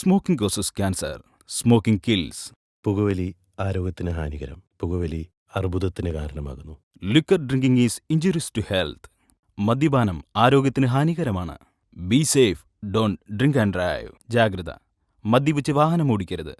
Smoking causes cancer. Smoking kills. പുകവലി ആരോഗ്യത്തിന് ഹാനികരം. പുകവലി അർബുദത്തിന് കാരണമാകുന്നു. Liquor drinking is injurious to health. മദ്യപാനം ആരോഗ്യത്തിന് ഹാനികരമാണ്. Be safe, don't drink and drive. ജാഗ്രത, മദ്യപിച്ച് വാഹനം ഓടിക്കരുത്.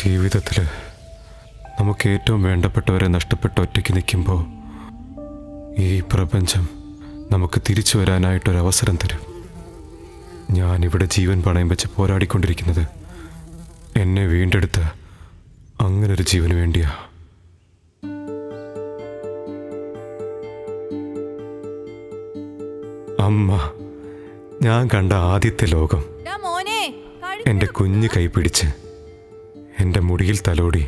ജീവിതത്തിൽ നമുക്ക് ഏറ്റവും വേണ്ടപ്പെട്ടവരെ നഷ്ടപ്പെട്ട് ഒറ്റയ്ക്ക് നിൽക്കുമ്പോൾ ഈ പ്രപഞ്ചം നമുക്ക് തിരിച്ചു വരാനായിട്ടൊരവസരം തരും. ഞാനിവിടെ ജീവൻ പണയം വെച്ച് പോരാടിക്കൊണ്ടിരിക്കുന്നത് എന്നെ വീണ്ടെടുത്ത അങ്ങനൊരു ജീവന് വേണ്ടിയാ. അമ്മ, ഞാൻ കണ്ട ആദ്യത്തെ ലോകം. എൻ്റെ കുഞ്ഞ് കൈപിടിച്ച് എൻ്റെ മുടിയിൽ തലോടി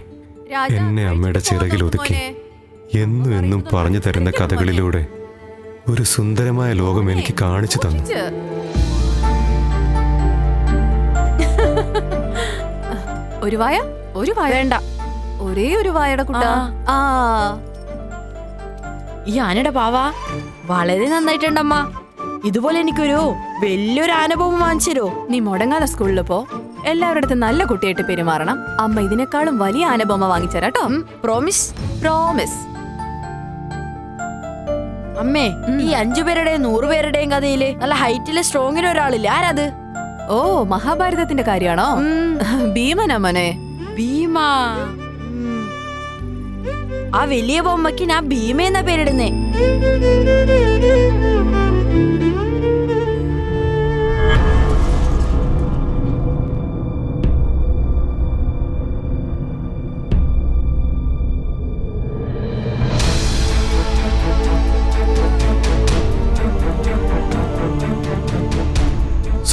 എന്നെ അമ്മയുടെ ചിറകിൽ ഒതുക്കി എന്നും എന്നും പറഞ്ഞു തരുന്ന കഥകളിലൂടെ ഒരു സുന്ദരമായ ലോകം എനിക്ക് കാണിച്ചു തന്നു. ഒരു വായ വേണ്ട, ഒരേ ഒരു വായയുടെ കുട്ടാ. ഈ ആനയുടെ പാവ വളരെ നന്നായിട്ടുണ്ടമ്മ. ഇതുപോലെ എനിക്കൊരു വലിയൊരു അനുഭവം വാങ്ങിച്ചോ. നീ മുടങ്ങാതെ സ്കൂളിൽ പോ. എല്ലാവരുടെ അടുത്തും നല്ല കുട്ടിയായിട്ട് പെരുമാറണം. അമ്മ ഇതിനേക്കാളും വലിയ ആനബൊമ്മ വാങ്ങിച്ചരാട്ടോ. പ്രോമിസ്? പ്രോമിസ്. അമ്മേ, ഈ 5 പേരുടെയും 100 പേരുടെയും കഥയില് നല്ല ഹൈറ്റില് സ്ട്രോങ്ങിന് ഒരാളില്ല. ആരത്? ഓ, മഹാഭാരതത്തിന്റെ കാര്യാണോ? ഭീമനമ്മനെ. ഭീമാ. ആ വലിയ ബൊമ്മയ്ക്ക് ഞാൻ ഭീമ എന്ന പേരിടുന്നേ.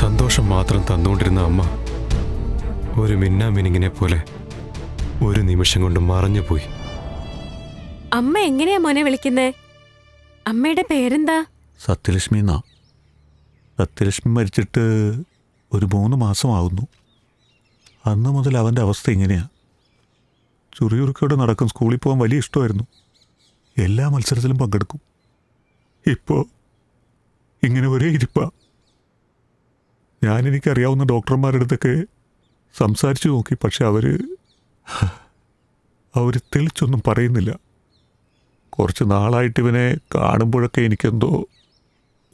സന്തോഷം മാത്രം തന്നുകൊണ്ടിരുന്ന അമ്മ ഒരു മിന്നാമിനിങ്ങിനെ പോലെ ഒരു നിമിഷം കൊണ്ട് മറഞ്ഞുപോയി. അമ്മ എങ്ങനെയാ മോനെ വിളിക്കുന്നേ? അമ്മയുടെ പേരെന്താ? സത്യലക്ഷ്മി എന്നാ. സത്യലക്ഷ്മി മരിച്ചിട്ട് ഒരു 3 മാസമാകുന്നു. അന്ന് മുതൽ അവൻ്റെ അവസ്ഥ ഇങ്ങനെയാ. ചുറിയുറുക്കോടെ നടക്കും. സ്കൂളിൽ പോകാൻ വലിയ ഇഷ്ടമായിരുന്നു. എല്ലാ മത്സരത്തിലും പങ്കെടുക്കും. ഇപ്പോൾ ഇങ്ങനെ ഒരേ ഇരിപ്പാ. എനിക്കറിയാവുന്ന ഡോക്ടർമാരുടെ അടുത്തൊക്കെ സംസാരിച്ചു നോക്കി. പക്ഷെ അവർ തെളിച്ചൊന്നും പറയുന്നില്ല. കുറച്ച് നാളായിട്ട് ഇവനെ കാണുമ്പോഴൊക്കെ എനിക്കെന്തോ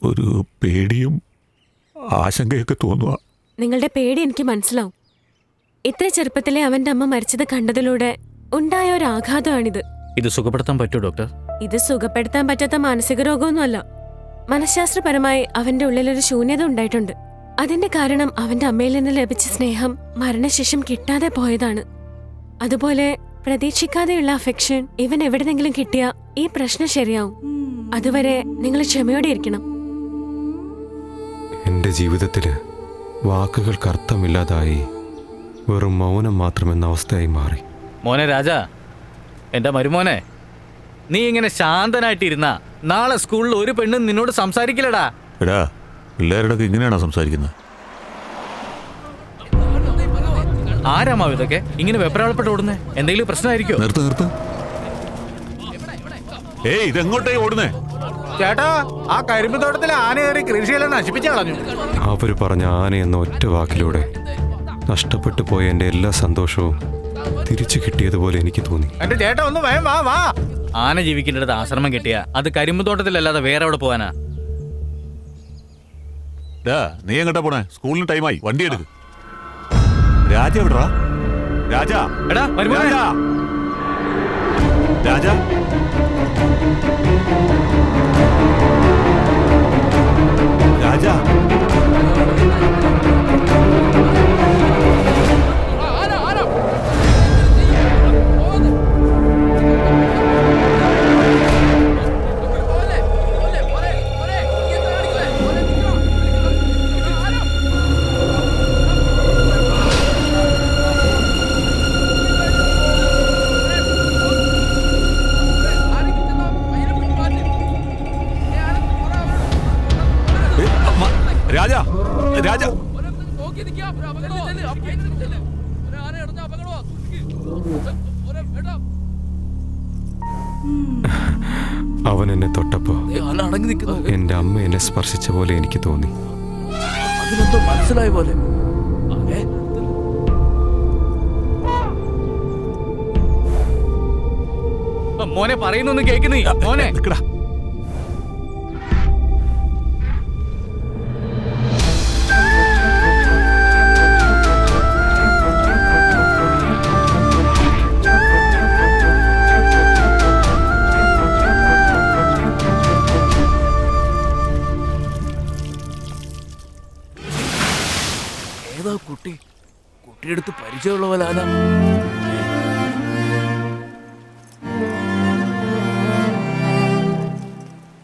ഒരു പേടിയും ആശങ്കയൊക്കെ തോന്നുക. നിങ്ങളുടെ പേടി എനിക്ക് മനസ്സിലാവും. ഇത്ര ചെറുപ്പത്തിലെ അവന്റെ അമ്മ മരിച്ചത് കണ്ടതിലൂടെ ഉണ്ടായ ഒരു ആഘാതമാണിത്. ഇത് സുഖപ്പെടുത്താൻ പറ്റുമോ ഡോക്ടർ? ഇത് സുഖപ്പെടുത്താൻ പറ്റാത്ത മാനസിക രോഗമൊന്നുമല്ല. മനഃശാസ്ത്രപരമായി അവന്റെ ഉള്ളിലൊരു ശൂന്യത ഉണ്ടായിട്ടുണ്ട്. അതിന്റെ കാരണം അവന്റെ അമ്മയിൽ നിന്ന് ലഭിച്ച സ്നേഹം മരണശേഷം കിട്ടാതെ പോയതാണ്. അതുപോലെ പ്രതീക്ഷിക്കാതെയുള്ള അഫെക്ഷൻ ഇവൻ എവിടെന്നെങ്കിലും കിട്ടിയ ഈ പ്രശ്നം ശരിയാവും. അതുവരെ നിങ്ങൾ ക്ഷമയോടെ ഇരിക്കണം. എൻ്റെ ജീവിതത്തില് വാക്കുകൾക്ക് അർത്ഥമില്ലാതായി വെറും മൗനം മാത്രമെന്ന അവസ്ഥയായി മാറി. മോനെ രാജാ, എൻ്റെ മരുമോനെ, നീ ഇങ്ങനെ ശാന്തനായിട്ടിരുന്ന നാളെ സ്കൂളിൽ ഒരു പെണ്ണും നിന്നോട് സംസാരിക്കില്ലടാ. എടാ, പിള്ളേരുടെ ഇങ്ങനെയാണോ സംസാരിക്കുന്നത്? ആരാമാവ് ഇതൊക്കെ ഇങ്ങനെ വെപ്രാളപ്പെട്ട് ഓടുന്നേ? എന്തെങ്കിലും പ്രശ്നമായിരിക്കോ? നിർത്ത്. ഏയ്, ഇതെങ്ങോട്ടേ ഓടുന്നേ? ചേട്ടാ, ആ കരിമ്പ് തോട്ടത്തിലെ ആനയേറി കൃഷിയെല്ലാം നശിപ്പിച്ചു കളഞ്ഞു. അവർ പറഞ്ഞ ആന എന്ന ഒറ്റ വാക്കിലൂടെ നഷ്ടപ്പെട്ടു പോയ എൻ്റെ എല്ലാ സന്തോഷവും തിരിച്ചു കിട്ടിയതുപോലെ എനിക്ക് തോന്നി. എന്റെ ചേട്ടാ, ഒന്ന് വേഗം വാ വാ. ആന ജീവിക്കേണ്ടത് ആശ്രമം കിട്ടിയ അത് കരിമ്പ് തോട്ടത്തിലല്ലാതെ വേറെ എവിടെ പോവാനാ? നീ എങ്ങോട്ടാ പോണേ? സ്കൂളിന് ടൈമായി, വണ്ടി എടുക്ക്. രാജ എവിടാ? രാജ, എടാ മരുമോനെ. രാജ, രാജ, രാജ. രാജ, രാജ, അവൻ എന്നെ തൊട്ടപ്പോ എന്റെ അമ്മ എന്നെ സ്പർശിച്ച പോലെ എനിക്ക് തോന്നി. മനസ്സിലായ പോലെ മോനെ പറയുന്നൊന്നും കേൾക്കുന്നേ മോനെ. നിക്കടാ. ഏതാ കുട്ടി? കുട്ടിയെടുത്ത് പരിചയമുള്ള പോലെ ആരാ?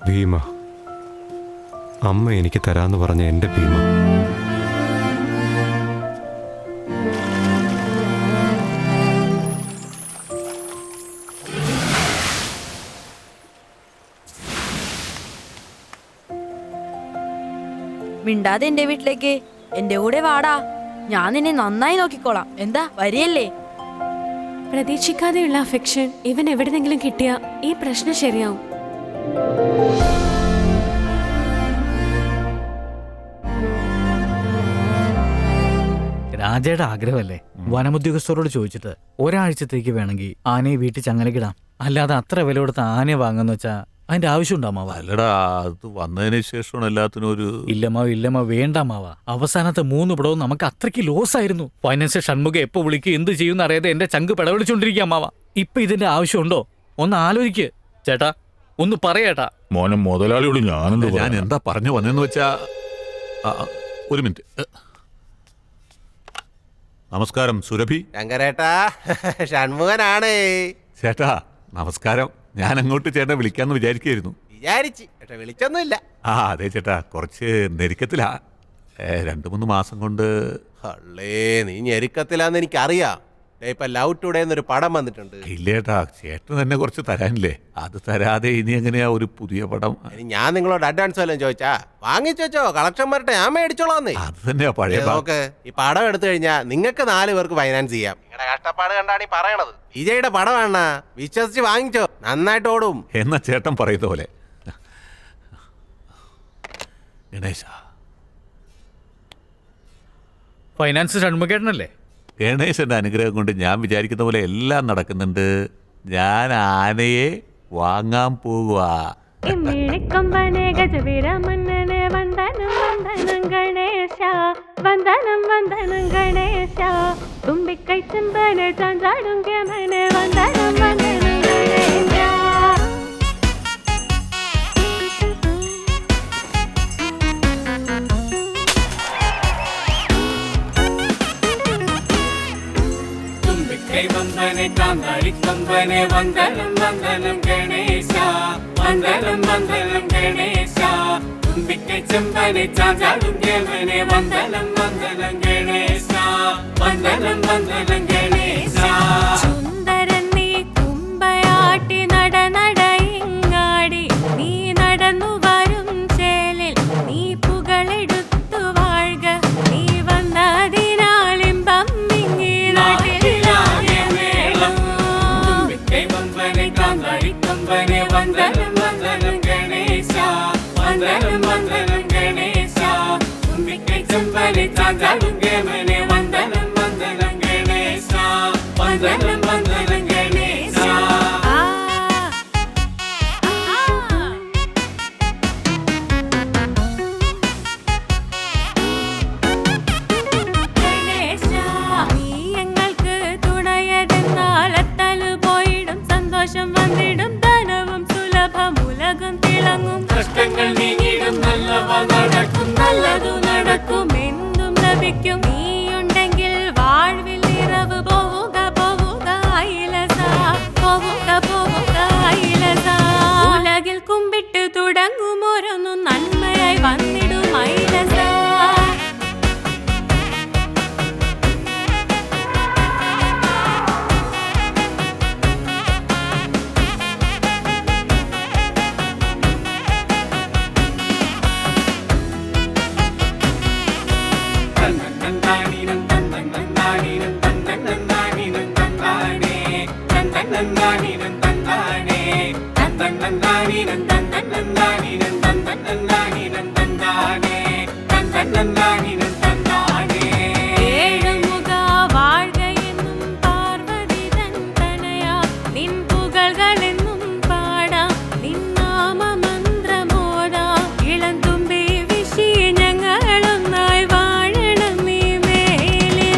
ഭീമ, അമ്മ എനിക്ക് തരാന്ന് പറഞ്ഞ എന്റെ ഭീമ. മിണ്ടാതെ എന്റെ വീട്ടിലേക്ക് എന്റെ കൂടെ വാടാ. ഞാൻ നിന്നെ നന്നായി നോക്കിക്കോളാം. എന്താ വരിയല്ലേ? പ്രതീക്ഷിക്കാതെയുള്ള അഫെക്ഷൻ ഇവൻ എവിടെന്നെങ്കിലും കിട്ടിയ ഈ പ്രശ്നം ശരിയാവും. രാജയുടെ ആഗ്രഹമല്ലേ? വനമുദ്യോഗസ്ഥരോട് ചോദിച്ചിട്ട് ഒരാഴ്ചത്തേക്ക് വേണമെങ്കിൽ ആനയെ വീട്ടിൽ ചങ്ങലക്കിടാം. അല്ലാതെ അത്ര വില കൊടുത്ത് ആനയെ വാങ്ങാന്ന് വെച്ചാ അതിന്റെ ആവശ്യം ഉണ്ടാമാവ. അല്ലടാ, അത് വന്നതിന് ശേഷമാണ് എല്ലാത്തിനും ഒരു... ഇല്ലമാവ വേണ്ടാമാവ. അവസാനത്തെ 3 പടവും നമുക്ക് അത്രയ്ക്ക് ലോസ് ആയിരുന്നു. ഫൈനാൻഷ്യൽ ഷൺമുഖ എപ്പോ വിളിക്കും എന്ത് ചെയ്യുന്ന അറിയാതെ എന്റെ ചങ്ക് പിടവിളിച്ചോണ്ടിരിക്കാമാവ. ഇപ്പൊ ഇതിന്റെ ആവശ്യമുണ്ടോ? ഒന്ന് ആലോചിക്ക് ചേട്ടാ, ഒന്ന് പറയേട്ടാ. മോനെ മുതലാളിയോട് ഞാൻ എന്താ പറഞ്ഞു വന്നെന്ന് വെച്ചാ... ഒരു മിനിറ്റ്. നമസ്കാരം സുരഭി. ശങ്കരേട്ടാ, ഷൺമുഖനാണേ. ചേട്ടാ നമസ്കാരം. ഞാൻ അങ്ങോട്ട് ചേട്ടനെ വിളിക്കാന്ന് വിചാരിക്കായിരുന്നു. വിളിച്ചൊന്നുമില്ല. അതെ ചേട്ടാ, കുറച്ച് നെരുക്കത്തിലാ. 2-3 മാസം കൊണ്ട്... അള്ളേ, നീ ഞെരുക്കത്തിലാന്ന് എനിക്കറിയാം. ഇപ്പൊ ലവ് ടുഡേ എന്നൊരു പടം വന്നിട്ടുണ്ട്. ഇല്ല ചേട്ടാ, ചേട്ടൻ തന്നെ കുറച്ച് തരാനില്ലേ? അത് തരാതെ ഇനി എങ്ങനെയാ ഒരു പുതിയ പടം? ഞാൻ നിങ്ങളോട് അഡ്വാൻസ് വല്ലതും ചോദിച്ചാ വാങ്ങിച്ചോ? കളക്ഷൻ വരട്ടെ, ഞാൻ മേടിച്ചോളാന്നേ. അത് തന്നെയാ പഴയ നോക്ക്, ഈ പടം എടുത്തു കഴിഞ്ഞാൽ നിങ്ങൾക്ക് 4 പേർക്ക് ഫൈനാൻസ് ചെയ്യാം. നിങ്ങളുടെ കഷ്ടപ്പാട് കണ്ടാണ് ഈ പറയണത്. വിജയുടെ പടമാണ്, വിശ്വസിച്ച് വാങ്ങിച്ചോ, നന്നായിട്ട് ഓടും. എന്നാ ചേട്ടൻ പറയുന്ന പോലെ. ഗണേശ, ഫൈനാൻസ് ഷൺമുഖേട്ടനല്ലേ? ഗണേശന്റെ അനുഗ്രഹം കൊണ്ട് ഞാൻ വിചാരിക്കുന്ന പോലെ എല്ലാം നടക്കുന്നുണ്ട്. ഞാൻ ആനയെ വാങ്ങാൻ പോകുക. തുമ്പിക്കൈ ചെമ്പനെ ചാഞ്ചാടും കേമനെ വന്ദനം വന്ദനം ഗണേശ. വന്ദനെ കാന്താരി കൊമ്പനെ വന്ദനം വന്ദനം ഗണേശ. വന്ദനം വന്ദനം ഗണേശ. തുമ്പിക്കൈ ചെമ്പനെ ചാഞ്ചാടും കേമനെ വന്ദനം വന്ദനം ഗണേശ. വന്ദനം വന്ദനം ഗണേശ. സുന്ദരൻ നീ കുമ്പയാട്ടി നട നടയിങ്ങാടി. നീ നടന്നു വരും ചേലിൽ നീ പുകളെടുത്തു വാഴ്ക. നീ വന്നതിനാളിമ്പം നീങ്ങി നാട്ടിലാകെ മേളം. തുമ്പിക്കൈ വമ്പനെ കാന്താരി കൊമ്പനെ വന്ദനം വന്ദനം ഗണേശ. വന്ദനം വന്ദനം ഗണേശ. തുമ്പിക്കൈ ചെമ്പനെ ചാഞ്ചാടും കേമനെ വന്ദനം വന്ദനം ഗണേശ. വന്ദനം വന്ദനം ഗണേശ. ഏഴുമുഖ വാഴ്ക എന്നും പാർവതി തൻ തനയാ നിൻ പുകഴ്കളെന്നും പാടാം നിൻ നാമമന്ത്രമോദാം ഇളന്തുമ്പി വിശി ഞങ്ങളൊന്നായി വാഴണം നീ മേലിൽ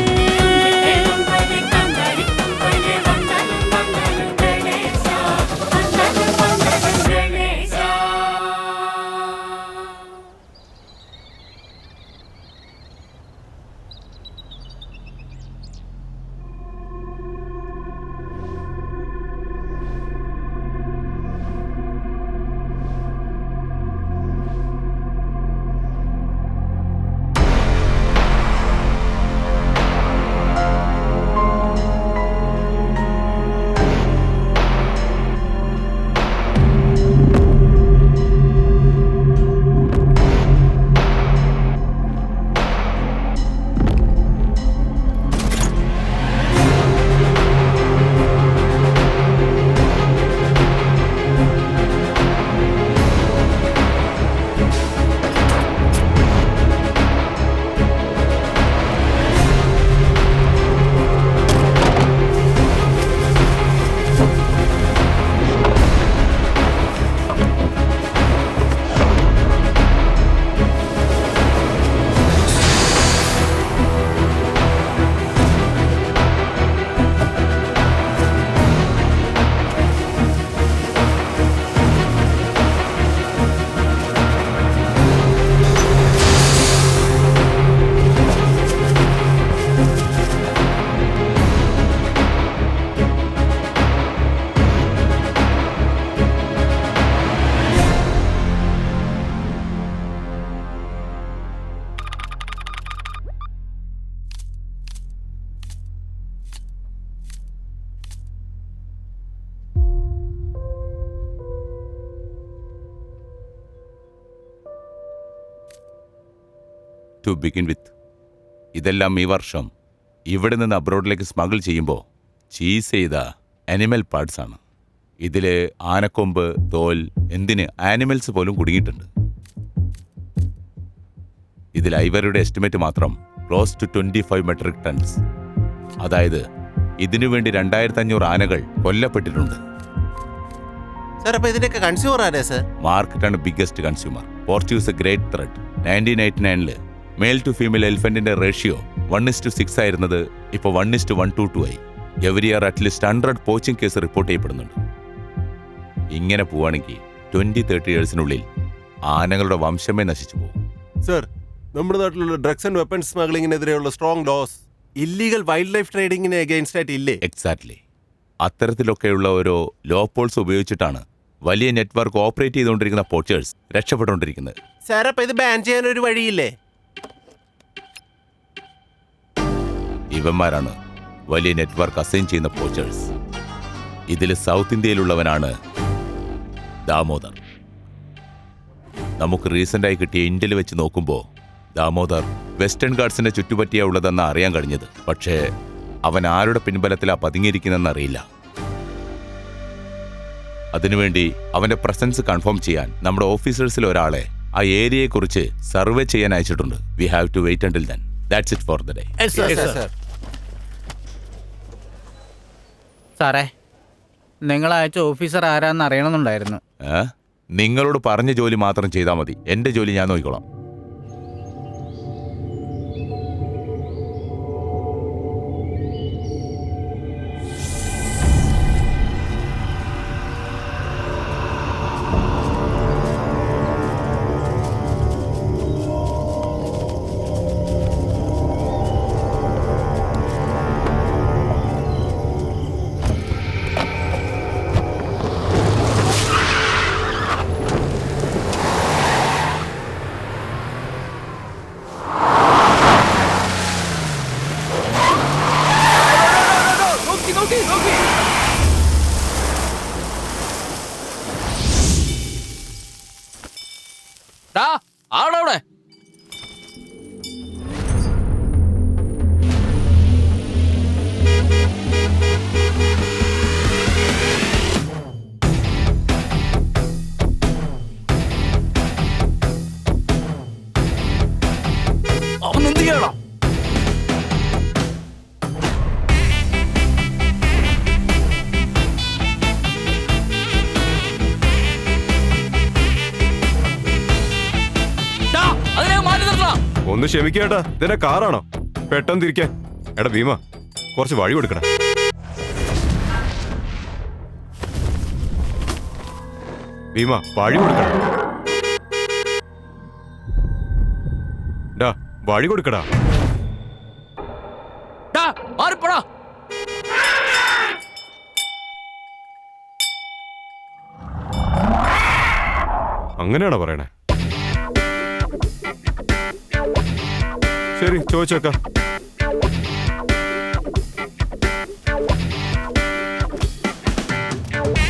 ടു ബിഗിൻ വിത്ത്, ഇതെല്ലാം ഈ വർഷം ഇവിടെ നിന്ന് അബ്രോഡിലേക്ക് സ്മഗിൾ ചെയ്യുമ്പോൾ ചീസ് ചെയ്ത അനിമൽ പാർട്സ് ആണ്. ഇതിൽ ആനക്കൊമ്പ്, തോൽ, എന്തിന് ആനിമൽസ് പോലും കുടുങ്ങിയിട്ടുണ്ട്. ഇതിൽ ഐവറിയുടെ എസ്റ്റിമേറ്റ് മാത്രം ക്ലോസ് ടു 25 മെട്രിക് ടൺസ്. അതായത് ഇതിനുവേണ്ടി 2500 ആനകൾ കൊല്ലപ്പെട്ടിട്ടുണ്ട്. സാർ അപ്പൊ ഇതിന്റെയൊക്കെ കൺസ്യൂമർ ആരാ സാർ? മാർക്കറ്റാണ് biggest consumer. Portuguese a great thread. 1989 male to female എലിഫന്റിന്റെ റേഷ്യോ 1:6 ആയിരുന്നത് ഇപ്പോൾ 1:122 ആയി. Every year at least 100 poaching case report ചെയ്യപ്പെടുന്നുണ്ട്. ഇങ്ങനെ പോവാണെങ്കിൽ 20-30 ഇയേഴ്സിനുള്ളിൽ ആനകളുടെ വംശമേ നശിച്ചു പോകും. സർ, നമ്മുടെ നാട്ടിലുള്ള ഡ്രഗ്സ് ആൻഡ് വെപ്പൺസ് സ്മഗ്ലിങ്ങിനെതിരെയുള്ള strong laws illegal wildlife ട്രേഡിങ്ങിന് അഗെയിൻസ്റ്റ് ആയിട്ട് ഇല്ലേ? എക്സാക്ട്ലി. അത്തരത്തിലൊക്കെയുള്ള ഓരോ ലോ പോൾസ് ഉപയോഗിച്ചിട്ടാണ് വലിയ നെറ്റ്വർക്ക് ഓപ്പറേറ്റ് ചെയ്തുകൊണ്ടിരിക്കുന്ന പോച്ചേഴ്സ് രക്ഷപ്പെട്ടുകൊണ്ടിരിക്കുന്നത്. സാർ അപ്പൊ ഇത് ബാൻ ചെയ്യാൻ ഒരു വഴിയില്ലേ? ഇവന്മാരാണ് വലിയ നെറ്റ്വർക്ക് അസൈൻ ചെയ്യുന്ന പോച്ചേഴ്സ്. ഇതിൽ സൗത്ത് ഇന്ത്യയിലുള്ളവനാണ് ദാമോദർ. നമുക്ക് റീസെൻ്റായി കിട്ടിയ ഇന്ത്യയിൽ വെച്ച് നോക്കുമ്പോൾ ദാമോദർ വെസ്റ്റേൺ ഗാർഡ്സിന്റെ ചുറ്റുപറ്റിയാ ഉള്ളതെന്ന് അറിയാൻ കഴിഞ്ഞത്. പക്ഷേ അവൻ ആരുടെ പിൻബലത്തിലാ പതുങ്ങിയിരിക്കുന്നതെന്നറിയില്ല. അതിനുവേണ്ടി അവന്റെ പ്രസൻസ് കൺഫേം ചെയ്യാൻ നമ്മുടെ ഓഫീസേഴ്സിൽ ഒരാളെ ആ ഏരിയയെക്കുറിച്ച് സർവേ ചെയ്യാൻ അയച്ചിട്ടുണ്ട്. We have to wait until then. That's it for the day. സാറേ, നിങ്ങൾ അയച്ച ഓഫീസർ ആരാന്ന് അറിയണമെന്നുണ്ടായിരുന്നു. നിങ്ങളോട് പറഞ്ഞ ജോലി മാത്രം ചെയ്താൽ മതി. എന്റെ ജോലി ഞാൻ നോക്കിക്കോളാം. ആടവിടെ ഒന്ന് ക്ഷമിക്കേട്ടാ, ഇതെന്നെ കാറാണോ? പെട്ടെന്ന് തിരിക്കാൻ. എടാ ഭീമ, കുറച്ച് വഴി കൊടുക്കടാ. ഭീമ, വഴി കൊടുക്കടാ. ഡാ, വഴി കൊടുക്കടാ. അങ്ങനെയാണോ പറയണേ? ശരി, ചോദിച്ചേക്കാം.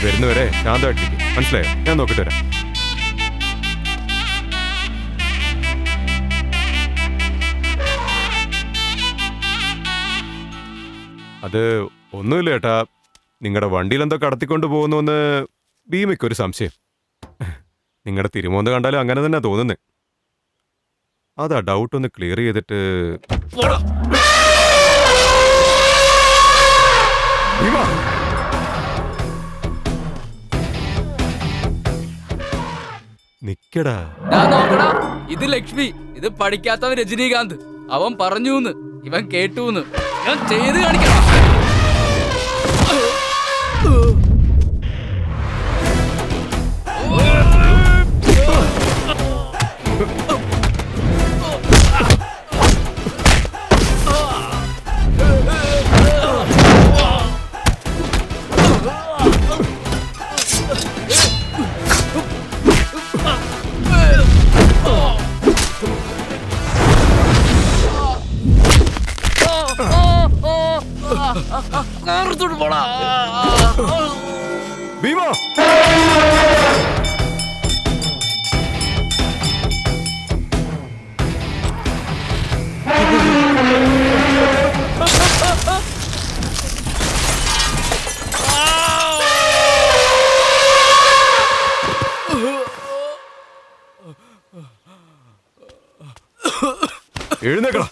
വരുന്നവരെ ശാന്തമായിട്ടിരിക്കും, മനസ്സിലായോ? ഞാൻ നോക്കിട്ട് വരാം. അത് ഒന്നുമില്ല ചേട്ടാ, നിങ്ങളുടെ വണ്ടിയിൽ എന്തോ കടത്തിക്കൊണ്ട് പോകുന്നുവെന്ന് ഭീമയ്ക്കൊരു സംശയം. നിങ്ങളുടെ തിരുമോന്ത കണ്ടാലും അങ്ങനെ തന്നെ തോന്നുന്നത്. അതാ ഡൗട്ട് ഒന്ന് ക്ലിയർ ചെയ്തിട്ട്. നിക്കടാ. ഇത് ലക്ഷ്മി, ഇത് പഠിക്കാത്തവൻ രജനീകാന്ത്. അവൻ പറഞ്ഞൂന്ന്, ഇവൻ കേട്ടൂന്ന്. ഞാൻ ചെയ്ത് കാണിക്കണം. ഭീമ, എഴുന്നേക്കടാ.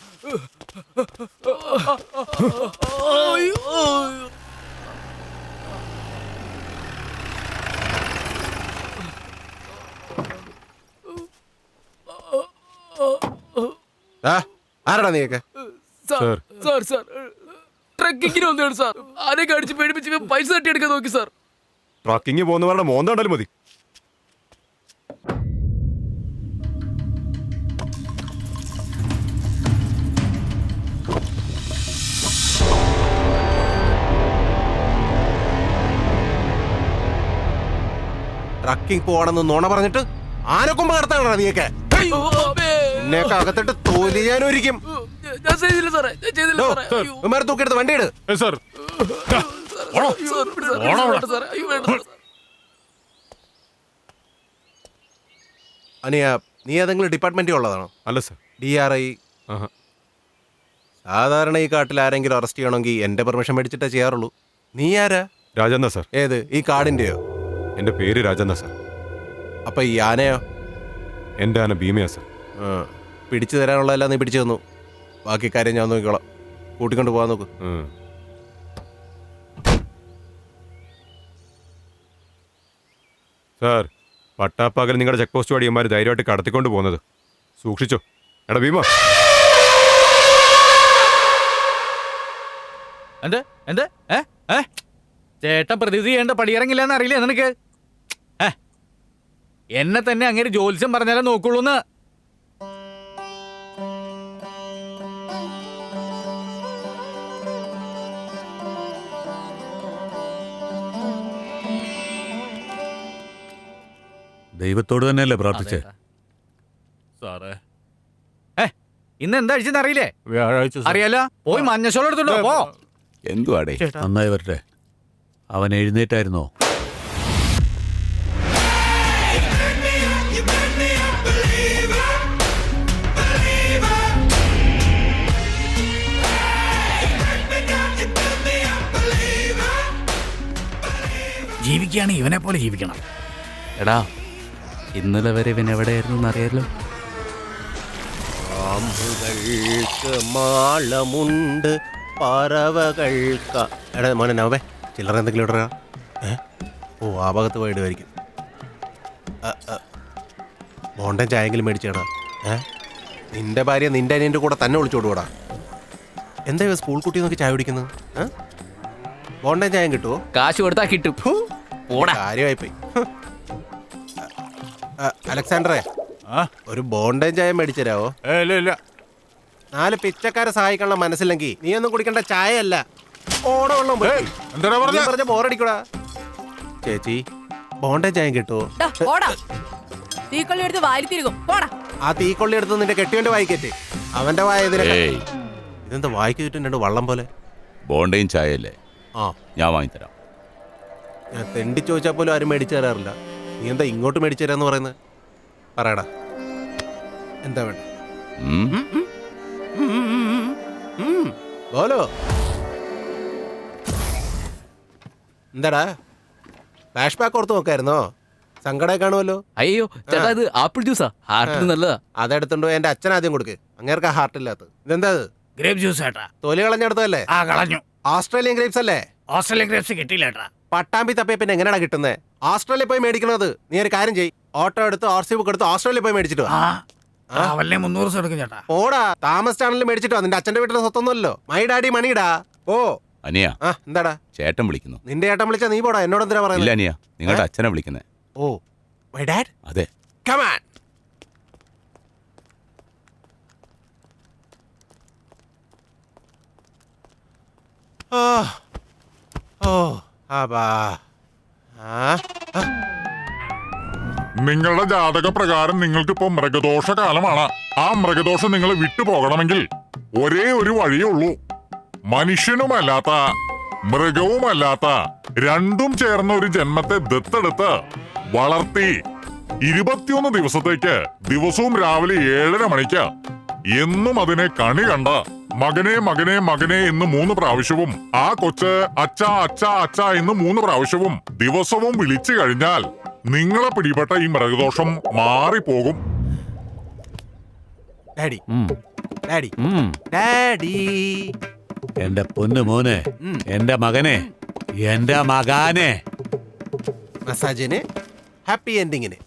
ആരാടാ നീയൊക്കെ? ട്രക്കിങ്ങിന് വന്നതാണ് സാർ. ആരെയൊക്കെ അടിച്ച് പേടിപ്പിച്ച് പൈസ തട്ടിയെടുക്കാൻ നോക്കി സാർ. ട്രക്കിങ് പോകുന്നവരുടെ മോന്താണ്ടാലും മതി. ട്രക്കിംഗ് പോവാണെന്ന് നുണ പറഞ്ഞിട്ട് ആനക്കൊമ്പ് കടത്താണോ നീയൊക്കെ? എന്നെയൊക്കെ അകത്തിട്ട് തോലി ഞാൻ ഒരിക്കും. തൂക്കിയെടുത്ത് വണ്ടിയിട്. അനിയ, നീ ഏതെങ്കിലും ഡിപ്പാർട്ട്മെന്റിൽ ഉള്ളതാണോ? അല്ല സർ. DRI. സാധാരണ ഈ കാട്ടിൽ ആരെങ്കിലും അറസ്റ്റ് ചെയ്യണമെങ്കിൽ എന്റെ പെർമിഷൻ മേടിച്ചിട്ടേ ചെയ്യാറുള്ളൂ. നീ ആരാ? രാജന്ന സർ. ഏത്, ഈ കാടിന്റെയോ? എന്റെ പേര് രാജന്ന സർ. അപ്പൊ ഈ ആനയോ? എന്റെ ആന ഭീമയാ സർ. പിടിച്ചു തരാനുള്ളതെല്ലാം നീ പിടിച്ചു തന്നു. ബാക്കി കാര്യം ഞാൻ നോക്കിക്കോളാം. കൂട്ടിക്കൊണ്ട് പോകാൻ നോക്ക്. സാർ, പട്ടാപ്പകൽ നിങ്ങളുടെ ചെക്ക് പോസ്റ്റ് വഴിയന്മാർ ധൈര്യമായിട്ട് കടത്തിക്കൊണ്ട് പോകുന്നത് സൂക്ഷിച്ചോ. എടാ ഭീമ. എന്ത് എന്ത് ചേട്ടൻ പ്രതിനിധി ചെയ്യേണ്ട പടിയിറങ്ങില്ലെന്ന് അറിയില്ലേ നിനക്ക്? എന്നെ തന്നെ അങ്ങനെ ജോത്സ്യം പറഞ്ഞാലേ നോക്കുള്ളൂന്ന്. ദൈവത്തോട് തന്നെയല്ലേ പ്രാർത്ഥിച്ചേ? സാറേ, ഇന്ന് എന്താ അടിച്ചെന്ന് അറിയില്ലേ? വ്യാഴാഴ്ച. അറിയാലോ, പോയി മഞ്ഞശോളം എടുത്തുണ്ടോ പോ. എന്തുവാടേ? നന്നായി വരട്ടെ. അവൻ എഴുന്നേറ്റായിരുന്നോ? ജീവിക്കുകയാണെങ്കിൽ ഇവനെ പോലെ ജീവിക്കണം. എടാ, ഇന്നലെ വരെ ഇവൻ എവിടെയായിരുന്നു എന്നറിയാലോ. മാളമുണ്ട് പറവകൾക്ക്. എടാ മോനെ നവേ, ചില്ലറ എന്തെങ്കിലും ഇടറാ. ഓ, ആ ഭാഗത്ത് പോയിടുമായിരിക്കും. മോണ്ടൻ ചായെങ്കിലും മേടിച്ചേടാ. നിന്റെ ഭാര്യ നിന്റെ അനിയന്റെ കൂടെ തന്നെ വിളിച്ചോടുകൂടാ. എന്താ ഇവ സ്കൂൾ കുട്ടി നോക്കി ചായ കുടിക്കുന്നത്? ബോണ്ടൻ ചായം കിട്ടുമോ? കാശ് കൊടുത്താ കിട്ടും. കാര്യമായിപ്പോയി. അലക്സാണ്ടറെ, ഒരു ബോണ്ടൻ ചായ മേടിച്ചരാവോ? ഇല്ല. 4 പിച്ചക്കാരെ സഹായിക്കാനുള്ള മനസ്സില്ലെങ്കിൽ നീ ഒന്നും കുടിക്കേണ്ട ചായയല്ല, ഓടവെള്ളം പറഞ്ഞ ബോറടിക്കൂടാ. ചേച്ചി, ബോണ്ടൻ ചായം കിട്ടുമോ? തീക്കൊള്ളി എടുത്ത് വാരി തിരികും. പോടാ. ആ തീക്കൊള്ളി എടുത്ത് നിന്റെ കെട്ടിയവന്റെ വായിക്കറ്റ്. അവന്റെ വായ ഇതെന്താ വായിക്ക് ചുറ്റും 2 വള്ളം പോലെ? ബോണ്ടയും ചായയല്ലേ? ഞാൻ വാങ്ങിത്തരാം. ഞാൻ തെണ്ടി ചോദിച്ചാൽ പോലും ആരും മേടിച്ചു തരാറില്ല. നീ എന്താ ഇങ്ങോട്ട് മേടിച്ചു തരാന്ന് പറയുന്നത്? പറയടാ, എന്താ വേണ്ട? ബോലോ, എന്താടാ ഫ്ലാഷ് ബാക്ക് ഓർത്ത് നോക്കായിരുന്നോ? സങ്കടമായി കാണുമല്ലോ. അയ്യോ ചേട്ടാ, ഇത് ആപ്പിൾ ജ്യൂസാ, ഹാർട്ടിന് നല്ലതാ. അതെടുത്തുണ്ടോ എന്റെ അച്ഛൻ ആദ്യം കൊടുക്ക്. അങ്ങേർക്ക് ഹാർട്ട് ഇല്ലാത്തത്. ഇതെന്താ? ഗ്രേപ്പ് ജ്യൂസ് ഏട്ടാ. തൊലി കളഞ്ഞെടുത്തല്ലേ? കളഞ്ഞു. ഓസ്ട്രേലിയൻ ഗ്രേപ്സ് അല്ലേ? ഓസ്ട്രേലിയൻ ഗ്രേപ്സ് കിട്ടിയില്ല ഏട്ടാ. പട്ടാമ്പി തപ്പിയ പിന്നെ എങ്ങനെയാണ് കിട്ടുന്നത്? ഓസ്ട്രേലിയ പോയി മേടിക്കണത്. നീ ഒരു കാര്യം ചെയ്യ്, ഓട്ടോ എടുത്ത് RC ബുക്ക് എടുത്ത് ഓസ്ട്രേലിയ പോയി മേടിച്ചിട്ട് വാ. 300 എടുക്കും ചേട്ടാ. ഓടാ, താമസിച്ചാണെങ്കിലും മേടിച്ചിട്ടോ. നിന്റെ അച്ഛന്റെ വീട്ടിലെ സ്വത്തൊന്നുമല്ലോ. My daddy മണിടാ. ഓ അനിയ, എന്താടാ? ചേട്ടൻ വിളിക്കുന്നു. നിന്റെ ചേട്ടൻ വിളിച്ചാ നീ പോടാ. എന്നോട് എന്തിനാ പറയുന്നത്? ഇല്ല അനിയ, നിങ്ങളുടെ അച്ഛനെ വിളിക്കുന്നേ. Oh, my dad? അതെ. Come on. നിങ്ങളുടെ ജാതക പ്രകാരം നിങ്ങൾക്കിപ്പോ മൃഗദോഷ കാലമാണ്. ആ മൃഗദോഷം നിങ്ങൾ വിട്ടുപോകണമെങ്കിൽ ഒരേ ഒരു വഴിയേ ഉള്ളൂ. മനുഷ്യനുമല്ലാത്ത മൃഗവുമല്ലാത്ത രണ്ടും ചേർന്ന ഒരു ജന്മത്തെ ദത്തെടുത്ത് വളർത്തി 21 ദിവസത്തേക്ക് ദിവസവും രാവിലെ 7:30 മണിക്ക് എന്നും അതിനെ കണി കണ്ട മകനെ മകനെ മകനെ എന്ന് 3 പ്രാവശ്യവും ആ കൊച്ച് അച്ഛ അച്ഛ അച്ഛ എന്ന് 3 പ്രാവശ്യവും ദിവസവും വിളിച്ചു കഴിഞ്ഞാൽ നിങ്ങളെ പിടിപെട്ട ഈ മൃഗദോഷം മാറിപ്പോകും. Daddy, daddy, daddy. എന്റെ പൊന്നു മോനെ, എന്റെ മകനെ, എന്റെ മകാനെ. മസാജിന്, ഹാപ്പി എൻഡിങ്ങിന്.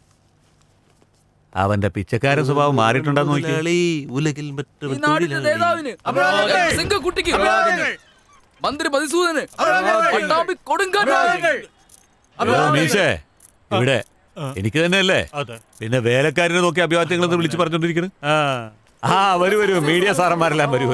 അവന്റെ പിച്ചക്കാരൻ സ്വഭാവം മാറിയിട്ടുണ്ടെന്ന് നോക്കി. ഉലകിൽ മന്ത്രി മധുസൂദന്, ഇവിടെ എനിക്ക് തന്നെയല്ലേ? പിന്നെ വേലക്കാരനെ നോക്കി അഭിവാദ്യങ്ങളെന്ന് വിളിച്ചു പറഞ്ഞോണ്ടിരിക്കുന്നു. വരൂ മീഡിയ സാറന്മാരെല്ലാം വരൂ.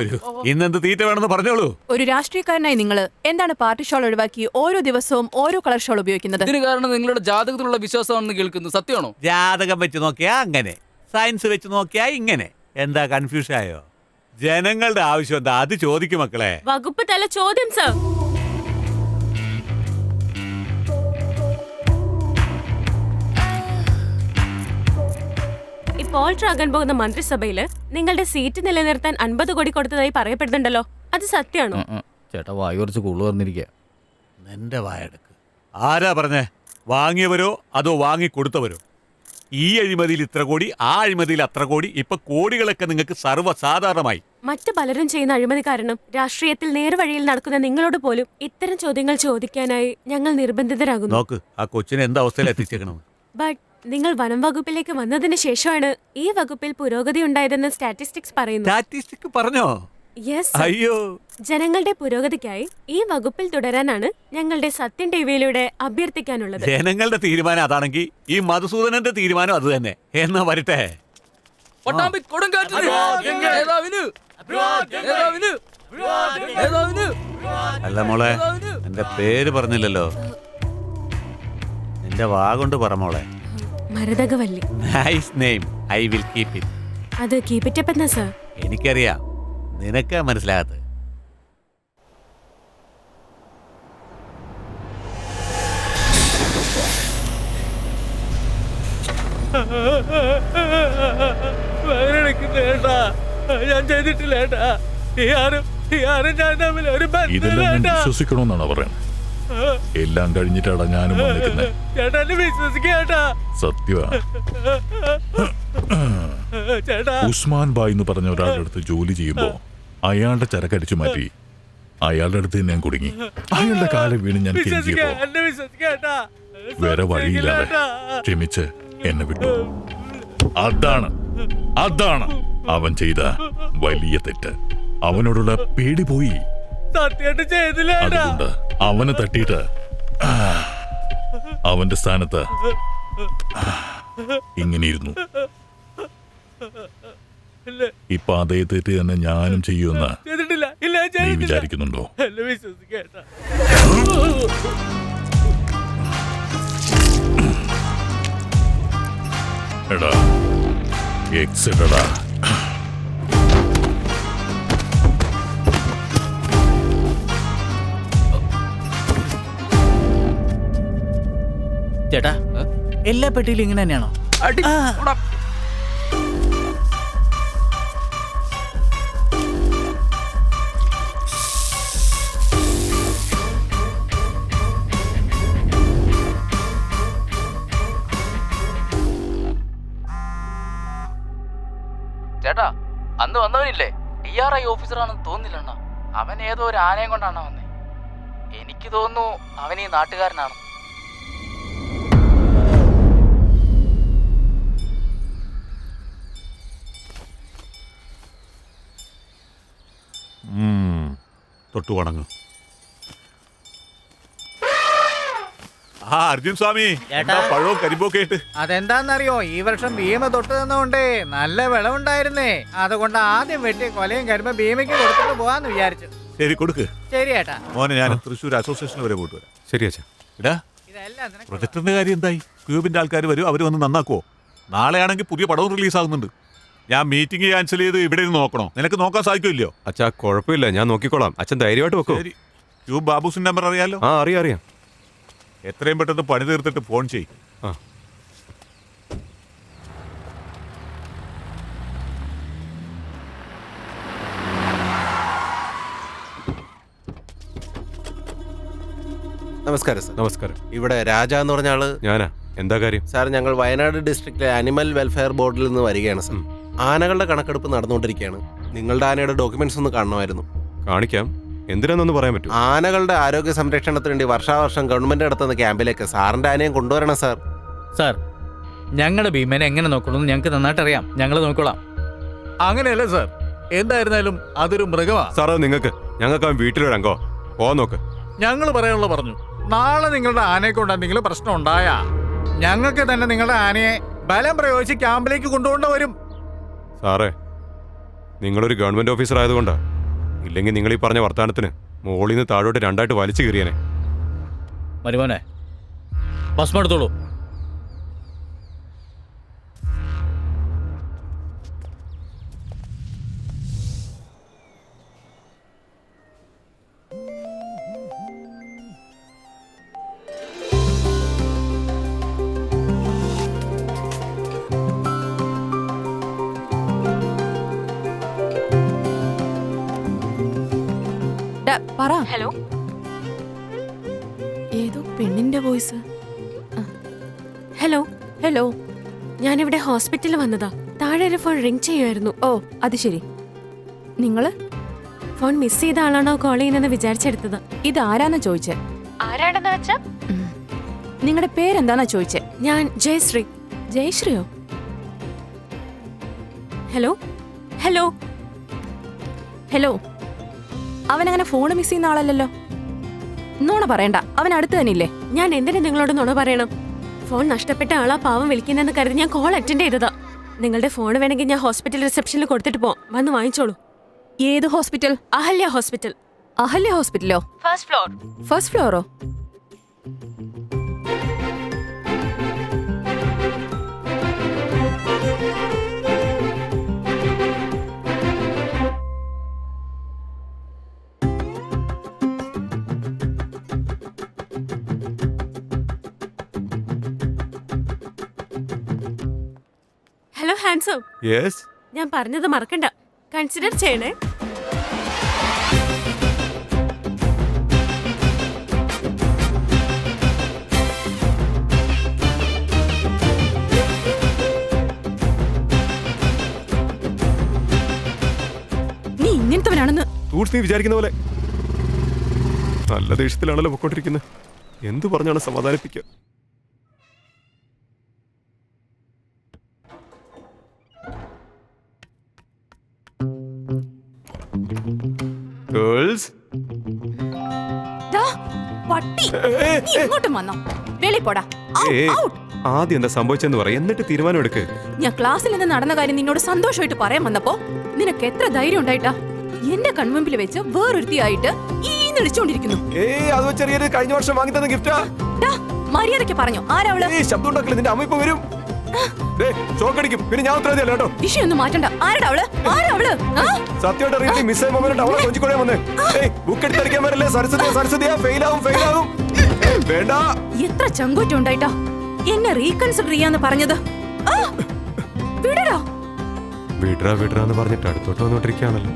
ഇന്നെന്ത് തീറ്റ വേണമെന്ന് പറഞ്ഞോളൂ. ഒരു രാഷ്ട്രീയക്കാരനായി നിങ്ങൾ എന്താണ് പാർട്ടി ഷോൾ ഒഴിവാക്കി ഓരോ ദിവസവും ഓരോ കളർ ഷോൾ ഉപയോഗിക്കുന്നത്? ഇതിന് കാരണം നിങ്ങളുടെ ജാതകത്തിലുള്ള വിശ്വാസമാണെന്ന് കേൾക്കുന്നു. സത്യമാണോ? ജാതകം വെച്ച് നോക്കിയാ അങ്ങനെ, സയൻസ് വെച്ച് നോക്കിയാ ഇങ്ങനെ. എന്താ കൺഫ്യൂഷൻ ആയോ? ജനങ്ങളുടെ ആവശ്യം എന്താ അത് ചോദിക്കും മക്കളെ. വകുപ്പ് തല ചോദ്യം സർ. ഇപ്പോൾ ആകാൻ പോകുന്ന മന്ത്രിസഭയില് നിങ്ങളുടെ സീറ്റ് നിലനിർത്താൻ 50 കോടി കൊടുത്തതായി പറയപ്പെടുന്നുണ്ടല്ലോ, അത് സത്യമാണോ? ചേട്ടാ വായി കുറച്ച് കൂടുതൽ പറഞ്ഞിരിക്കുക. എന്റെ വായടക്ക്. ആരാ പറഞ്ഞേ? വാങ്ങിയവരോ അതോ വാങ്ങിക്കൊടുത്തവരോ? ഈ അഴിമതിയിൽ ഇത്ര കോടി, ആ അഴിമതിയിൽ അത്ര കോടി. ഇപ്പൊ കോടികളൊക്കെ നിങ്ങൾക്ക് സർവ്വസാധാരണമായി. മറ്റു പലരും ചെയ്യുന്ന അഴിമതി കാരണം രാഷ്ട്രീയത്തിൽ നേർവഴിയിൽ നടക്കുന്ന നിങ്ങളോട് പോലും ഇത്തരം ചോദ്യങ്ങൾ ചോദിക്കാനായി ഞങ്ങൾ നിർബന്ധിതരാകുന്നു. നോക്ക്, ആ കൊച്ചിനെ എന്താ അവസ്ഥയിൽ എത്തിച്ചേക്കണം. ബട്ട് നിങ്ങൾ വനം വകുപ്പിലേക്ക് വന്നതിന് ശേഷമാണ് ഈ വകുപ്പിൽ പുരോഗതി ഉണ്ടായതെന്ന് സ്റ്റാറ്റിസ്റ്റിക്സ് പറയുന്നു. സ്റ്റാറ്റിസ്റ്റിക്സ് പറഞ്ഞോ? യെസ്. അയ്യോ, ജനങ്ങളുടെ പുരോഗതിക്കായി ഈ വകുപ്പിൽ തുടരാനാണ് ഞങ്ങളുടെ സത്യം ടിവിയിലൂടെ അഭ്യർത്ഥിക്കാനുള്ളത്. ജനങ്ങളുടെ തീരുമാനം അതാണെങ്കിൽ ഈ മധുസൂദനന്റെ തീരുമാനം അത് തന്നെ. എന്നാ വരട്ടെ. അല്ല മോളെ, എന്റെ പേര് പറഞ്ഞില്ലല്ലോ. നിന്റെ വാ കൊണ്ട് പറ മോളെ. Marathakavalli. Nice name. I will keep it. അത് കീപ് ഇറ്റ് അപ്പ് എന്നാ സർ? എനിക്കറിയാം, നിനക്കാ മനസ്സിലാകാത്തത്. ഞാൻ ചെയ്തിട്ടില്ല ഏട്ടാ. ഇതെല്ലാം ഞാൻ വിശ്വസിക്കണമെന്നാണ് പറയുന്നത്. എല്ലാം കഴിഞ്ഞിട്ടാണ് ഞാനും വന്നിരിക്കുന്നത്. സത്യമാ. ഉസ്മാൻ ബായ് എന്ന് പറഞ്ഞ ഒരാളുടെ അടുത്ത് ജോലി ചെയ്യുമ്പോ അയാളുടെ ചരക്കടിച്ചു മാറ്റി അയാളുടെ അടുത്ത് ഞാൻ കുടുങ്ങി. അയാളുടെ കാലം വീണ് ഞാൻ കെഞ്ചിയപ്പോ വേറെ വഴിയില്ലാതെ ക്ഷമിച്ച് എന്നെ വിട്ടു. അതാണ് അവൻ ചെയ്ത വലിയ തെറ്റ്. അവനോടുള്ള പേടി പോയി. സത്യമായിട്ട് ചെയ്തില്ല ഏട്ടാ. അതുകൊണ്ട് അവനെ തട്ടിയിട്ട് അവന്റെ സ്ഥാനത്ത് ഇങ്ങനെയിരുന്നു. ഇപ്പൊ അതേ തെറ്റ് തന്നെ ഞാനും ചെയ്യുമെന്ന് ചെയ്തിട്ടില്ല. ഇല്ല, നീ ചെയ്തിട്ടില്ല. വിചാരിക്കുന്നുണ്ടോ? എന്നെ വിശ്വസിക്കേട്ടാ. എടാ എക്സിഡടാ. ചേട്ടാ എല്ലാ പെട്ടിയിലും ഇങ്ങനെ തന്നെയാണോ? ചേട്ടാ, അന്ന് വന്നവനില്ലേ, DRI ഓഫീസറാണെന്ന് തോന്നില്ല അണ്ണാ. അവൻ ഏതോ ഒരു ആനയും കൊണ്ടാണ് വന്നേ. എനിക്ക് തോന്നുന്നു അവൻ ഈ നാട്ടുകാരനാണ്. തൊട്ടു വണങ്ങും. അർജുൻ സ്വാമി, പഴവും കരിമ്പൊക്കെ ആയിട്ട്. അതെന്താന്നറിയോ, ഈ വർഷം ഭീമ തൊട്ട് തന്നോണ്ടേ നല്ല വിളവുണ്ടായിരുന്നേ. അതുകൊണ്ട് ആദ്യം വെട്ടി കൊലയും കരിമ്പോ ഭീമയ്ക്ക് കൊടുത്തിട്ട് പോവാന്ന് വിചാരിച്ചു. ശരി, കൊടുക്ക്. ശരി ഏട്ടാ. മോനെ, ഞാൻ തൃശ്ശൂർ അസോസിയേഷൻ വരെ പോയിട്ട് വരാം. ശരി അച്ഛാ. ഇടാ, പ്രൊജക്ടറിന്റെ കാര്യം എന്തായി? ക്യൂബിന്റെ ആൾക്കാർ വരും, അവർ വന്ന് നന്നാക്കുവോ? നാളെയാണെങ്കിൽ പുതിയ പടവും റിലീസ് ആകുന്നുണ്ട്. ഞാൻ മീറ്റിംഗ് ക്യാൻസൽ ചെയ്ത് ഇവിടെ നിന്ന് നോക്കണോ? നിനക്ക് നോക്കാൻ സാധിക്കില്ലയോ? അച്ഛാ, കുഴപ്പമില്ല, ഞാൻ നോക്കിക്കോളാം. അച്ഛൻ ധൈര്യമായിട്ട് വെക്കോ. ക്യൂബ് ബാബുസിന്റെ നമ്പർ അറിയാലോ? ആ, അറിയാം. എത്രയും പെട്ടെന്ന് പണി തീർത്തിട്ട് ഫോൺ ചെയ്യും. ആ. നമസ്കാരം സാർ. നമസ്കാരം. ഇവിടെ രാജ എന്ന് പറഞ്ഞ ആള് ഞാനാ. എന്താ കാര്യം? സാർ, ഞങ്ങൾ വയനാട് ഡിസ്ട്രിക്റ്റിലെ അനിമൽ വെൽഫെയർ ബോർഡിൽ നിന്ന് വരികയാണ് സാർ. ആനകളുടെ കണക്കെടുപ്പ് നടന്നുകൊണ്ടിരിക്കുകയാണ്. നിങ്ങളുടെ ആനയുടെ ഡോക്യുമെന്റ്സ് ഒന്ന് കാണണമായിരുന്നു. കാണിക്കാം. എന്തിനാന്നൊന്ന് പറയാൻ പറ്റും? ആനകളുടെ ആരോഗ്യ സംരക്ഷണത്തിന് വേണ്ടി വർഷാവർഷം ഗവൺമെന്റ് നടത്തുന്ന ക്യാമ്പിലേക്ക് സാറിന്റെ ആനയും കൊണ്ടുവരണം സാർ. സാർ, ഞങ്ങളുടെ ഭീമനെ എങ്ങനെ നോക്കണമെന്ന് ഞങ്ങൾക്ക് നന്നായിട്ട് അറിയാം. ഞങ്ങൾ നോക്കിക്കോളാം. അങ്ങനെയല്ലേ സാർ? എന്തായിരുന്നാലും അതൊരു മൃഗമാ സാർ. അത് ഞങ്ങൾക്ക് അവൻ വീട്ടിലൊരംഗോ. പോവാൻ നോക്ക്. ഞങ്ങൾ പറയാനുള്ള പറഞ്ഞു. നാളെ നിങ്ങളുടെ ആനയെ കൊണ്ട് എന്തെങ്കിലും പ്രശ്നം ഉണ്ടായാ ഞങ്ങൾക്ക് തന്നെ നിങ്ങളുടെ ആനയെ ബലം പ്രയോഗിച്ച് ക്യാമ്പിലേക്ക് കൊണ്ടുകൊണ്ട് വരും. സാറേ, നിങ്ങളൊരു ഗവൺമെന്റ് ഓഫീസർ ആയതുകൊണ്ടാ. ഇല്ലെങ്കിൽ നിങ്ങൾ ഈ പറഞ്ഞ വർത്താനത്തിന് മുകളിൽ നിന്ന് താഴോട്ട് രണ്ടായിട്ട് വലിച്ചു കീറിയനെ. മരുമോനെ, ഭസ്മം എടുത്തോളൂ. ഹലോ. ഏതോ പെണ്ണിന്റെ വോയിസ്. ഹലോ. ഹലോ. ഞാനിവിടെ ഹോസ്പിറ്റലിൽ വന്നതാ. താഴെ ഒരു ഫോൺ റിംഗ് ചെയ്യുമായിരുന്നു. ഓ, അത് ശരി. നിങ്ങള് ഫോൺ മിസ് ചെയ്ത ആളാണോ കോൾ ചെയ്യുന്നെന്ന് വിചാരിച്ചെടുത്തത്. ഇത് ആരാന്നാ ചോദിച്ചേ? ആരാണെന്ന് വെച്ചാ? നിങ്ങളുടെ പേരെന്താന്നാ ചോദിച്ചേ? ഞാൻ ജയശ്രീ. ജയശ്രീയോ? ഹലോ. ഹലോ. ഹലോ. അവനങ്ങനെ ഫോൺ മിസ് ചെയ്യുന്ന ആളല്ലല്ലോ. നോണ പറയണ്ട, അവൻ അടുത്ത് തന്നെ ഇല്ലേ? ഞാൻ എന്തിനു നിങ്ങളോട് നുണ പറയണം? ഫോൺ നഷ്ടപ്പെട്ട ആളാ പാവം വിളിക്കുന്നെന്ന് കരുതി ഞാൻ കോൾ അറ്റൻഡ് ചെയ്തതാ. നിങ്ങളുടെ ഫോൺ വേണമെങ്കിൽ ഞാൻ ഹോസ്പിറ്റൽ റിസപ്ഷനിൽ കൊടുത്തിട്ട് പോവാം. വന്ന് വാങ്ങിച്ചോളൂ. ഏത് ഹോസ്പിറ്റൽ? അഹല്യ ഹോസ്പിറ്റൽ. അഹല്യ ഹോസ്പിറ്റലോ? First floor. ഫസ്റ്റ് ഫ്ലോറോ? Hello handsome. യെസ്. ഞാൻ പറഞ്ഞത് മറക്കണ്ട. കൺസിഡർ ചെയ്യണേ. നീ ഇങ്ങനത്തവനാണെന്ന് നീ വിചാരിക്കുന്ന പോലെ നല്ല ദേഷ്യത്തിലാണല്ലോ പൊക്കോണ്ടിരിക്കുന്നത്. എന്തു പറഞ്ഞാണ് സമാധാനിപ്പിക്കുക? ഗേൾസ് ദാ, പട്ടി നീ ഇങ്ങോട്ടും വന്നോ? വെളി പോടാ. ഔട്ട്. ആദ്യം എന്താ സംഭവിച്ചെന്ന് പറ, എന്നിട്ട് തീരുമാനം എടുക്ക്. ഞാൻ ക്ലാസ്സിൽ നിന്ന് നടന്ന കാര്യം നിന്നോട് സന്തോഷമായിട്ട് പറയാൻ വന്നപ്പോ നിനക്ക് എത്ര ധൈര്യം ഉണ്ടായിട്ടാ എന്റെ കൺമുമ്പിൽ വെച്ച് വേറൊരുത്തിയായിട്ട് വിളിച്ചോണ്ടിരിക്കുന്നു. അത് ചെറിയൊരു കഴിഞ്ഞ വർഷം വാങ്ങി തന്ന ഗിഫ്റ്റാ. മര്യാദയ്ക്ക് പറഞ്ഞു. ആരാവള്? ശബ്ദം ഉണ്ടാക്കില്ല, നിന്റെ അമ്മ ഇപ്പൊ വരും. ഷോക്കടിക്കും, പിന്നെ ഞാൻ ഉത്തരവാദിയല്ല കേട്ടോ. വിഷയം ഒന്നും മാറ്റണ്ട. ആരാവള്? സത്യമായിട്ട് അറിയാം, മിസ് ആയ മൊബൈൽ അവളെ കൊഞ്ചിക്കൊള്ളേ വന്നേ. ബുക്ക് എടുത്തടിക്കാൻ വരല്ലേ? സരസ്വതിയാ ഫെയിലാവും. വേണ്ട. എത്ര ചങ്കൂറ്റം ഉണ്ടായിട്ടാ എന്നെ റീകൺസിഡർ ചെയ്യാന്ന് പറഞ്ഞത്. വിടറാന്ന് പറഞ്ഞിട്ട് അടുത്തോട്ട് വന്നോണ്ടിരിക്കുകയാണല്ലോ.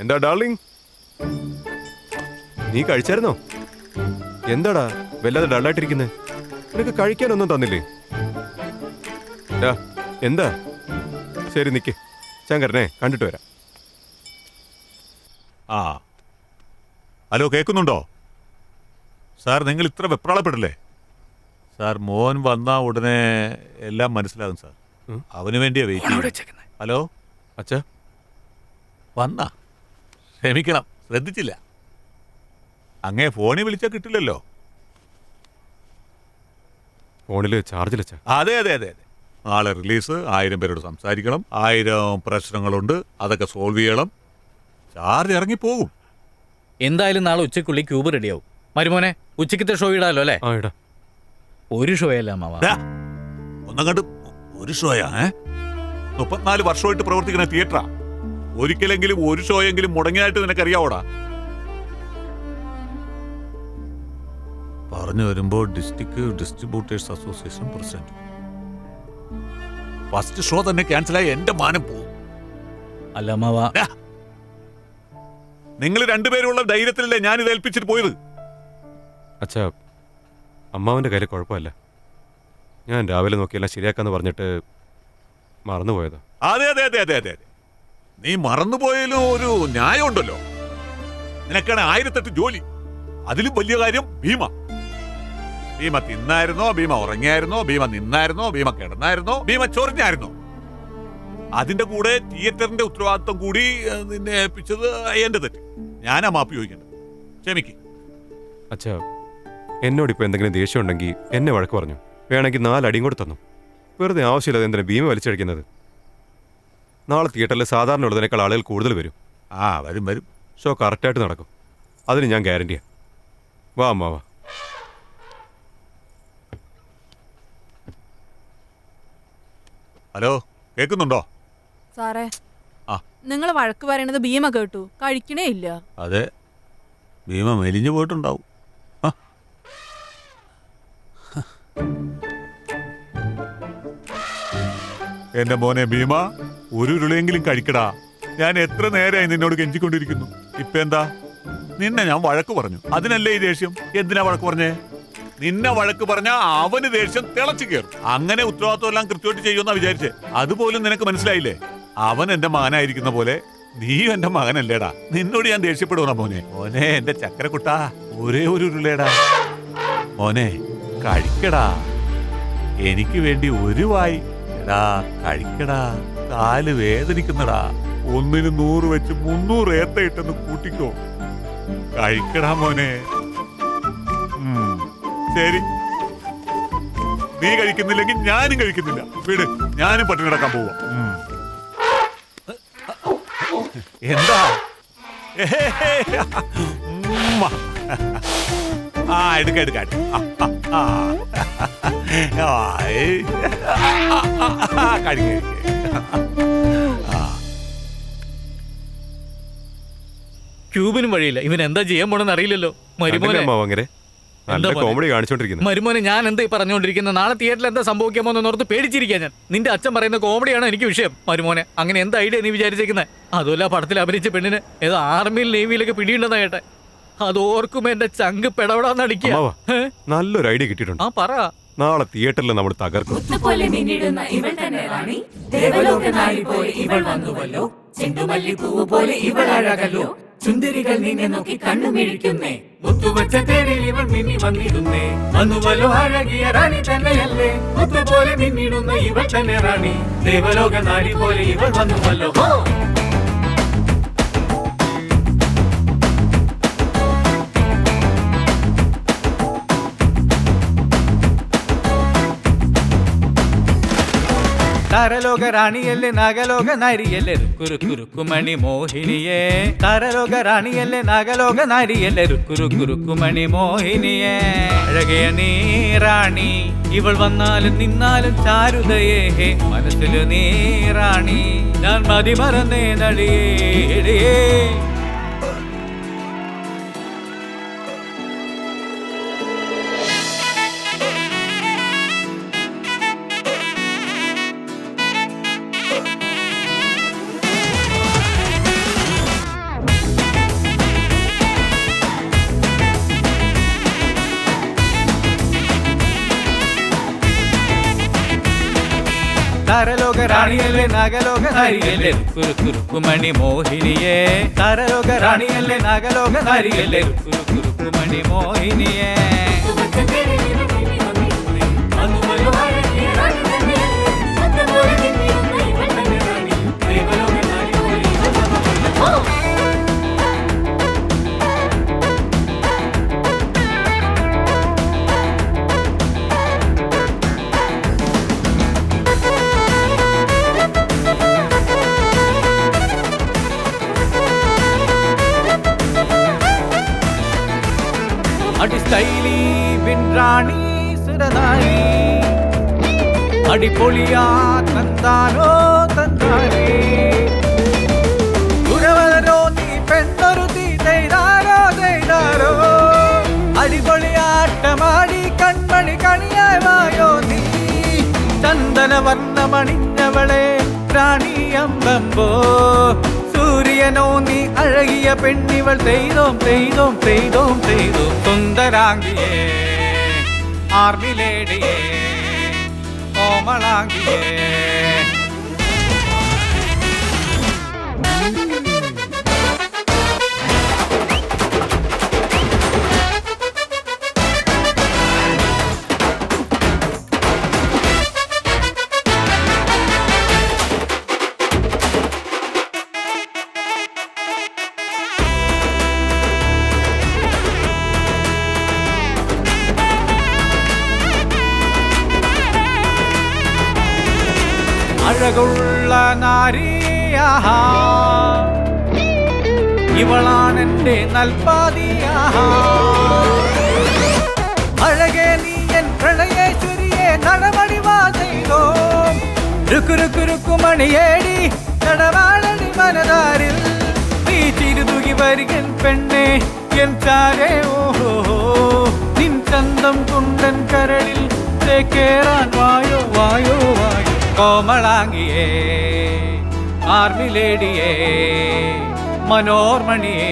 എന്താ ഡാർലിംഗ്, നീ കഴിച്ചായിരുന്നോ? എന്താടാ വല്ലാതെ ഡള്ളായിട്ടിരിക്കുന്നേ? നിനക്ക് കഴിക്കാനൊന്നും തന്നില്ലേ? എന്താ? ശരി നിക്ക്, ശങ്കരനെ കണ്ടിട്ട് വരാം. ആ ഹലോ, കേൾക്കുന്നുണ്ടോ സാർ? നിങ്ങൾ ഇത്ര വെപ്രാളപ്പെടില്ലേ സാർ. മോൻ വന്നാ ഉടനെ എല്ലാം മനസ്സിലാകും സാർ. അവന് വേണ്ടിയാ വെയിറ്റ്. ഹലോ അച്ഛാ, വന്നാ? ക്ഷമിക്കണം, ശ്രദ്ധിച്ചില്ല. അങ്ങേ ഫോണിൽ വിളിച്ചാൽ കിട്ടില്ലല്ലോ. ഫോണില് ചാർജിലച്ചാ? അതെ അതെ അതെ അതെ. നാളെ റിലീസ്, 1000 പേരോട് സംസാരിക്കണം, 1000 പ്രശ്നങ്ങളുണ്ട്, അതൊക്കെ സോൾവ് ചെയ്യണം. ചാർജ് ഇറങ്ങിപ്പോകും. എന്തായാലും നാളെ ഉച്ചക്കുള്ളിൽ ക്യൂബ് റെഡിയാവും. മരുമോനെ, ഉച്ചക്കത്തെ ഷോ ഇടാലോ അല്ലേ? ഒരു ഷോ അല്ല മാവ, ഒന്നും കണ്ട് ഒരു ഷോയാ? 34 വർഷമായിട്ട് പ്രവർത്തിക്കുന്ന തിയേറ്ററാ. ഒരിക്കലെങ്കിലും ഒരു ഷോയെങ്കിലും മുടങ്ങിയായിട്ട് നിനക്കറിയാവോടാ? പറഞ്ഞു വരുമ്പോ district distributors association president. First show തന്നെ ക്യാൻസലായി എന്റെ മാനം പോവും. അല്ല മാവ, നിങ്ങൾ രണ്ടുപേരുള്ള ധൈര്യത്തിലല്ലേ ഞാൻ ഇത് ഏൽപ്പിച്ചിട്ട് പോയത്? അച്ഛാ, അമ്മാവന്റെ കയ്യിൽ കുഴപ്പമില്ല. ഞാൻ രാവിലെ നോക്കിയെല്ലാം ശരിയാക്കാന്ന് പറഞ്ഞിട്ട് മറന്നുപോയതാ. അതെ അതെ അതെ അതെ അതെ. നീ മറന്നുപോയാലും ഒരു ന്യായം ഉണ്ടല്ലോ. നിനക്കാണ് 1008 ജോലി. അതിലും വലിയ കാര്യം ഭീമ. ഭീമ തിന്നായിരുന്നോ, ഭീമ ഉറങ്ങിയായിരുന്നോ, ഭീമ നിന്നായിരുന്നോ, ഭീമ കിടന്നായിരുന്നോ, ഭീമ ചൊറിഞ്ഞായിരുന്നോ? അതിന്റെ കൂടെ തിയേറ്ററിന്റെ ഉത്തരവാദിത്വം കൂടി നിന്നെ ഏൽപ്പിച്ചത് എന്റെ തെറ്റ്. ഞാനാ മാപ്പ് ചോദിക്കേണ്ടത്. ക്ഷമിക്ക്. അച്ഛാ, എന്നോടിപ്പോൾ എന്തെങ്കിലും ദേഷ്യം ഉണ്ടെങ്കിൽ എന്നെ വഴക്ക് പറഞ്ഞു. വേണമെങ്കിൽ 4 അടിയും കൂടെ തന്നു. വെറുതെ ആവശ്യമില്ലാതെ എന്തിനാ ഭീമ വലിച്ചടിക്കുന്നത്? നാളെ തിയേറ്ററിൽ സാധാരണ ഉള്ളതിനേക്കാൾ ആളുകൾ കൂടുതൽ വരും. വരും വരും. ഷോ കറക്റ്റായിട്ട് നടക്കും, അതിന് ഞാൻ ഗ്യാരണ്ടിയാ. വാ അമ്മാവ. ഹലോ, കേൾക്കുന്നുണ്ടോ സാറേ? നിങ്ങൾ വഴക്ക് പറയണത് ഭീമ കേട്ടു, കഴിക്കണേ ഇല്ല. അതെ, ഭീമ മെലിഞ്ഞു പോയിട്ടുണ്ടാവും. എന്റെ മോനെ ഭീമ, ഒരു ഉരുളയെങ്കിലും കഴിക്കടാ. ഞാൻ എത്ര നേരമായി നിന്നോട് കെഞ്ചിക്കൊണ്ടിരിക്കുന്നു. ഇപ്പൊ എന്താ? നിന്നെ ഞാൻ വഴക്ക് പറഞ്ഞു, അതിനല്ലേ ഈ ദേഷ്യം? എന്തിനാ വഴക്ക് പറഞ്ഞേ? നിന്നെ വഴക്ക് പറഞ്ഞാ അവന് ദേഷ്യം തിളച്ചു കയറും. അങ്ങനെ ഉത്തരവാദിത്വം എല്ലാം കൃത്യമായിട്ട് ചെയ്യുമെന്നാ വിചാരിച്ചേ. അതുപോലും നിനക്ക് മനസ്സിലായില്ലേ? അവൻ എന്റെ മകനായിരിക്കുന്ന പോലെ നീയും എന്റെ മകനല്ലേടാ. നിന്നോട് ഞാൻ ദേഷ്യപ്പെടുവാ മോനെ. മോനെ എന്റെ ചക്കരക്കുട്ടാ, ഒരേ ഒരു ഉരുളേടാ. മോനെ കഴിക്കടാ, എനിക്ക് വേണ്ടി ഒരു വായി. എടാ കഴിക്കടാ, കാല് വേദനിക്കുന്നടാ. 1ന് 100 വെച്ച് 300 ഏത്തയിട്ടെന്ന് കൂട്ടിക്കോ. കഴിക്കടാ മോനെ. ശരി, നീ കഴിക്കുന്നില്ലെങ്കിൽ ഞാനും കഴിക്കുന്നില്ല. വീട്, ഞാനും പട്ടിണി കിടക്കാൻ പോവാ. എന്താ? എടുക്ക. ക്യൂബിനും വഴിയില്ല. ഇവൻ എന്താ ചെയ്യാൻ പോണെന്ന് അറിയില്ലല്ലോ. മരുമോനെ, കോമഡി കാണിച്ചോണ്ടിരിക്കുന്നു. മരുമോനെ, ഞാൻ എന്താ പറഞ്ഞുകൊണ്ടിരിക്കുന്നത്? നാളെ തിയേറ്ററിൽ എന്താ സംഭവിക്കാമോ എന്നോർത്ത് പേടിച്ചിരിക്കാൻ ഞാൻ. നിന്റെ അച്ഛൻ പറയുന്ന കോമഡിയാണ് എനിക്ക് വിഷയം. മരുമോനെ, അങ്ങനെ എന്താ ഐഡിയ നീ വിചാരിച്ചേക്കുന്നത്? അതുമല്ല, പടത്തിൽ അഭിനയിച്ച പെണ്ണിന് ഏതോ ആർമിയിൽ നേവിയിലൊക്കെ പിടിയുണ്ടെന്നാ കേട്ടെ. അത് ഓർക്കുമ്പോ എന്റെ ചങ്ക് പെടപെടാന്നടിക്കുക. നല്ലൊരു ഐഡിയ കിട്ടിയിട്ടുണ്ട്. പറ. നാളെ തിയേറ്ററിൽ നമ്മൾ തകർക്കും. സുന്ദരികൾ നിന്നെ നോക്കി കണ്ണുമിഴിക്കുന്നേ, മുത്തുവച്ച തേരിൽ ഇവൾ മിന്നി വന്നിരുന്നേ. വന്നുവല്ലോ അഴകിയ റാണി തന്നെയല്ലേ, മുത്തുപോലെ മിന്നിടുന്ന ഇവൾ തന്നെ റാണി. ദേവലോക നാരി പോലെ ഇവൾ വന്നുവല്ലോ. താരലോക റാണിയല്ലേ നാഗലോക നാരിയല്ലേ രുക്കുരുക്കുമണി മോഹിനിയേ. താരലോക റാണിയല്ലേ നാഗലോക നാരിയല്ലേ രുക്കുരുക്കുമണി മോഹിനിയേ. അഴകിയ നീ റാണി, ഇവൾ വന്നാലും നിന്നാലും ചാരുതയേ. മനസ്സിലു നീ റാണി, ഞാൻ മതി മറന്നേ നടിയേ. താരലോക റാണിയല്ലേ നാഗലോക നാരിയല്ലേ രുക്കുരുക്കുമണി മോഹിനിയേ. താരലോക റാണിയല്ലേ നാഗലോക നാരിയല്ലേ രുക്കുരുക്കുമണി മോഹിനിയേ. അടിസ്റ്റൈലി പിൻറാണി സുരനായി, അടിപൊളിയാ തന്താനോ തന്താനേ. ഉഴവരോ നീ പെണ്ണൊരുത്തി ചെയ്താരോ ചെയ്താരോ. അടിപൊളിയാട്ടമാടി കൺമണി കണിയായി വായോ നീ. ചന്ദന വർണ്ണമണിഞ്ഞവളെ റാണി അമ്പമ്പോ. സൂര്യനോ നീ അഴകിയ പെണ്ണിവൾ തെയ്തോം തെയ്തോം തെയ്തോം തെയ്തോം. സുന്ദരാംഗിയേ ആർമി ലേഡിയേ കോമളാംഗിയേ. അഴകുള്ള നാരിയാഹാ, ഇവളാണെന്റെ നൽപാതിയാഹാ. അഴകേ നീ എൻ പ്രണയേശ്വരിയെ നടമടിവാ ചെയ്തോ. രുക്കുരുക്കുരുക്കുമണിയേടി നടവാളടി മനതാരിൽ. നീ ചിരുതുകി വരികൻ പെണ്ണെ എൻ ചാരേ. ഓഹോ നിൻ ചന്തം കുണ്ടൻ കരളിൽ കേറാൻ വായോ വായോ വായോ. കോമളാംഗിയേ ആർമി ലേഡിയേ മനോർമണിയേ.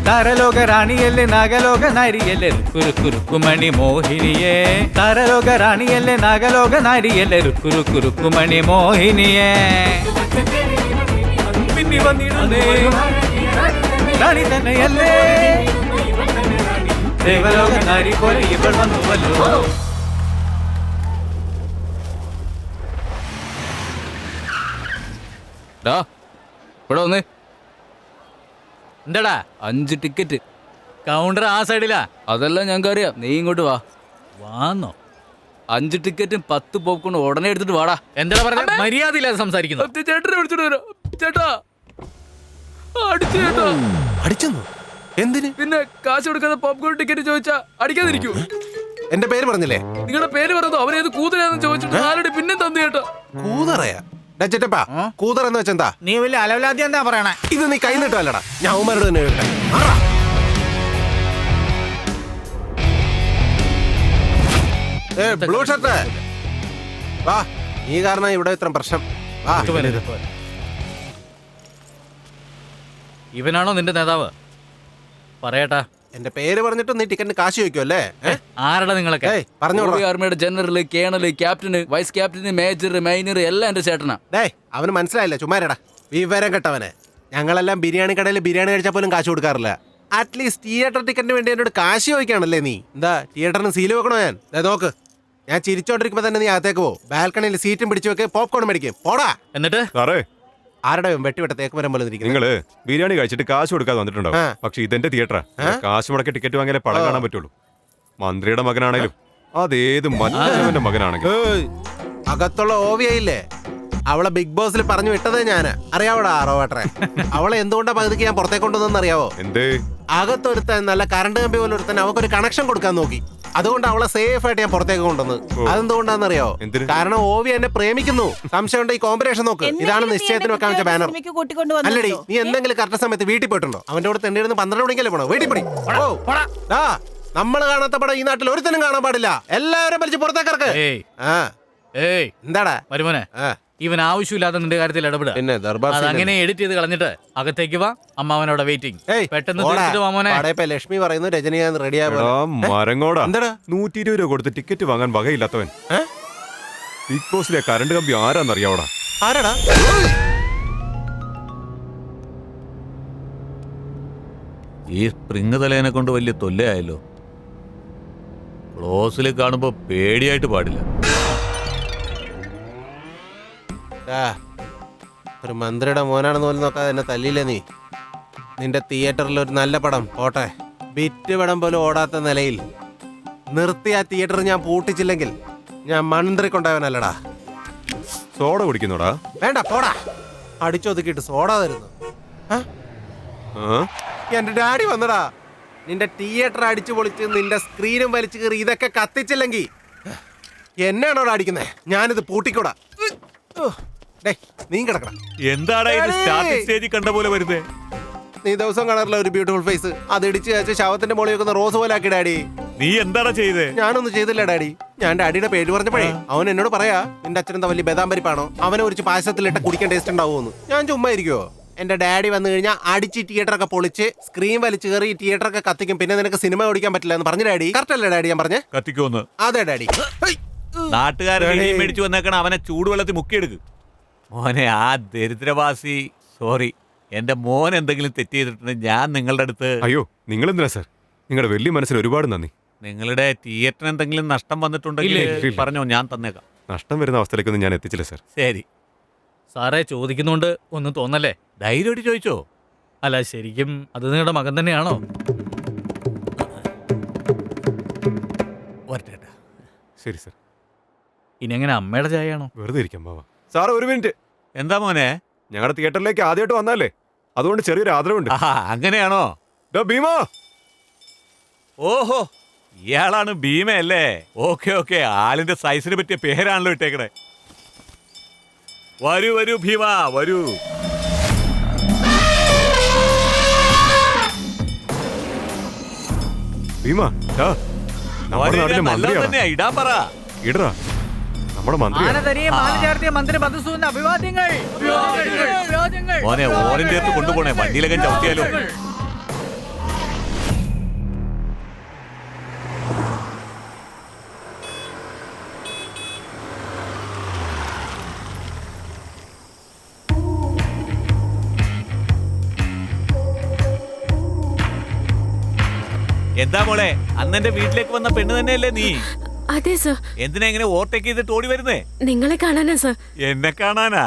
താരലോക റാണിയല്ലേ നാഗലോക നാരിയല്ലേ രുക്കുരുക്കുമണി മോഹിനിയേ. താരലോക റാണിയല്ലേ നാഗലോക നാരിയല്ലേ രുക്കുരുക്കുമണി മോഹിനിയേ. മിന്നി വന്നിടുന്നേ റാണി തന്നെയല്ലേ, ദേവലോക നാരി പോലെ ഇവൾ വന്നുവല്ലോ. ഇവിടെ വന്നേ. എന്താടാ 5 ടിക്കറ്റ്. കൗണ്ടർ ആ സൈഡിലാ. അതെല്ലാം ഞങ്ങൾക്ക് അറിയാം, നീ ഇങ്ങോട്ട് വാ. വാന്നോ? 5 ടിക്കറ്റും 10 പോപ്കോൺ ഉടനെ എടുത്തിട്ട് വാടാ. എന്താ പറഞ്ഞത്? മര്യാദ ഇല്ലാതെ സംസാരിക്കുന്നു. ചേട്ടനെ വിളിച്ചിട്ട് വരാം. ചേട്ടാ അടിച്ചു ചേട്ടാ. അടിച്ചെന്നു എന്തിന്? പിന്നെ കാശ് കൊടുക്കാതെ പോപ്കോൺ ടിക്കറ്റ് ചോദിച്ചാ അടിക്കാതിരിക്കൂ? എന്റെ പേര് പറഞ്ഞില്ലേ? നിങ്ങളുടെ പേര് പറഞ്ഞു. അവനേത് കൂതരാന്ന് ചോദിച്ചിട്ട് 4 അടി പിന്നെ തന്നു ചേട്ടാ. കൂതറയാ? ചേട്ടപ്പാ കൂതറ എന്ന് വെച്ചെന്താ? നീ വലിയ അലവലാദ്യം എന്താ പറയണേ? ഇത് നീ കൈ നീട്ടല്ലടാ, ഞാൻ അവന്മാരോട് തന്നെ കേട്ടെ. ബ്ലൂ ഷർട്ട് വാ, നീ കാരണം ഇവിടെ ഇത്ര പ്രശ്നം. ഇവനാണോ നിന്റെ നേതാവ്? പറയട്ടാ. എന്റെ പേര് പറഞ്ഞിട്ട് നീ ടിക്കറ്റിന് കാശ് ചോദിക്കുമല്ലേ? ആരടാ നിങ്ങളൊക്കെ? പറഞ്ഞോളൂ. ആർമിയുടെ general, colonel, captain, vice captain, major, minor എല്ലാം എന്റെ ചേട്ടനാ. അവന് മനസ്സിലായില്ല, ചുമ്മാരടാ വിവരം കെട്ടവനെ. ഞങ്ങളെല്ലാം ബിരിയാണി കടയിൽ ബിരിയാണി കഴിച്ചാൽ പോലും കാശ് കൊടുക്കാറില്ല. അറ്റ്ലീസ്റ്റ് തിയേറ്റർ ടിക്കറ്റിന് വേണ്ടി എന്നോട് കാശ് ചോദിക്കാണല്ലേ നീ? എന്താ തിയേറ്ററിന് സീല് വെക്കണോ ഞാൻ? നോക്ക്, ഞാൻ ചിരിച്ചോണ്ടിരിക്കുമ്പോ തന്നെ നീ അകത്തേക്ക് പോ. ബാൽക്കണിയിൽ സീറ്റും പിടിച്ചു വെക്ക്, പോപ്കോൺ മേടിക്കും. പോടാ. എന്നിട്ട് ആരുടെ വെട്ടിവിട്ട തേക്ക് മരം പോലെ നിങ്ങള് ബിരിയാണി കഴിച്ചിട്ട് കാശ് കൊടുക്കാതെ വന്നിട്ടുണ്ടോ? പക്ഷെ ഇതെന്റെ തിയേറ്ററാ. കാശ് മുടക്കി ടിക്കറ്റ് വാങ്ങിയാലേ പടം കാണാൻ പറ്റുള്ളൂ. മന്ത്രിയുടെ മകനാണേലും അതേത് മറ്റവന്റെ മകനാണെങ്കിലും. അകത്തുള്ള ഓവിയയില്ലേ, അവളെ ബിഗ് ബോസിൽ പറഞ്ഞു വിട്ടതേ ഞാന്. അറിയാവോടാ ആറോട്ടെ, അവളെ എന്തുകൊണ്ടാ പകുതിക്ക് ഞാൻ പുറത്തേക്ക് കൊണ്ടുവന്നെന്ന് അറിയാവോ? എന്ത്? അകത്തൊരുത്തൻ നല്ല കറണ്ട് കമ്പി പോലെ ഒരുത്തൻ അവക്കൊരു കണക്ഷൻ കൊടുക്കാൻ നോക്കി. അതുകൊണ്ട് അവളെ സേഫ് ആയിട്ട് ഞാൻ പുറത്തേക്ക് കൊണ്ടുവന്ന്. അതെന്തുകൊണ്ടാന്നറിയോ? കാരണം ഓവി എന്നെ പ്രേമിക്കുന്നു. സംശയമുണ്ട്, ഈ കോമ്പിനേഷൻ നോക്ക്. ഇതാണ് നിശ്ചയത്തിന് വെക്കാൻ വെച്ച ബാനർ. അല്ലടി, നീ എന്തെങ്കിലും കറക്റ്റ് സമയത്ത് വീട്ടിൽ പോയിട്ടുണ്ടോ? അവന്റെ കൂടെ തെണ്ടിയിരുന്ന് 12 മണിക്കല്ലേ പോണോ? വീട്ടിൽ പോടി. നമ്മൾ കാണാത്ത പടം ഈ നാട്ടിൽ ഒരുത്തനും കാണാൻ പാടില്ല. എല്ലാവരും വലിച്ച് പുറത്തേക്ക് ഇറക്ക്. എന്താടാ വരുമോനെ, ഇവൻ ആവശ്യമില്ലാതെ നിന്റെ കാര്യത്തിൽ ഇടപെടുക. പിന്നെ അങ്ങനെ എഡിറ്റ് ചെയ്ത് കളഞ്ഞിട്ട് അകത്തേക്ക് വാ. അമ്മാവനോടെ വെയിറ്റിംഗ്. പെട്ടെന്ന് ലക്ഷ്മി പറയുന്നു രജനികാന്ത് റെഡിയാ. മരങ്ങോടാ 120 രൂപ കൊടുത്ത് ടിക്കറ്റ് വാങ്ങാൻ വകയില്ലാത്തവൻ. ബിഗ് ബോസിലെ കറണ്ട് കമ്പി ആരാന്നറിയാവോടാ? ആരാടാ? ഈ സ്പ്രിങ് തലേനെ കൊണ്ട് വലിയ തൊല്ലയായല്ലോ. ക്ലോസിൽ കാണുമ്പോ പേടിയായിട്ട് പാടില്ല. ഒരു മന്ത്രിയുടെ മോനാണെന്ന് പോലും നോക്കാതെ എന്നെ തല്ലിയില്ലേ നീ? നിന്റെ തിയേറ്ററിൽ ഒരു നല്ല പടം പോട്ടെ, ബിറ്റ് പടം പോലും ഓടാത്ത നിലയിൽ നിർത്തി ആ തിയേറ്റർ ഞാൻ പൂട്ടിച്ചില്ലെങ്കിൽ ഞാൻ മന്ത്രി കൊണ്ടവനല്ലടാ. സോഡ കുടിക്കുന്നോടാ? വേണ്ട, പോടാ. അടിച്ചൊതുക്കിയിട്ട് സോഡ തരുന്നു. എന്റെ ഡാഡി വന്നടാ. നിന്റെ തിയേറ്റർ അടിച്ചു പൊളിച്ച് നിന്റെ സ്ക്രീനും വലിച്ചു കയറി ഇതൊക്കെ കത്തിച്ചില്ലെങ്കിൽ എന്നാണോടാ അടിക്കുന്നേ? ഞാനിത് പൂട്ടിക്കൂടാ. നീ കിടക്കണം. എന്താടാ ഇത് സ്റ്റാർട്ടിംഗ് സ്റ്റേജിൽ കണ്ട പോലെ വരുന്നേ? നീ ദിവസം കാണാറില്ല ഒരു ബ്യൂട്ടിഫുൾ ഫേസ്? അത് ഇടിച്ച് വെച്ച് ശവത്തിന്റെ മോളിൽ വെക്കുന്ന റോസ് പോലെ ആക്കി ഡാഡി. നീ എന്താടാ ചെയ്തേ? ഞാനൊന്നും ചെയ്തില്ല ഡാഡി. ഞാൻ ഡാഡിയുടെ പേര് പറഞ്ഞപ്പോഴേ അവൻ എന്നോട് പറയാ, നിന്റെ അച്ഛനെന്താ വലിയ ബദാം പരിപ്പാണോ, അവനെ ഒരു പായസത്തിലിട്ട കുടിക്കാൻ ടേസ്റ്റ് ഉണ്ടാവുമെന്ന്. ഞാൻ ചുമ്മാ ഇരിക്കുവോ? എന്റെ ഡാഡി വന്നു കഴിഞ്ഞാൽ അടിച്ച് തിയേറ്ററൊക്കെ പൊളിച്ച് സ്ക്രീൻ വലിച്ചു കയറി തിയേറ്ററൊക്കെ കത്തിക്കും. പിന്നെ നിനക്ക് സിനിമ ഓടിക്കാൻ പറ്റില്ല എന്ന് പറഞ്ഞു ഡാഡി. കറക്റ്റ് അല്ലേ ഡാഡി ഞാൻ പറഞ്ഞേ? കത്തിക്കോന്ന്. അതെ ഡാഡി. നാട്ടുകാരെ മേടിച്ചു വന്നേക്കണ അവനെ ചൂടുവെള്ളത്തിൽ മുക്കിയെടുക്ക്. മോനെ, ആ ദരിദ്രവാസി, സോറി, എന്റെ മോൻ എന്തെങ്കിലും തെറ്റ് ചെയ്തിട്ടുണ്ടെങ്കിൽ ഞാൻ നിങ്ങളുടെ അടുത്ത്. അയ്യോ, നിങ്ങൾ എന്തിനാ സാർ? നിങ്ങളുടെ വലിയ മനസ്സിന് ഒരുപാട് നന്ദി. നിങ്ങളുടെ തിയേറ്ററിന് എന്തെങ്കിലും നഷ്ടം വന്നിട്ടുണ്ടെങ്കിൽ പറഞ്ഞോ, ഞാൻ തന്നേക്കാം. നഷ്ടം വരുന്ന അവസ്ഥയിലേക്കൊന്നും ഞാൻ എത്തിച്ചില്ല സാർ. ശരി സാറേ, ചോദിക്കുന്നോണ്ട് ഒന്നും തോന്നല്ലേ? ധൈര്യമായിട്ട് ചോദിച്ചോ. അല്ല, ശരിക്കും അത് നിങ്ങളുടെ മകൻ തന്നെയാണോ? ശരി സാർ. ഇനി എങ്ങനെ അമ്മയുടെ ചായയാണോ? വെറുതെ ഇരിക്കാം ബാബാ. സാർ ഒരു മിനിറ്റ്. എന്താ മോനെ? ഞങ്ങളുടെ തിയേറ്ററിലേക്ക് ആദ്യമായിട്ട് വന്നല്ലേ, അതുകൊണ്ട് ചെറിയൊരു ആദരവുണ്ട്. അങ്ങനെയാണോ? ഭീമാ. ഓഹോ, ഇയാളാണ് ഭീമയല്ലേ? ഓക്കെ ഓക്കെ, ആളിന്റെ സൈസിന് പറ്റിയ പേരാണല്ലോ ഇട്ടേക്കണേ. വരൂ വരൂ ഭീമ, വരൂ. ഭീമാ, നമ്മുടെ നാട്ടിലെ മന്ത്രിയാണ്. ഇടാൻ പറ. ഇടറാ, നമ്മുടെ മന്ത്രി മധുസൂദൻ അഭിവാദ്യങ്ങൾ. മോനെ, ഓരൻ്റെ അടുത്ത് കൊണ്ടുപോണേ, വണ്ടിയിലൊക്കെ ചവിട്ടിയാലോ. എന്താ മോളെ, അന്നെന്റെ വീട്ടിലേക്ക് വന്ന പെണ്ണ് തന്നെയല്ലേ നീ? അതെ സർ. എന്തിനാ ഇങ്ങനെ ഓവർടേക്ക് ചെയ്തിട്ട് ഓടി വരുന്നേ? നിങ്ങളെ കാണാനാ സർ. എന്നെ കാണാനാ?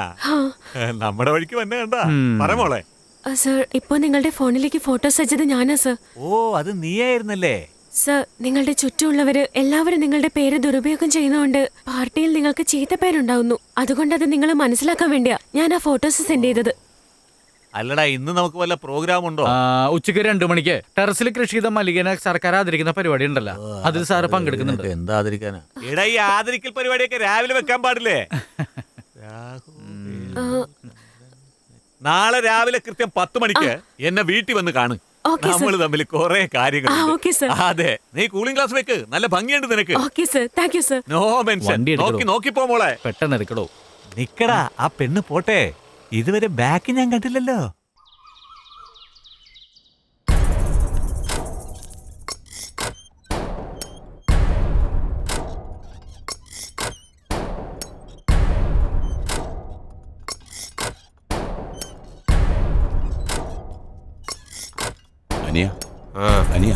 നമ്മുടെ വഴിക്ക് വന്നെ കണ്ടാ? പറ മോളെ. സർ, ഇപ്പൊ നിങ്ങളുടെ ഫോണിലേക്ക് ഫോട്ടോസ് അയച്ചത് ഞാനാ സർ. ഓ, അത് നീയായിരുന്നല്ലേ? സർ, നിങ്ങളുടെ ചുറ്റുമുള്ളവര് എല്ലാവരും നിങ്ങളുടെ പേര് ദുരുപയോഗം ചെയ്യുന്നതുകൊണ്ട് പാർട്ടിയിൽ നിങ്ങൾക്ക് ചീത്ത പേരുണ്ടാവുന്നു. അതുകൊണ്ട് അത് നിങ്ങൾ മനസ്സിലാക്കാൻ വേണ്ടിയാ ഞാൻ ആ ഫോട്ടോസ് സെൻഡ് ചെയ്തത്. അല്ലടാ, ഇന്ന് നമുക്ക് വല്ല പ്രോഗ്രാം ഉണ്ടോ? ഉച്ചയ്ക്ക് 2 മണിക്ക് ടെറസിൽ കൃഷി ചെയ്ത മല്ലികനെ സർക്കാർ ആദരിക്കുന്ന പരിപാടി ഉണ്ടല്ലോ, അതിൽ സാറ് പങ്കെടുക്കുന്നുണ്ട്. എന്താ ആദരിക്കാനാ? എടാ, ഈ ആദരിക്കൽ പരിപാടിയൊക്കെ രാവിലെ വെക്കാൻ പാടില്ലേ? നാളെ രാവിലെ കൃത്യം 10 മണിക്ക് എന്നെ വീട്ടിൽ വന്ന് കാണും. നമ്മൾ തമ്മിൽ കുറെ കാര്യങ്ങൾ. അതെ, നീ കൂളിംഗ് ഗ്ലാസ് വെക്ക്, നല്ല ഭംഗിയുണ്ട് നിനക്ക്. No mention. നോക്കി പോ മോളെ. പെട്ടെന്ന് എടുക്കടോ. നിക്കടാ, ആ പെണ്ണ് പോട്ടെ, ഇതുവരെ ബാക്ക് ഞാൻ കണ്ടില്ലല്ലോ. അനിയ ആ അനിയ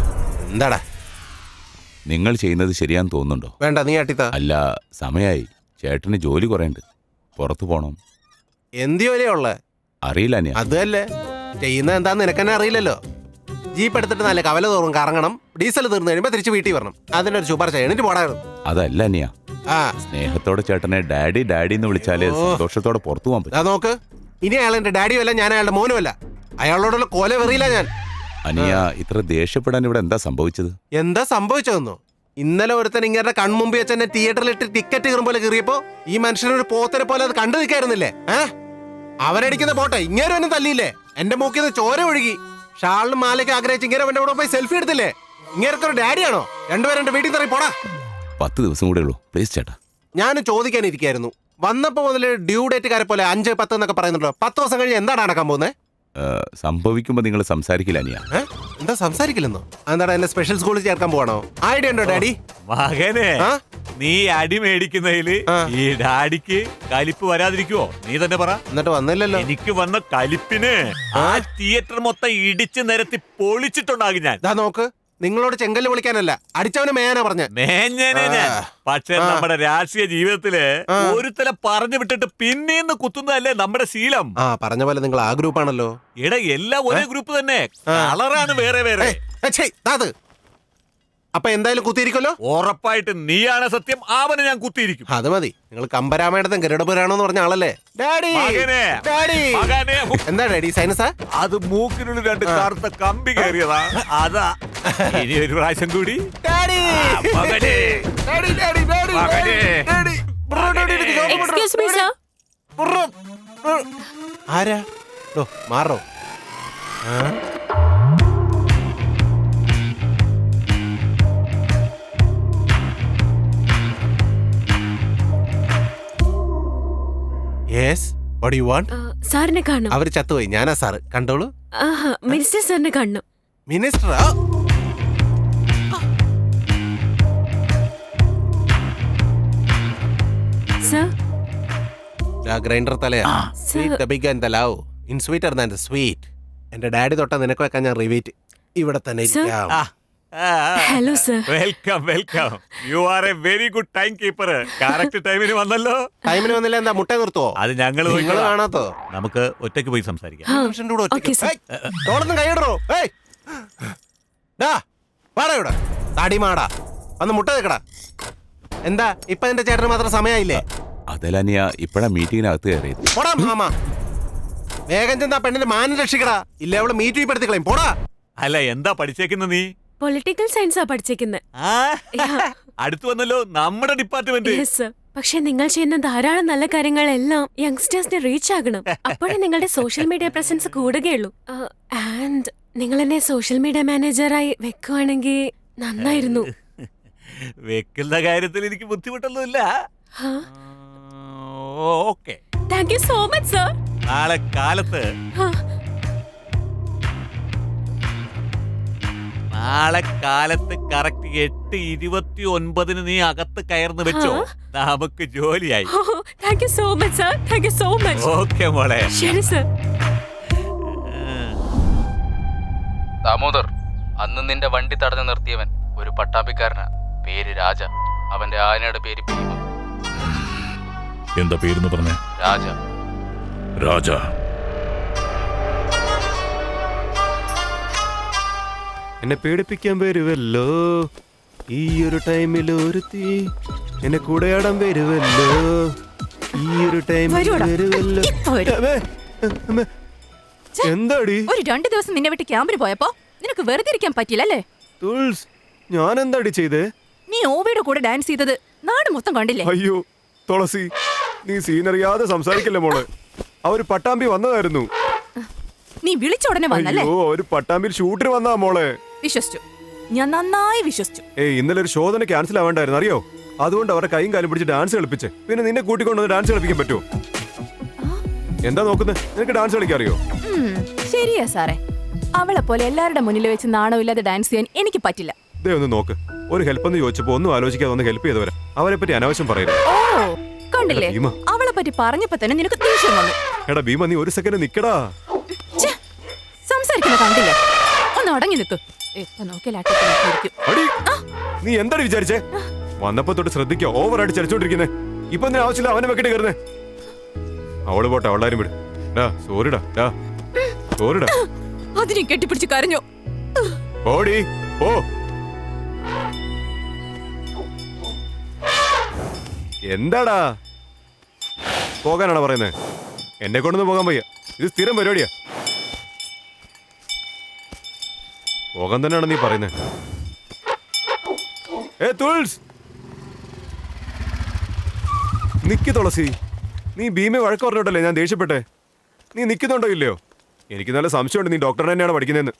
എന്താടാ നിങ്ങൾ ചെയ്യുന്നത് ശരിയാന്ന് തോന്നുന്നുണ്ടോ? വേണ്ട, നീ അട്ടിത്ത. അല്ല, സമയായി. ചേട്ടന് ജോലി കുറേയുണ്ട്, പുറത്തു പോണം. എന്ത് ജോലിയാ ഉള്ളേ? അറിയില്ല അനിയ. അതല്ലേ ചെയ്യുന്നത് എന്താന്ന് നിനക്കെന്നെ അറിയില്ലല്ലോ. ജീപ്പ് എടുത്തിട്ട് നല്ല കവല തോറും കറങ്ങണം, ഡീസൽ തീർന്നു കഴിയുമ്പോ തിരിച്ച് വീട്ടിൽ വരണം. അതിനൊരു ശുപാർശ എന്നിട്ട് പോടായിരുന്നു. അതല്ല അനിയ, സ്നേഹത്തോടെ ചേട്ടനെ ഡാഡി ഡാഡി എന്ന് വിളിച്ചാലേ സന്തോഷത്തോടെ പുറത്തു പോകാൻ പറ്റും. നോക്ക്, ഇനി അയാൾ എന്റെ ഡാഡിയും അല്ല, ഞാൻ അയാളുടെ മോനും അല്ല. അയാളോടുള്ള കൊല വെറിയില്ല ഞാൻ. അനിയ, ഇത്ര ദേഷ്യപ്പെടാൻ ഇവിടെ എന്താ സംഭവിച്ചത്? എന്താ സംഭവിച്ചതെന്നോ? ഇന്നലെ ഒരുത്തൻ ഇങ്ങനെ കൺമുമ്പിൽ വെച്ച് എന്നെ തിയേറ്ററിൽ ഇട്ട് ടിക്കറ്റ് കീറും പോലെ കീറിയപ്പോ ഈ മനുഷ്യനൊരു പോത്തിനെ പോലെ അത് കണ്ടു നിൽക്കായിരുന്നില്ലേ? അവനടിക്കുന്ന പോട്ടെ, ഇങ്ങനെ ഒന്നും തല്ലിയില്ലേ? എന്റെ മൂക്കിൽ നിന്ന് ചോര ഒഴുകി. ഷാളിനും മാലയ്ക്ക് ആഗ്രഹിച്ച് ഇങ്ങനെ അവന്റെ കൂടെ പോയി സെൽഫി എടുത്തില്ലേ? ഇങ്ങനൊക്കെ ഒരു ഡാഡിയാണോ? രണ്ടുപേരും എന്റെ വീട്ടിൽ തറയി പോടാ. 10 ദിവസം കൂടെ ഉള്ളൂ, പ്ലീസ് ചേട്ടാ. ഞാൻ ചോദിക്കാനിരിക്കായിരുന്നു, വന്നപ്പോ മുതൽ ഡ്യൂ ഡേറ്റുകാരെ പോലെ 5, 10 എന്നൊക്കെ പറയുന്നുണ്ടോ? 10 ദിവസം കഴിഞ്ഞ് എന്താണ് നടക്കാൻ പോകുന്നത്? സംഭവിക്കുമ്പോ നിങ്ങൾ സംസാരിക്കില്ല അനിയ. എന്താ സംസാരിക്കില്ലെന്നോ? എന്താണ് എന്നെ സ്പെഷ്യൽ സ്കൂളിൽ ചേർക്കാൻ പോവാണോ? ഐഡിയ ഉണ്ടോ ഡാഡി? മകനെ, നീ അടി മേടിക്കുന്നതില് ഈ ഡാഡിക്ക് കലിപ്പ് വരാതിരിക്കുവോ? നീ തന്നെ പറ. എന്നിട്ട് വന്നില്ലല്ലോ. എനിക്ക് വന്ന കലിപ്പിന് ആ തിയേറ്റർ മൊത്തം ഇടിച്ച് നിരത്തി പൊളിച്ചിട്ടുണ്ടാകും ഞാൻ. നോക്ക്, നിങ്ങളോട് ചെങ്കല്ല് വിളിക്കാനല്ല, അടിച്ചവനെ മേയാനാ പറഞ്ഞ. മേഞ്ഞനെ ഞാൻ. പക്ഷെ നമ്മുടെ രാഷ്ട്രീയ ജീവിതത്തില് ഒരുത്തല പറഞ്ഞു വിട്ടിട്ട് പിന്നീന്ന് കുത്തുന്നതല്ലേ നമ്മുടെ ശീലം. പറഞ്ഞ പോലെ നിങ്ങൾ ആ ഗ്രൂപ്പാണല്ലോ. എടാ, എല്ലാം ഒരേ ഗ്രൂപ്പ് തന്നെ, കളറാണ് വേറെ വേറെ. അപ്പൊ എന്തായാലും കുത്തിയിരിക്കല്ലോ. ഉറപ്പായിട്ട് നീയാണ് സത്യം, അവനെ ഞാൻ കുത്തിയിരിക്കും. അത് മതി. നിങ്ങൾ കമ്പരാമേടത്തും ഗരുഡപുരാണോന്ന് പറഞ്ഞ ആളല്ലേ? ഡാഡി, എന്താ ഡാഡി സൈനസാ? അത് മൂക്കിനുള്ളിൽ 2 കറുത്ത കമ്പി കയറിയതാ. അതാ ഇനി ഒരു പ്രാവശ്യം കൂടി. ആരാ? മാറോ? സാറിനെ കാണണം. അവര് ചത്തുപോയി. ഞാനാ സാറ്. കണ്ടോളൂ. മിനിസ്റ്റർ സാറിനെ കാണണം. മിനിസ്റ്ററാ? ഗ്രൈൻഡർ തലയാ. എന്റെ ഡാഡി തൊട്ട നിനക്ക് വെക്കാൻ ഞാൻ റിവീറ്റ് ഇവിടെ തന്നെ ഇരിക്കാം. Hello sir. Welcome welcome. You are A very good time keeper. Correct ടൈമിന് വന്നല്ലോ. ടൈമിന് വന്നില്ല എന്താ മുട്ട നിർത്തുവോ? അത് ഞങ്ങൾ കാണാത്തോ? നമുക്ക് ഒറ്റയ്ക്ക് പോയി സംസാരിക്കാം. കൈയിടറോ? ഇവിടെ തടിമാടാ വന്ന് മുട്ട വെക്കടാ. എന്താ ഇപ്പൊ എന്റെ ചേട്ടന് മാത്രം സമയമായില്ലേ? അതല്ല, ഇപ്പഴാ മീറ്റിങ്ങിനകത്ത് കയറിയത്. പോടാ മാമ, വേഗം ചെന്നാ പെണ്ണിന്റെ മാനം രക്ഷിക്കടാ. ഇല്ല അവള് മീറ്റിംഗ് പെടുത്തിക്കളയും. പോടാ. അല്ല, എന്താ പഠിച്ചേക്കുന്ന നീ? പൊളിറ്റിക്കൽ സയൻസാ പഠിച്ചേക്കുന്നത്. അടുത്ത് വന്നല്ലോ നമ്മുടെ ഡിപ്പാർട്ട്മെന്റ്. പക്ഷെ നിങ്ങൾ ചെയ്യുന്ന ധാരാളം നല്ല കാര്യങ്ങളെല്ലാം യങ്സ്റ്റേഴ്സിനെ റീച്ച് ആകണം. അപ്പോഴേ നിങ്ങളുടെ സോഷ്യൽ മീഡിയ പ്രസൻസ് കൂടുകയുള്ളൂ. ആൻഡ് നിങ്ങൾ എന്നെ സോഷ്യൽ മീഡിയ മാനേജറായി വെക്കുവാണെങ്കിൽ നന്നായിരുന്നു. വെക്കുന്ന കാര്യത്തിൽ എനിക്ക് ബുദ്ധിമുട്ടൊന്നുമില്ല. Okay, thank you so much sir. നാളെ കാലത്ത് കറക്റ്റ് 8:29 നീ അകത്ത് കയർന്ന് വെച്ചോ. നമുക്ക് ജോലിയായി. Thank you so much sir. Thank you so much. Okay മോളെ. ശരി സർ. ദാമോദർ, അന്ന് നിന്റെ വണ്ടി തടഞ്ഞു നിർത്തിയവൻ ഒരു പട്ടാപ്പിക്കാരനാ. പേര് രാജ. അവന്റെ ആനയുടെ പേര് ഭീമ. എന്താ പേരെന്ന് പറഞ്ഞ? രാജ. രാജ. എന്നെ പേടിപ്പിക്കാൻ വരുവല്ലോ ഈ ഒരു ടൈമിൽ ഒരുത്തി, എന്നെ കൂടെയാടാൻ വരുവല്ലോ ഈ ഒരു ടൈമിൽ വരുവല്ലോ. എന്താടി ഒരു 2 ദിവസം നിന്നെ വിട്ട് ക്യാമ്പിന് പോയപ്പോ നിനക്ക് വെറുതെ ഇരിക്കാൻ പറ്റില്ലല്ലേ? ഞാൻ എന്താടി ചെയ്തേ? നീ ഓവിയുടെ കൂടെ ഡാൻസ് ചെയ്തത് നാട് മൊത്തം കണ്ടില്ലേ? അയ്യോ തുളസി, നീ സീനറിയാതെ സംസാരിക്കില്ല മോളെ. അവര് പട്ടാമ്പി വന്നതായിരുന്നു. നീ വിളിച്ച ഉടനെ വന്നല്ലേ? ഒരു പട്ടാമ്പിയിൽ ഷൂട്ടിന് വന്നാ മോളെ. വിശ്വസിച്ചു, ഞാൻ നന്നായി വിശ്വസിച്ചു. ഇന്നലെ ഒരു ഷോ തന്നെ ക്യാൻസൽ ആവേണ്ടായിരുന്നു അറിയോ? അതുകൊണ്ട് അവരെ കൈയും കാലും പിടിച്ച് ഡാൻസ് കളിപ്പിച്ച്. പിന്നെ നിന്നെ കൂട്ടിക്കൊണ്ടു ഡാൻസ് കളിപ്പിക്കാൻ പറ്റുമോ? എന്താ നോക്കുന്നത്? നിനക്ക് ഡാൻസ് കളിക്കാൻ അറിയോ? ശരിയാ സാറേ, അവളെ പോലെ എല്ലാവരുടെ മുന്നിൽ വെച്ച് നാണമില്ലാതെ ഡാൻസ് ചെയ്യാൻ എനിക്ക് പറ്റില്ല. ദേ ഒന്ന് നോക്ക്, ഒരു ഹെൽപ്പ് എന്ന് ചോദിച്ചപ്പോ ഒന്നും ആലോചിക്കാതെ ഒന്ന് ഹെൽപ്പ് ചെയ്തവരെ അവരെ പറ്റി അനാവശ്യം പറയരുത്. ഓ കണ്ടില്ലേ, അവളെ പറ്റി പറഞ്ഞപ്പോ തന്നെ നിനക്ക് ദേഷ്യം വന്നു. എടാ ഭീമ, നീ ഒരു സെക്കൻഡ് നിക്കടാ. സംസാരിക്കുന്ന കണ്ടില്ലേ? ഒന്ന് അടങ്ങി നിൽക്ക്. എപ്പോ നോക്കിയാലും അടി, നീ എന്താണ് വിചാരിച്ചേ? വന്നപ്പോ തൊട്ട് ശ്രദ്ധിക്കോ, ഓവറായിട്ട് ചരിച്ചോണ്ടിരിക്കുന്നേ. ഇപ്പൊ എന്തിനാ ആവശ്യമില്ല അവനെ വെക്കട്ടെ കയറുന്നേ. അവള് പോട്ടെ, അവളാരും വിട്. സോറിടാ, സോറിടാ. അതിനെ കെട്ടിപ്പിടിച്ച് കരഞ്ഞോ? ഓടി ഓ. എന്താടാ പോകാനാണോ പറയുന്നത്? എന്നെ കൊണ്ടൊന്നും പോകാൻ വയ്യ, ഇത് സ്ഥിരം പരിപാടിയാ. പോകാൻ തന്നെയാണ് നീ പറയുന്നത്. നിക്ക് തുളസി, നീ ഭീമെ വഴക്ക് പറഞ്ഞോട്ടല്ലേ ഞാൻ ദേഷ്യപ്പെട്ടെ. നീ നിൽക്കുന്നുണ്ടോ ഇല്ലയോ? എനിക്ക് നല്ല സംശയമുണ്ട് നീ ഡോക്ടർ തന്നെയാണ് പഠിക്കുന്നതെന്ന്.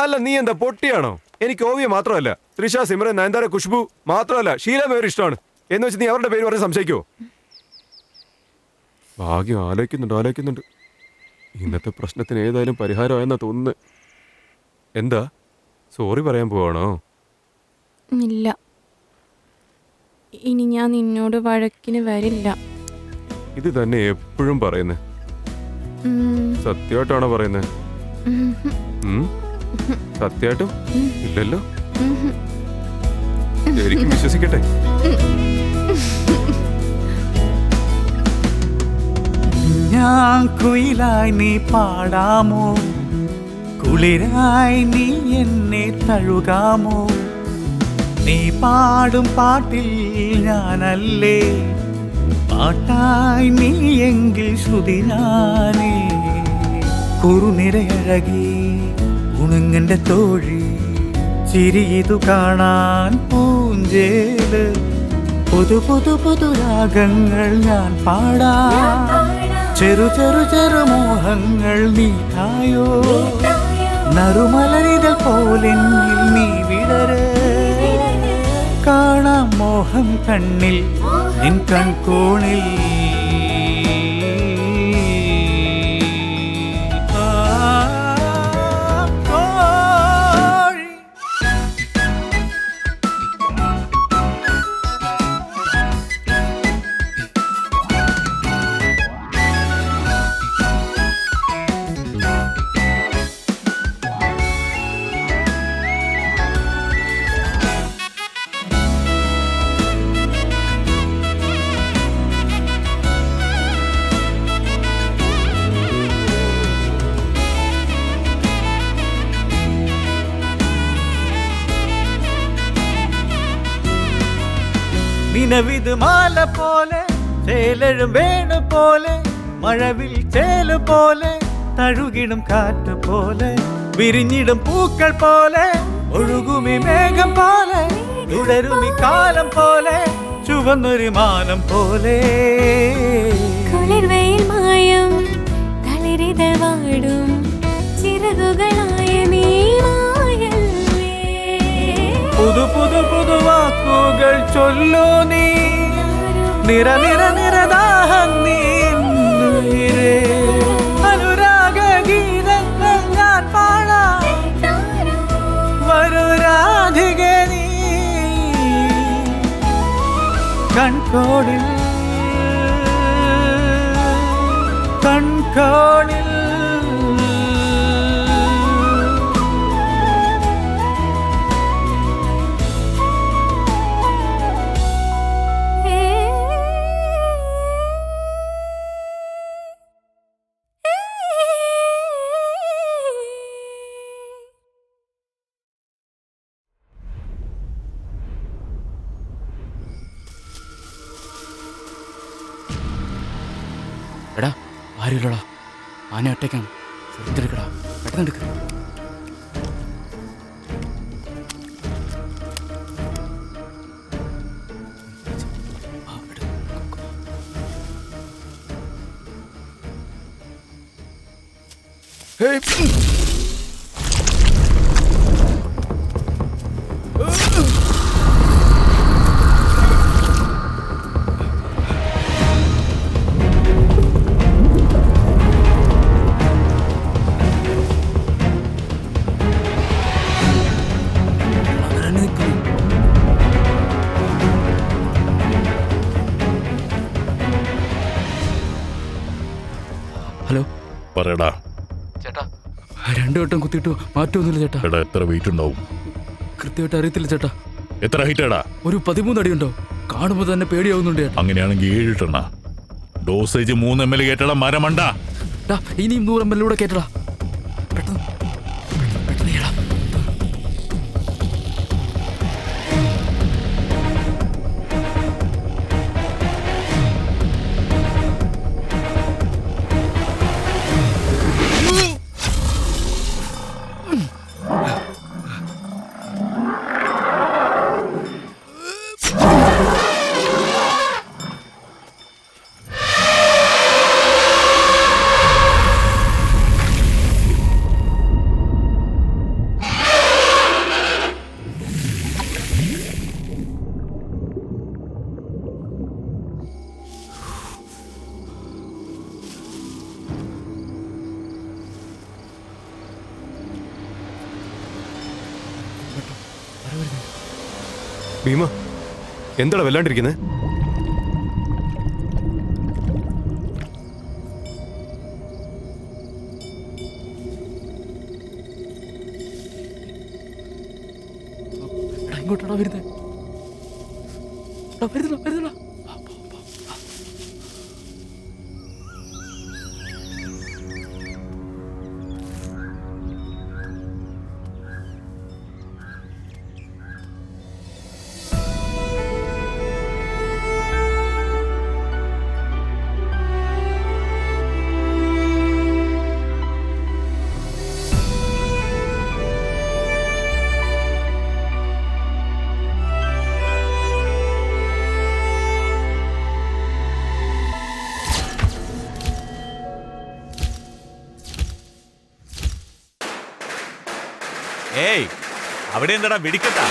അല്ല, നീ എന്താ പൊട്ടിയാണോ? എനിക്ക് ഓവിയ മാത്രമല്ല, ത്രിഷ, സിമ്രൻ, നയൻതാര, ഖുഷ്ബു മാത്രമല്ല, ഷീല മേവർ ഇഷ്ടമാണ് എന്ന് വെച്ച് നീ അവരുടെ പേര് പറഞ്ഞ് സംശയിക്കുമോ? ഭാഗ്യം, ആലോചിക്കുന്നുണ്ട്. ഇന്നത്തെ പ്രശ്നത്തിന് ഏതായാലും പരിഹാരമായെന്നാ തോന്നുന്നത്. എന്താ, സോറി പറയാൻ പോവാണോ? ഇല്ല, ഇനി ഞാൻ നിന്നോട് വഴക്കിന് വരില്ല. ഇത് തന്നെ എപ്പോഴും പറയുന്നത്. സത്യമായിട്ടാണോ പറയുന്നത്? സത്യമായിട്ടും ഇല്ലല്ലോ. ശരിക്കും വിശ്വസിക്കട്ടെ. ഞാൻ കുയിലായി നീ പാടാമോ, കുളിരായി നീ എന്നെ തഴുകാമോ? നീ പാടും പാട്ടിൽ ഞാനല്ലേ, പാട്ടായി നീ എങ്കിൽ ശ്രുതി ഞാനേ. കുറുനിരയഴകി ഉണങ്ങന്റെ തോഴി, ചിരിയിതു കാണാൻ പൂഞ്ചേല്. പുതു രാഗങ്ങൾ ഞാൻ പാടാം, ചെറു മോഹങ്ങൾ നീ തായോ. നറുമലരിതൾ പോലെന്നിൽ നീ വിടര്, കാണാം മോഹം കണ്ണിൽ നിൻ കൺകോണിൽ. നിലവിത് മാല പോലെ, ചേലഴും വേണു പോലെ, മഴവിൽ ചേല് പോലെ, തഴുകിടും കാറ്റ് പോലെ, വിരിഞ്ഞിടും പൂക്കൾ പോലെ, ഒഴുകുമി മേഘം പോലെ, തുടരുമി കാലം പോലെ, ചുവന്നൊരു മാനം പോലെ. കുളിർവെയിൽ മായം തളിരിതൾ വാടും ചിറകുകളായ നീ മായല്ലേ. പുതു വാക്കുകൾ ചൊല്ലൂ നീ, നിറദാഹം നീരേ. അനുരാഗ ഗീതങ്ങൾ ഞാൻ പാടാം, വരൂ രാധിക നീ. കൺകോണിൽ എടാ, ആരുമില്ലടാ, ആന ഒറ്റയ്ക്കാണ്. ശ്രദ്ധിച്ചെടുക്കടാ, പെട്ടെന്ന് എടുക്ക. ഹലോ, പറയടാ. ചേട്ടാ, രണ്ടു വട്ടം കുത്തിയിട്ട് മാറ്റമൊന്നുമില്ല ചേട്ടാ. എടാ എത്ര വെയിറ്റ് ഉണ്ടാവും? കൃത്യമായിട്ട് അറിയത്തില്ല ചേട്ടാ. എത്ര ഹൈറ്റ് എടാ? ഒരു 13 അടി ഉണ്ടോ? കാണുമ്പോ തന്നെ പേടിയാവുന്നുണ്ട് ചേട്ടാ. അങ്ങനെയാണെങ്കിൽ 7 ഇട്ടെണ്ണ. Dosage 3 ml കേട്ടടാ മരമണ്ട. ഇനിയും 100 ml കൂടെ കേട്ടടാ. പെട്ടെന്ന് പെട്ടെന്ന് ചെയ്യടാ. ഭീമ, എന്താടാ വല്ലാണ്ടിരിക്കുന്നത്? ഇങ്ങോട്ടാ വരുന്നത്? വരുന്നടാ. ഏയ്, അവിടെ എന്താടാ വെടിക്കട്ടാ?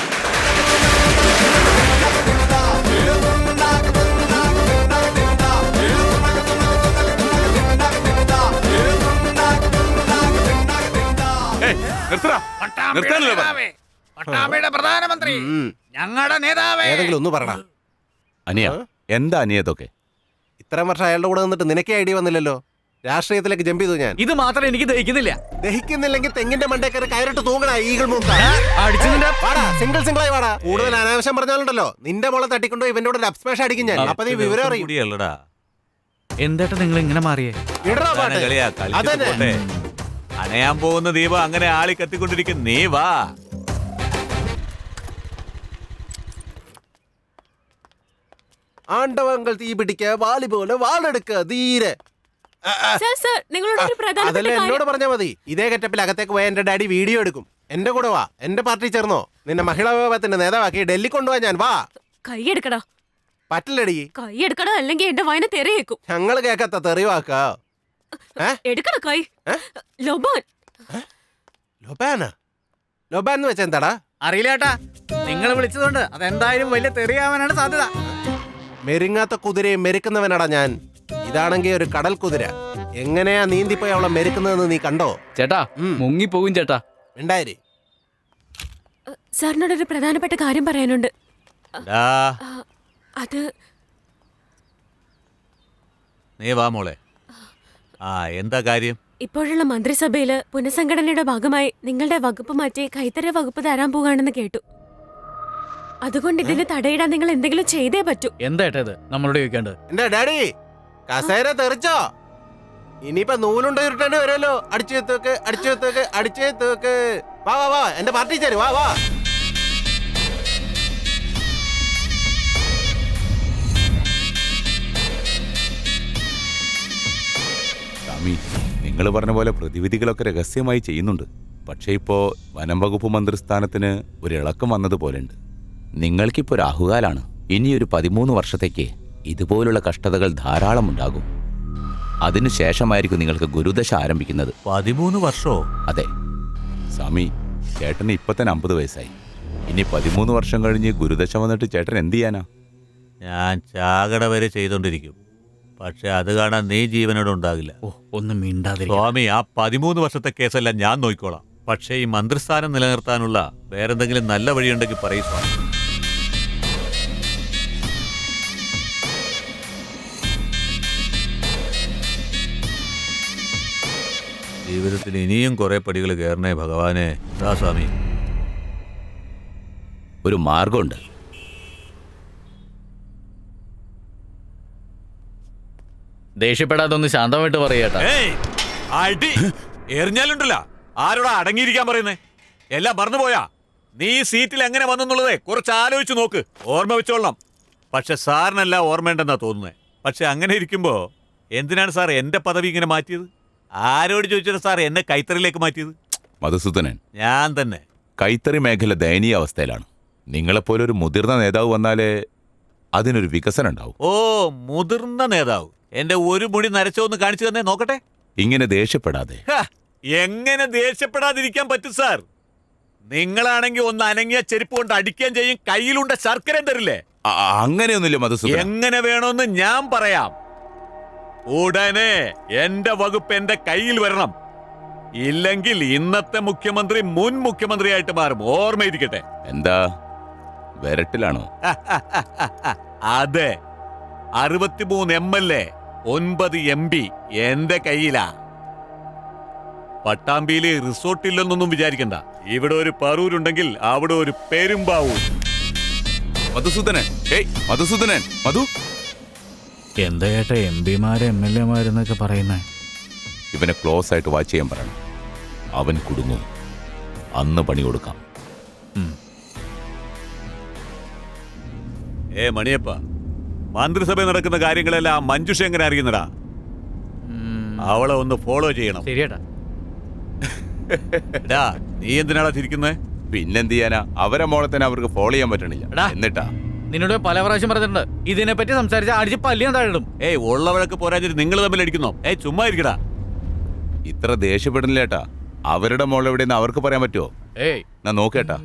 പട്ടാമ്പയുടെ പ്രധാനമന്ത്രി, ഞങ്ങളുടെ നേതാവേ. ഏതെങ്കിലും ഒന്ന് പറടാ. അനിയ, എന്താ അനിയതൊക്കെ? ഇത്രയും വർഷം അയാളുടെ കൂടെ നിന്നിട്ട് നിനക്കേ ഐഡിയ വന്നില്ലല്ലോ. രാഷ്ട്രീയത്തിലേക്ക് ജമ്പ് ചെയ്തു ഞാൻ. ഇത് മാത്രം എനിക്ക് ദഹിക്കുന്നില്ല. ദഹിക്കുന്നില്ലെങ്കിൽ തെങ്ങിന്റെ മണ്ടേക്കറി കയറിട്ട് തൂങ്ങണ ഈകൾ മൂക്ക. സിംഗിൾ സിംഗിളായി വാടാ. കൂടുതൽ അനാവശ്യം പറഞ്ഞാലുണ്ടല്ലോ നിന്റെ മോളെ തട്ടിക്കൊണ്ടോ ഇവന്റെ കൂടെ ലബ് സ്മാഷ് അടിക്കും ഞാൻ. അപ്പൊ നീ വിവരം അറിയും. എന്താ നിങ്ങൾ ഇങ്ങനെ മാറിയേ? ഇടറാ പാട്ട്. അതന്നെ. അണയാൻ പോകുന്ന ദീപം അങ്ങനെ ആളി കത്തിക്കൊണ്ടിരിക്കും. നീ വാ. ആണ്ടവങ്ങൾ തീ പിടിക്ക, വാലി പോലെ വാളെടുക്ക ധീരെ. അതല്ല എന്നോട് പറഞ്ഞാ മതി. ഇതേ ഗെറ്റപ്പിൽ അകത്തേക്ക് പോയ എന്റെ ഡാഡി വീഡിയോ എടുക്കും. എന്റെ കൂടെ വാ. എന്റെ പാർട്ടി ചേർന്നോ? നിന്നെ മഹിളാ വിഭാഗത്തിന്റെ നേതാവാക്കി ഡൽഹി കൊണ്ടുപോവാ ഞാൻ. വാ. കൈയെടുക്കടാ. പറ്റില്ലടി. കൈയെടുക്കടാ, അല്ലെങ്കിൽ എന്റെ വായന തെറിയേക്കും. ഞങ്ങള് കേക്കത്ത തെറിവാക്കാ. എടുക്കട കൈ. ലൊബാൻ. ലൊബാനാ? ലൊബാൻ എന്ന് വെച്ചാ എന്താടാ? അറിയില്ല ചേട്ടാ. നിങ്ങൾ വിളിച്ചതുകൊണ്ട് അതെന്തായാലും വലിയ തെറിയാവാനാണ് സാധ്യത. മെരുങ്ങാത്ത കുതിരയെ മെരുക്കുന്നവനാടാ ഞാൻ. ഇതാണെങ്കിൽ ഒരു കടൽ കുതിര. എങ്ങനെയാ നീന്തിപ്പോയി അവളെ മെരുക്കുന്നതെന്ന് നീ കണ്ടോ? ചേട്ടാ മുങ്ങിപ്പോകും ചേട്ടാ. ഉണ്ടായിരി. സാറിനോടൊരു പ്രധാനപ്പെട്ട കാര്യം പറയാനുണ്ട്. അത് നീ വാ മോളെ. എന്താ കാര്യം? ഇപ്പോഴുള്ള മന്ത്രിസഭയില് പുനഃസംഘടനയുടെ ഭാഗമായി നിങ്ങളുടെ വകുപ്പ് മാറ്റി കൈത്തറി വകുപ്പ് തരാൻ പോകാണെന്ന് കേട്ടു. അതുകൊണ്ട് ഇതിന് തടയിടാൻ നിങ്ങൾ എന്തെങ്കിലും ചെയ്തേ പറ്റൂ. എന്താ ഇത് നമ്മളോട് ചോദിക്കേണ്ടത്? എന്റെ ഡാഡി കസേര തെറിച്ചോ? ഇനിയിപ്പൊ നൂലുണ്ട് ഉരുട്ടേണ്ടി വരുമല്ലോ. അടിച്ചു വെക്ക്. വാ വാ വാ, എന്റെ പാർട്ടി ചേര്. വാ വാ. സ്വാമി, നിങ്ങൾ പറഞ്ഞ പോലെ പ്രതിവിധികളൊക്കെ രഹസ്യമായി ചെയ്യുന്നുണ്ട്. പക്ഷേ ഇപ്പോ വനം വകുപ്പ് മന്ത്രിസ്ഥാനത്തിന് ഒരു ഇളക്കം വന്നതുപോലെയുണ്ട്. നിങ്ങൾക്കിപ്പോൾ രാഹുകാലാണ്. ഇനിയൊരു 13 വർഷത്തേക്ക് ഇതുപോലുള്ള കഷ്ടതകൾ ധാരാളം ഉണ്ടാകും. അതിനുശേഷമായിരിക്കും നിങ്ങൾക്ക് ഗുരുദശ ആരംഭിക്കുന്നത്. 13 വർഷമോ? അതെ സ്വാമി, ചേട്ടന് ഇപ്പൊ തന്നെ 50 വയസ്സായി. ഇനി 13 വർഷം കഴിഞ്ഞ് ഗുരുദശ വന്നിട്ട് ചേട്ടൻ എന്ത് ചെയ്യാനാ? ഞാൻ ചാകട വരെ ചെയ്തോണ്ടിരിക്കും. പക്ഷെ അത് കാണാൻ നീ ജീവനോട് ഉണ്ടാകില്ല. ഒന്നും മിണ്ടാതിരിക്കുക. സ്വാമി, ആ 13 വർഷത്തെ കേസെല്ലാം ഞാൻ നോക്കിക്കോളാം. പക്ഷേ ഈ മന്ത്രിസ്ഥാനം നിലനിർത്താനുള്ള വേറെന്തെങ്കിലും നല്ല വഴിയുണ്ടെങ്കിൽ പറയൂ സ്വാമി. ജീവിതത്തിൽ ഇനിയും കുറെ പടികൾ കയറണേ ഭഗവാനെ. സ്വാമി, ഒരു മാർഗമുണ്ട്. ദേഷ്യപ്പെടാതെ ഒന്ന് ശാന്തമായിട്ട് പറയട്ടാ. അടി എറിഞ്ഞാലുണ്ടല്ല, ആരോടാ അടങ്ങിയിരിക്കാൻ പറയുന്നേ? എല്ലാം മറന്നുപോയാ? നീ സീറ്റിൽ എങ്ങനെ വന്നെന്നുള്ളതേ കുറച്ച് ആലോചിച്ച് നോക്ക്. ഓർമ്മ വെച്ചോളണം. പക്ഷെ സാറിനല്ല ഓർമ്മയുണ്ടെന്നാ തോന്നുന്നത്. പക്ഷെ അങ്ങനെ ഇരിക്കുമ്പോ എന്തിനാണ് സാർ എന്റെ പദവി ഇങ്ങനെ മാറ്റിയത്? ആരോട് ചോദിച്ചിട്ട് സാർ എന്നെ കൈത്തറിയിലേക്ക് മാറ്റിയത്? മധുസൂദനൻ, ഞാൻ തന്നെ. കൈത്തറി മേഖല ദയനീയ അവസ്ഥയിലാണ്. നിങ്ങളെപ്പോലെ ഒരു മുതിർന്ന നേതാവ് വന്നാലേ അതിനൊരു വികസനം ഉണ്ടാവും. ഓ, മുതിർന്ന നേതാവ്. എന്റെ ഒരു മുടി നരച്ചോന്ന് കാണിച്ചു തന്നെ നോക്കട്ടെ. ഇങ്ങനെ ദേഷ്യപ്പെടാതെ. എങ്ങനെ ദേഷ്യപ്പെടാതിരിക്കാൻ പറ്റും സാർ? നിങ്ങളാണെങ്കിൽ ഒന്ന് അനങ്ങിയ ചെരുപ്പ് കൊണ്ട് അടിക്കാൻ ചെയ്യും, കയ്യിലുണ്ട ശർക്കര തരില്ലേ? അങ്ങനെയൊന്നുമില്ല മധുസൂദനൻ. എങ്ങനെ വേണമെന്ന് ഞാൻ പറയാം. ഉടനെ എന്റെ വകുപ്പ് എന്റെ കയ്യിൽ വരണം. ഇല്ലെങ്കിൽ ഇന്നത്തെ മുഖ്യമന്ത്രി മുൻ മുഖ്യമന്ത്രിയായിട്ട് മാറും. ഓർമ്മയിരിക്കട്ടെ. എന്താ വരട്ടിലാണോ? അതെ, 63 MLA 9 MP എന്റെ കയ്യിലാ. പട്ടാമ്പിയില് റിസോർട്ടില്ലെന്നൊന്നും വിചാരിക്കണ്ട. ഇവിടെ ഒരു പറൂരുണ്ടെങ്കിൽ അവിടെ ഒരു പെരുമ്പാവൂർ. മധുസൂദനൻ, മധുസൂദനൻ, മധു. എന്താ ചേട്ടാ MP-മാര് MLA-മാരെന്നൊക്കെ പറയുന്നേ? ഇവനെ ക്ലോസ് ആയിട്ട് വാച്ച് ചെയ്യാൻ പറയണം. അവൻ കുടുങ്ങും. അന്ന് പണി കൊടുക്കാം. മണിയപ്പ, മന്ത്രിസഭ നടക്കുന്ന കാര്യങ്ങളെല്ലാം മഞ്ജുഷ എങ്ങനെ അറിയുന്നടാ? അവളെ ഒന്ന് ഫോളോ ചെയ്യണം. ശരിയേട്ടാ. നീ എന്തിനാടാ തിരിക്കുന്നേ? പിന്നെന്ത് ചെയ്യാനാ? അവരെ മോളെ തന്നെ അവർക്ക് ഫോളോ ചെയ്യാൻ പറ്റണില്ല. എന്നിട്ടാ നിന്നോട് പല പ്രാവശ്യം പറഞ്ഞിട്ടുണ്ട്, ഇതിനെപ്പറ്റി സംസാരിച്ച അടിച്ച് പല്ലിയാൻ താഴിടും. ഉള്ളവഴക്ക് പോരാഞ്ഞിട്ട് നിങ്ങൾ തമ്മിൽ അടിക്കുന്നോ? ചുമ്മാ ഇരിക്കടാ. ഇത്ര ദേഷ്യപ്പെടുന്നില്ലേട്ടാ. അവരുടെ മോൾ എവിടെയെന്ന് അവർക്ക് പറയാൻ പറ്റുമോ? ഞാൻ നോക്കേട്ടാ.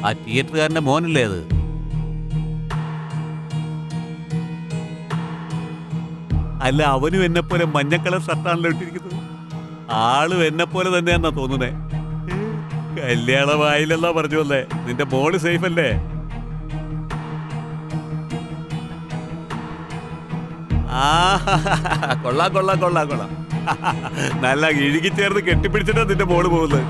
ആ തിയേറ്ററുകാരന്റെ മോനല്ലേ അത്? അല്ല, അവനും എന്നെ പോലെ മഞ്ഞ കളർ ഷർട്ടാണല്ലോ ഇട്ടിരിക്കുന്നത്. ആളും എന്നെ പോലെ തന്നെയാന്നാ തോന്നുന്നേ. കല്യാണമായില്ലെന്നാ പറഞ്ഞു വന്നേ. നിന്റെ മോള് സേഫ് അല്ലേ? കൊള്ളാം കൊള്ളാം കൊള്ളാം കൊള്ളാം. നല്ല ഇഴുകിച്ചേർന്ന് കെട്ടിപ്പിടിച്ചിട്ടാ നിന്റെ മോള് പോകുന്നത്.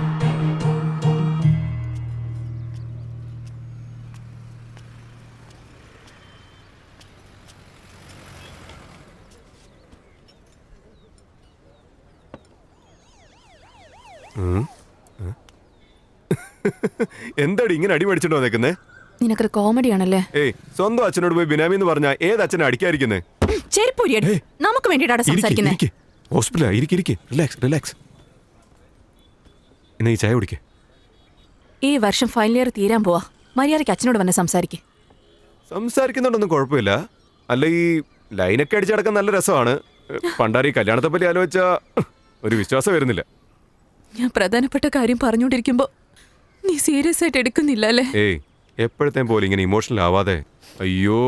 എന്താടി ഇങ്ങനെ അടി മേടിച്ചിട്ടോ നിൽക്കുന്നേ? നിനക്കൊരു കോമഡി ആണല്ലേ. സ്വന്തം അച്ഛനോട് പോയി ബിനാമി എന്ന് പറഞ്ഞാ ഏത് അച്ഛനെ അടിക്കാതിരിക്കുന്നേ? നമുക്ക് വേണ്ടിയിട്ടാണ് സംസാരിക്കുന്നത്. ഹോസ്പിറ്റലാ, റിലാക്സ് റിലാക്സ്. ഇന്ന് ഈ ചായ കുടിക്കേ. ഈ വർഷം ഫൈനൽ ഇയർ തീരാൻ പോവാ. മര്യാദയ്ക്ക് അച്ഛനോട് വന്ന് സംസാരിക്കുന്നുണ്ടൊന്നും കുഴപ്പമില്ല. അല്ല, ഈ ലൈനൊക്കെ അടിച്ചടക്കാൻ നല്ല രസമാണ്. പണ്ടാരി കല്യാണത്തെ പറ്റി ആലോചിച്ചാ ഒരു വിശ്വാസം വരുന്നില്ല. ഞാൻ പ്രധാനപ്പെട്ട കാര്യം പറഞ്ഞുകൊണ്ടിരിക്കുമ്പോ നീ സീരിയസ് ആയിട്ട് എടുക്കുന്നില്ല അല്ലേ? എപ്പോഴത്തേം പോലെ ഇങ്ങനെ ഇമോഷണൽ ആവാതെ. അയ്യോ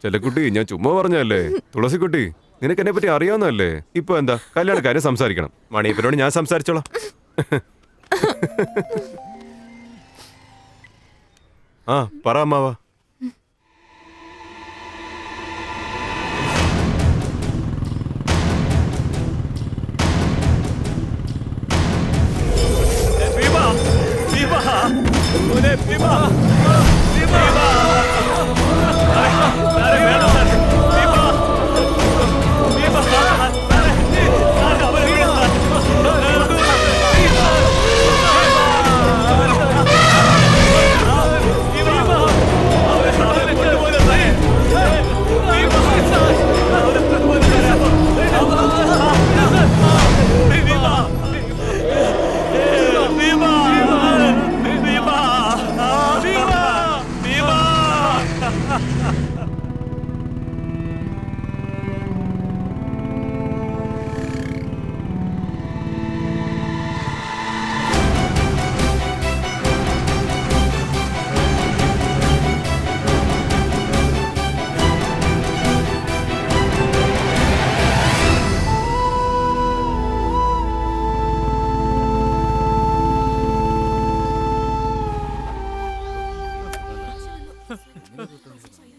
ചെല്ലക്കുട്ടി, ഞാൻ ചുമ്മാ പറഞ്ഞല്ലേ. തുളസിക്കുട്ടി, നിനക്ക് എന്നെ പറ്റി അറിയാവുന്നല്ലേ. ഇപ്പൊ എന്താ കല്യാണ കാര്യം സംസാരിക്കണം. മണിയപ്പനോട് ഞാൻ സംസാരിച്ചോളാം. പറ അമ്മാവാ. Viva!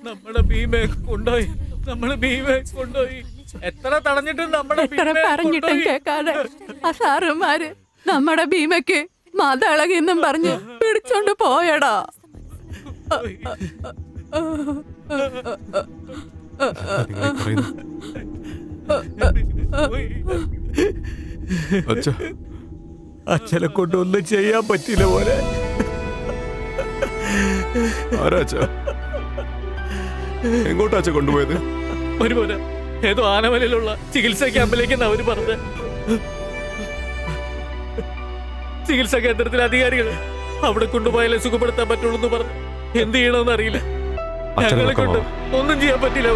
നമ്മുടെ ഭീമയെ കൊണ്ടുപോയി, നമ്മുടെ ഭീമയെ കൊണ്ടുപോയി. എത്ര തടഞ്ഞിട്ടും നമ്മുടെ എത്ര ഭീമയെ പറഞ്ഞിട്ടും കൊണ്ടുപോയി. കേൾക്കാതെ ആ സാറുമാര് നമ്മുടെ ഭീമയ്ക്ക് മതളകിന്നും പറഞ്ഞ് പിടിച്ചോണ്ട് പോയടാ. അച്ഛനെ കൊണ്ടൊന്നും ചെയ്യാൻ പറ്റില്ല പോലെ. എങ്ങോട്ടാച്ച കൊണ്ടുപോയത്? ഒരു പോലെ ഏതോ ആനമലയിലുള്ള ചികിത്സാ ക്യാമ്പിലേക്കെന്ന് അവര് പറഞ്ഞ. ചികിത്സാ കേന്ദ്രത്തിലെ അധികാരികൾ അവിടെ കൊണ്ടുപോയാലേ സുഖപ്പെടുത്താൻ പറ്റുള്ളൂ എന്ന് പറഞ്ഞു. എന്ത് ചെയ്യണമെന്ന് അറിയില്ല. ഞങ്ങളെ കൊണ്ട് ഒന്നും ചെയ്യാൻ പറ്റില്ല.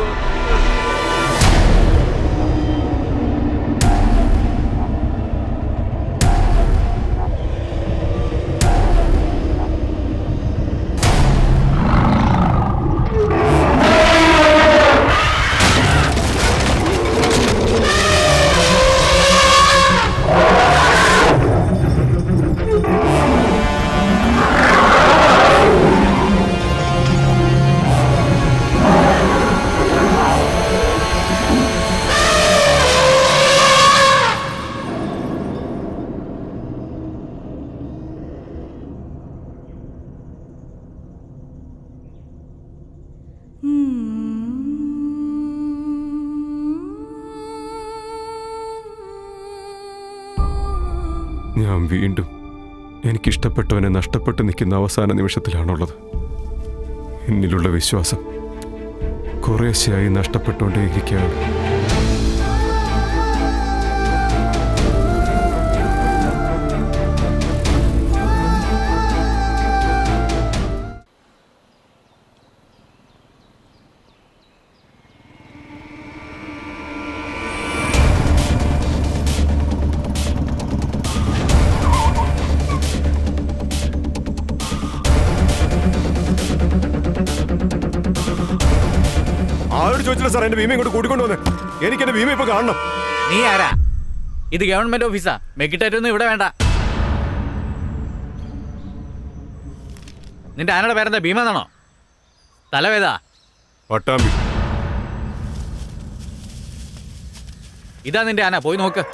ഞാൻ വീണ്ടും എനിക്കിഷ്ടപ്പെട്ടവനെ നഷ്ടപ്പെട്ട് നിൽക്കുന്ന അവസാന നിമിഷത്തിലാണുള്ളത്. എന്നിലുള്ള വിശ്വാസം കുറേശ്ശെയായി നഷ്ടപ്പെട്ടുകൊണ്ടേയിരിക്കുകയാണ്. ആരോട് ചോദിച്ചില്ല സാർ എന്റെ ഭീമ ഇങ്ങോട്ട് കൂട്ടിക്കൊണ്ടു വന്നേ. എനിക്ക് എന്റെ ഭീമ ഇപ്പൊ കാണണം. നീ ആരാ? ഇത് ഗവൺമെന്റ് ഓഫീസാ. മെഗിറ്റേറ്റൊന്നും ഇവിടെ വേണ്ട. നിന്റെ ആനയുടെ പേരെന്താ? ഭീമെന്നാണോ? തലവേദാ? പട്ടാമ്പി. ഇതാ നിന്റെ ആന, പോയി നോക്ക്.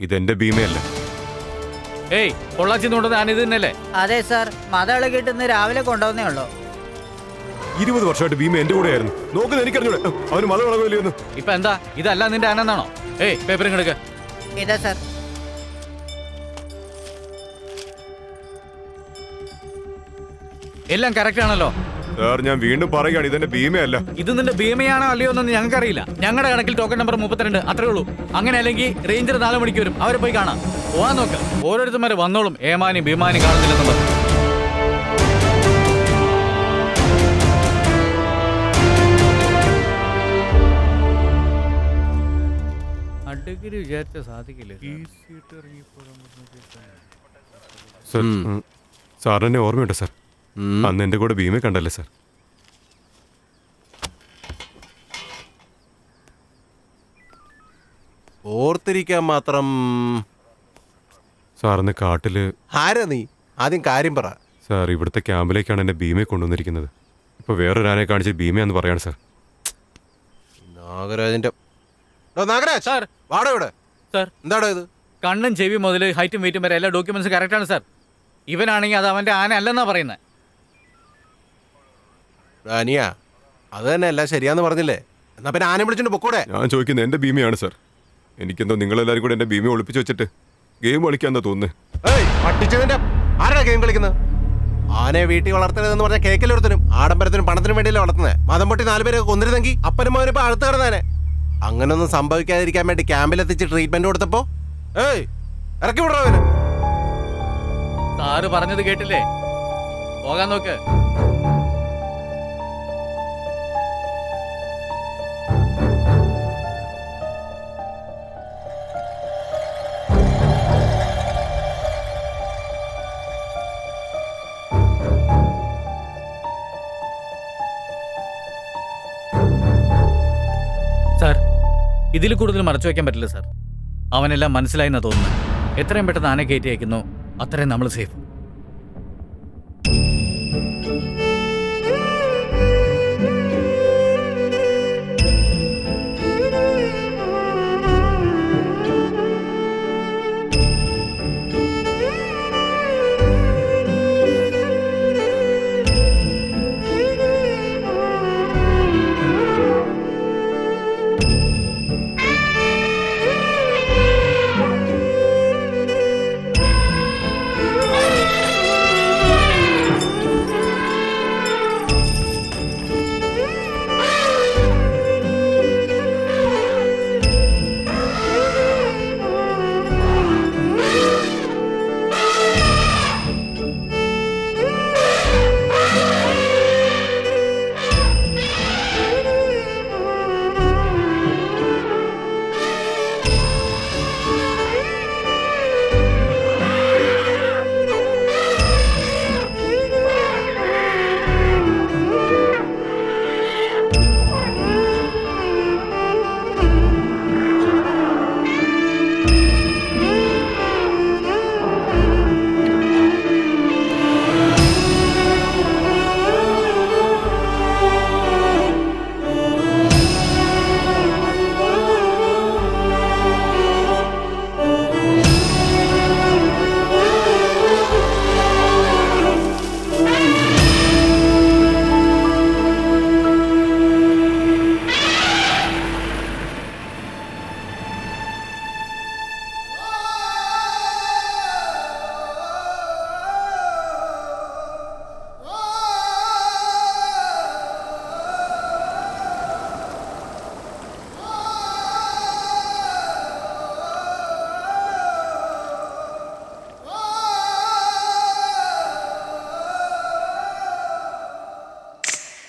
ഇതെന്റെ ഭീമയല്ല. ഏയ്, പൊള്ളാച്ചിന്ന് കൊണ്ടുവന്ന ആന ഇത് തന്നെയല്ലേ? അതെ സാർ, മതള കിട്ടുന്ന രാവിലെ കൊണ്ടുവന്നേ ഉള്ളൂ. 20 വർഷമായിട്ട് ഭീമ എന്റെ കൂടെ ആയിരുന്നു. നോക്കുന്നത് എനിക്കറിഞ്ഞൂടെ അവന് മതം വളവില്ലെന്ന്. ഇപ്പൊ എന്താ, ഇതല്ല നിന്റെ ആന എന്നാണോ? ഏയ്, പേപ്പർ ഇങ്ങെടുക്ക. ഇതാ സാർ. എല്ലാം കറക്റ്റ് ആണല്ലോ സാർ? ഞാൻ വീണ്ടും പറയുകയാണ്, ഇതെന്റെ ഭീമയല്ല. ഇത് നിന്റെ ഭീമയാണോ അല്ലയോ എന്നൊന്നും ഞങ്ങൾക്കറിയില്ല. ഞങ്ങളുടെ കണക്കിൽ ടോക്കൺ നമ്പർ 32 അത്രേ ഉള്ളൂ. അങ്ങനെ അല്ലെങ്കിൽ റേഞ്ചർ 4 മണിക്ക് വരും. അവരെ പോയി കാണാം. പോവാൻ നോക്ക്. ഓരോരുത്തന്മാരെ വന്നോളും. ഏമാനി ഭീമാനി കാണുന്നില്ലെന്ന് പറഞ്ഞു. അഡ്വക്കേറ്റ് വിചാരിച്ച സാധിക്കില്ല. സാർ എന്നെ ഓർമ്മയുണ്ട് സാർ? അന്ന് എന്റെ കൂടെ ഭീമ കണ്ടല്ലേ സാർ? ഓർത്തിരിക്കാൻ മാത്രം. സാറിന്ന് കാട്ടില്. ആരാ നീ? ആദ്യം കാര്യം പറ. സാർ, ഇവിടുത്തെ ക്യാമ്പിലേക്കാണ് എന്നെ ഭീമയെ കൊണ്ടുവന്നിരിക്കുന്നത്. ഇപ്പൊ വേറൊരാനെ കാണിച്ച് ഭീമയാന്ന് പറയാണ് സാർ. നാഗരാജന്റെ നാഗരാജ് സാർ, വാടോ ഇവിടെ. സാർ, എന്താടോ ഇത്? കണ്ണും ചെവി മുതൽ ഹൈറ്റും വെയിറ്റും വരെ എല്ലാ ഡോക്യുമെന്റ്സും കറക്റ്റ് ആണ് സാർ. ഇവനാണെങ്കിൽ അത് അവന്റെ ആന അല്ലെന്നാ പറയുന്നത്. അനിയാ, അത് തന്നെ എല്ലാം ശരിയാന്ന് പറഞ്ഞില്ലേ? എന്നാ പിന്നെ ആന വിളിച്ചോണ്ട് പൊക്കൂടെ? ഞാൻ ചോദിക്കുന്നത് എന്റെ ഭീമയാണ് സാർ. എനിക്കെന്തോ നിങ്ങളെല്ലാരും കൂടെ എന്റെ ഭീമയെ ഒളിപ്പിച്ച് വെച്ചിട്ട് ഗെയിം കളിക്കാന്നാ തോന്നുന്നത്. ആരാ ഗെയിം കളിക്കുന്നത്? ആനയെ വീട്ടിൽ വളർത്തരുതെന്ന് പറഞ്ഞ കേക്കിലൊരുത്തനും ആഡംബരത്തിനും പണത്തിനും വേണ്ടിയല്ലേ വളർത്തുന്നത്. മതം പൊട്ടി 4 പേരെ കൊന്നിരുന്നെങ്കിൽ അപ്പനും മോനും ഇപ്പൊ അടുത്ത് കിടന്നേനെ. അങ്ങനൊന്നും സംഭവിക്കാതിരിക്കാൻ വേണ്ടി ക്യാമ്പിലെത്തിച്ച് ട്രീറ്റ്മെന്റ് കൊടുത്തപ്പോ ഇറക്കി വിടറോ അവന്. സാറ് പറഞ്ഞത് കേട്ടില്ലേ? പോകാൻ നോക്ക്. ഇതിൽ കൂടുതൽ മറച്ചു വയ്ക്കാൻ പറ്റില്ല സാർ. അവനെല്ലാം മനസ്സിലായെന്നാ തോന്നുന്നു. എത്രയും പെട്ടെന്ന് ആനെ കയറ്റി അയക്കുന്നു അത്രയും നമ്മൾ സേഫ്.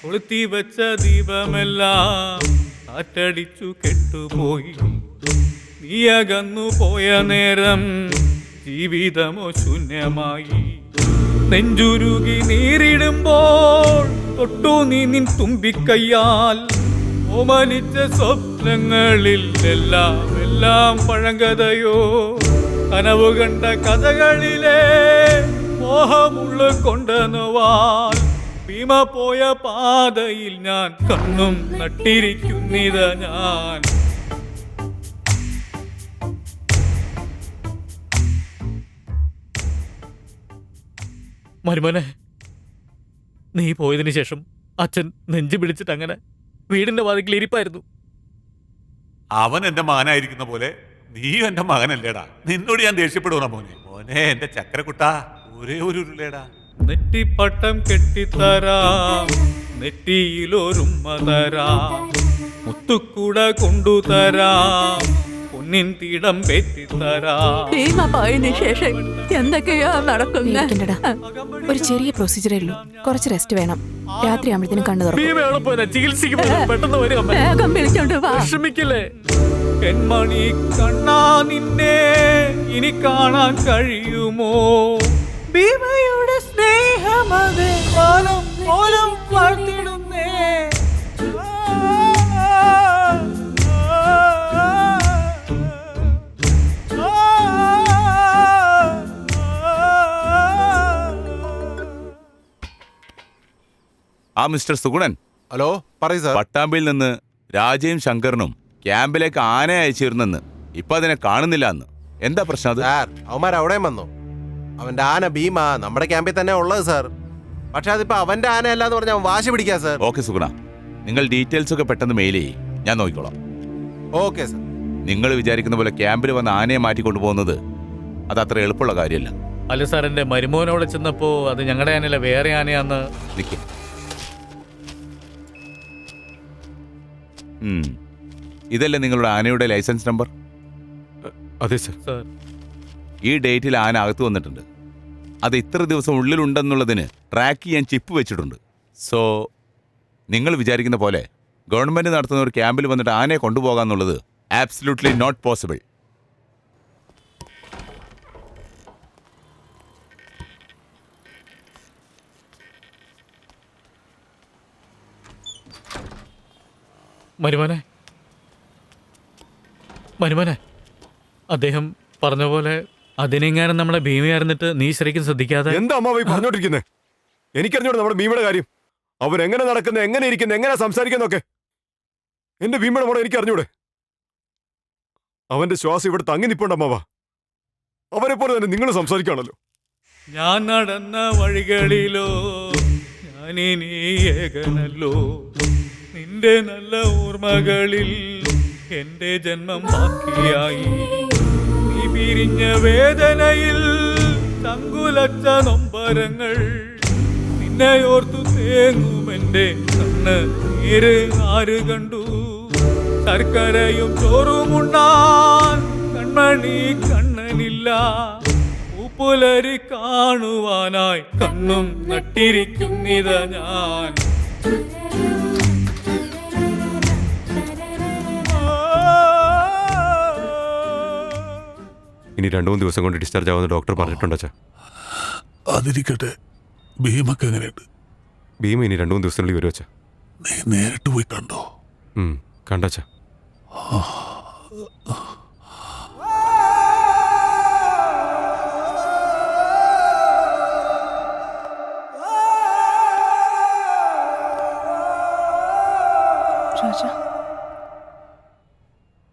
കൊളുത്തി വെച്ച ദീപമെല്ലാം കാറ്റടിച്ചു കെട്ടുപോയി. നീയകന്നു പോയ നേരം ജീവിതമോ ശൂന്യമായി. നെഞ്ചുരുകി നീരിടുമ്പോൾ തൊട്ടു നീ നിൻ തുമ്പിക്കയ്യാൽ. ഓമനിച്ച സ്വപ്നങ്ങളിൽ എല്ലാം പഴങ്കഥയോ. കനവു കണ്ട കഥകളിലെ മോഹമുള്ള കൊണ്ടനുവാൽ. ഭീമ പോയ പാതയിൽ ഞാൻ കണ്ണും നട്ടിരിക്കുന്നിത ഞാൻ. മരുമോനെ, നീ പോയതിനു ശേഷം അച്ഛൻ നെഞ്ചു പിടിച്ചിട്ട് അങ്ങനെ വീടിന്റെ വാതിക്കൽ ഇരിപ്പായിരുന്നു. അവൻ എന്റെ മകനായിരിക്കുന്ന പോലെ നീയും എന്റെ മകനല്ലേടാ. നിന്നോട് ഞാൻ ദേഷ്യപ്പെടുവാ മോനെ. മോനെ എന്റെ ചക്കരക്കുട്ടാ, ഒരേ ഒരു ഉരുളേടാ. നെറ്റിപ്പട്ടം കെട്ടിത്തരാം, നെറ്റിയിലൊരുമ്മ തരാം, മുത്തുക്കൂട കൊണ്ടുതരാം, പൊന്നിൻ തീടം പെറ്റിത്തരാം. പോയതിനു ശേഷം എന്തൊക്കെയാ നടക്കുന്നത്? ഒരു ചെറിയ പ്രൊസീജിയറേ ഉള്ളൂ. കുറച്ച് റെസ്റ്റ് വേണം. രാത്രി ആകുമ്പോഴത്തേനും കണ്ണു തുറക്കും. ചികിത്സിക്കും. വിഷമിക്കില്ലേ പെൺമണി കണ്ണാ, നിന്നെ ഇനി കാണാൻ കഴിയുമോ? ഭീമയുടെ സ്നേഹമത് കാലം പോലും വാഴ്ത്തിടുന്നേ. ആ മിസ്റ്റർ സുഗുണൻ. ഹലോ, പറയൂ സാർ. പട്ടാമ്പിയിൽ നിന്ന് രാജയും ശങ്കരനും ക്യാമ്പിലേക്ക് ആന അയച്ചിരുന്നെന്ന് ഇപ്പൊ അതിനെ കാണുന്നില്ല എന്ന്. എന്താ പ്രശ്നം? അത് സാർ, അവന്മാർ അവിടെയും വന്നു. അവന്റെ ആന ഭീമ നമ്മുടെ ക്യാമ്പിൽ തന്നെ ഉള്ളത് സാർ. പക്ഷെ അതിപ്പോ അവന്റെ ആന അല്ലാന്ന് പറഞ്ഞാൽ അവൻ വാശി പിടിക്കാ സാർ. ഓക്കെ സുഗുണ, നിങ്ങൾ ഡീറ്റെയിൽസ് ഒക്കെ പെട്ടെന്ന് മെയിൽ ചെയ്യ്, ഞാൻ നോക്കിക്കോളാം. Okay sir. നിങ്ങൾ വിചാരിക്കുന്ന പോലെ ക്യാമ്പിൽ വന്ന് ആനയെ മാറ്റിക്കൊണ്ടു പോകുന്നത് അത് അത്ര എളുപ്പമുള്ള കാര്യമല്ല. അല്ല സാർ, എന്റെ മരുമോനോടെ ചെന്നപ്പോ അത് ഞങ്ങളുടെ ആനയല്ല, വേറെ ആനയാന്ന്. ഇതല്ലേ നിങ്ങളുടെ ആനയുടെ ലൈസൻസ് നമ്പർ? അതെ സർ. ഈ ഡേറ്റിൽ ആന അകത്ത് വന്നിട്ടുണ്ട്. അത് ഇത്ര ദിവസം ഉള്ളിലുണ്ടെന്നുള്ളതിന് ട്രാക്ക് ചെയ്യാൻ ചിപ്പ് വെച്ചിട്ടുണ്ട്. സോ നിങ്ങൾ വിചാരിക്കുന്ന പോലെ ഗവൺമെന്റ് നടത്തുന്ന ഒരു ക്യാമ്പിൽ വന്നിട്ട് ആനയെ കൊണ്ടുപോകാന്നുള്ളത് ആബ്സല്യൂട്ട്ലി നോട്ട് പോസിബിൾ. മരുമോനെ, മരുമനെ, അദ്ദേഹം പറഞ്ഞ പോലെ അതിനെങ്ങാനും നമ്മളെ ഭീമയായിരുന്നിട്ട് നീ ശരിക്കും ശ്രദ്ധിക്കാതെ. എന്താ അമ്മാവി പറഞ്ഞോണ്ടിരിക്കുന്നേ? എനിക്കറിഞ്ഞോട് നമ്മുടെ ഭീമയുടെ കാര്യം. അവരെങ്ങനെ നടക്കുന്നത്, എങ്ങനെ ഇരിക്കുന്നത്, എങ്ങനെ സംസാരിക്കുന്നൊക്കെ എന്റെ ഭീമയുടെ മോളെ എനിക്ക് അറിഞ്ഞൂടെ? അവന്റെ ശ്വാസം ഇവിടെ തങ്ങി നിപ്പുണ്ട് അമ്മാവ. അവരെ പോലെ തന്നെ നിങ്ങൾ സംസാരിക്കുകയാണല്ലോ. ഞാൻ നടന്ന വഴികളിലോ ഞാനിനി ഏകനല്ലോ, നിന്റെ നല്ല ഓർമ്മകളിൽ എന്റെ ജന്മം ബാക്കിയായി. നീ പിരിഞ്ഞ വേദനയിൽ ചങ്കുലച്ച നൊമ്പരങ്ങൾ, നിന്നെ ഓർത്തു തേങ്ങുമെന്റെ കണ്ണ് നീര് ആര് കണ്ടു. ശർക്കരയും ചോറുമുണ്ണാൻ കൺമണി കണ്ണനില്ല, ഉപ്പുലരി കാണുവാനായി കണ്ണും നട്ടിരിക്കുന്നിത ഞാൻ. ഇനി 2-3 ദിവസം കൊണ്ട് ഡിസ്ചാർജ് ആവുന്ന ഡോക്ടർ പറഞ്ഞിട്ടുണ്ടോ? അതിരിക്കട്ടെ, ഭീമക്ക് എങ്ങനെയുണ്ട്? ഭീമ ഇനി 2-3 ദിവസത്തിനുള്ളിൽ വരുവച്ച. നീ നേരിട്ട് പോയി കണ്ടോ? കണ്ടച്ച.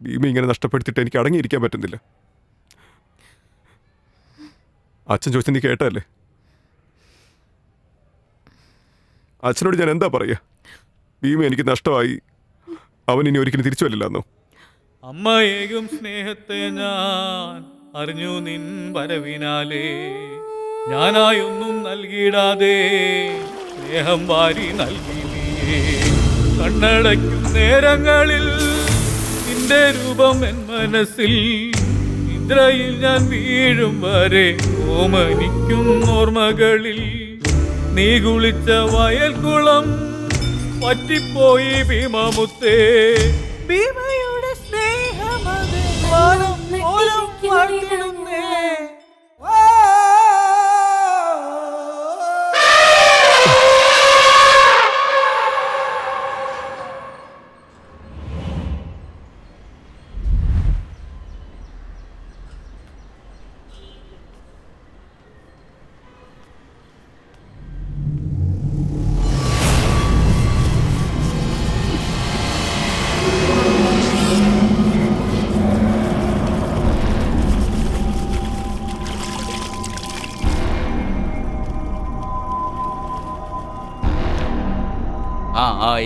ഭീമ ഇങ്ങനെ നഷ്ടപ്പെടുത്തിയിട്ട് എനിക്ക് അടങ്ങിയിരിക്കാൻ പറ്റുന്നില്ല. അച്ഛൻ ചോദിച്ചു, നീ കേട്ടല്ലേ? അച്ഛനോട് ഞാൻ എന്താ പറയുക? ഭീമ എനിക്ക് നഷ്ടമായി, അവൻ ഇനി ഒരിക്കലും തിരിച്ചു വരില്ലെന്നോ? അമ്മയേകും സ്നേഹത്തെ ഞാൻ അറിഞ്ഞു നിൻ വരവിനാലേ, ഞാനായൊന്നും നൽകിടാതെ സ്നേഹം വാരി നൽകി നീയേ. കണ്ണടയ്ക്കും നേരങ്ങളിൽ നിന്റെ രൂപം എൻ മനസ്സിൽ, നിദ്രയിൽ ഞാൻ വീഴും വരെ ഓമനിക്കും ഓർമ്മകളിൽ. നീ കുളിച്ച വയൽക്കുളം പറ്റിപ്പോയി ഭീമമുത്തേ, ഭീമയുടെ സ്നേഹമത് വാനം ഓലം വാഴ്ത്തിടുന്നേ.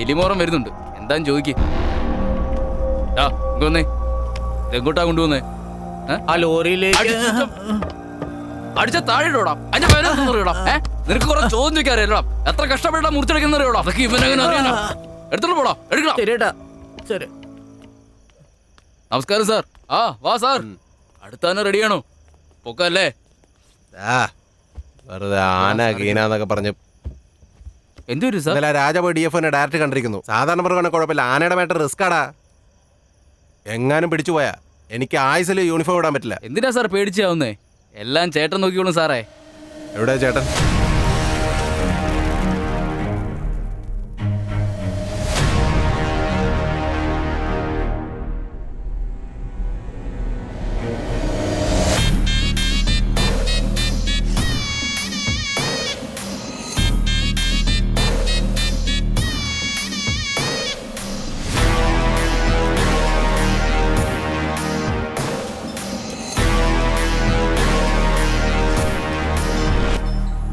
എലിമോറം വരുന്നുണ്ട്, എന്താന്ന് ചോദിക്കേ. എങ്ങോട്ടാ കൊണ്ടുവന്നേ? ആ ലോറിയിലേക്ക് അടിച്ച താഴെ ഇടോടാ. അതിന്റെ പേരെന്താ? നിനക്ക് കുറെ ചോദ്യം ചോദിക്കാറിയല്ലോ. എത്ര കഷ്ടപ്പെട്ടാ മുറിച്ചെടുക്കുന്ന അറിയോടാ? അതൊക്കെ ഇവനെങ്ങനെ അറിയാനാ? എടുത്തോളൂ, പോടാ, എടുക്കണം. ശരിയേട്ടാ, ശരി. നമസ്കാരം സാർ. വാ സാർ, അടുത്താനെ റെഡിയാണോ? പൊക്കല്ലേ? വെറുതെ ആന ഗീനാന്നൊക്കെ പറഞ്ഞു. എന്തൊരു സാർ? രാജാബ് DF ഡയറക്റ്റ് കണ്ടിരിക്കുന്നു. സാധാരണ മൃഗാണ് കുഴപ്പമില്ല, ആനയുടെ മാറ്റർ റിസ്ക് ആടാ. എങ്ങാനും പിടിച്ചു പോയാ എനിക്ക് ആയുസിൽ യൂണിഫോം ഇടാൻ പറ്റില്ല. എന്തിനാ സാർ പേടിച്ചാവുന്നേ? എല്ലാം ചേട്ടൻ നോക്കിക്കോളും സാറേ. എവിടെ ചേട്ടൻ?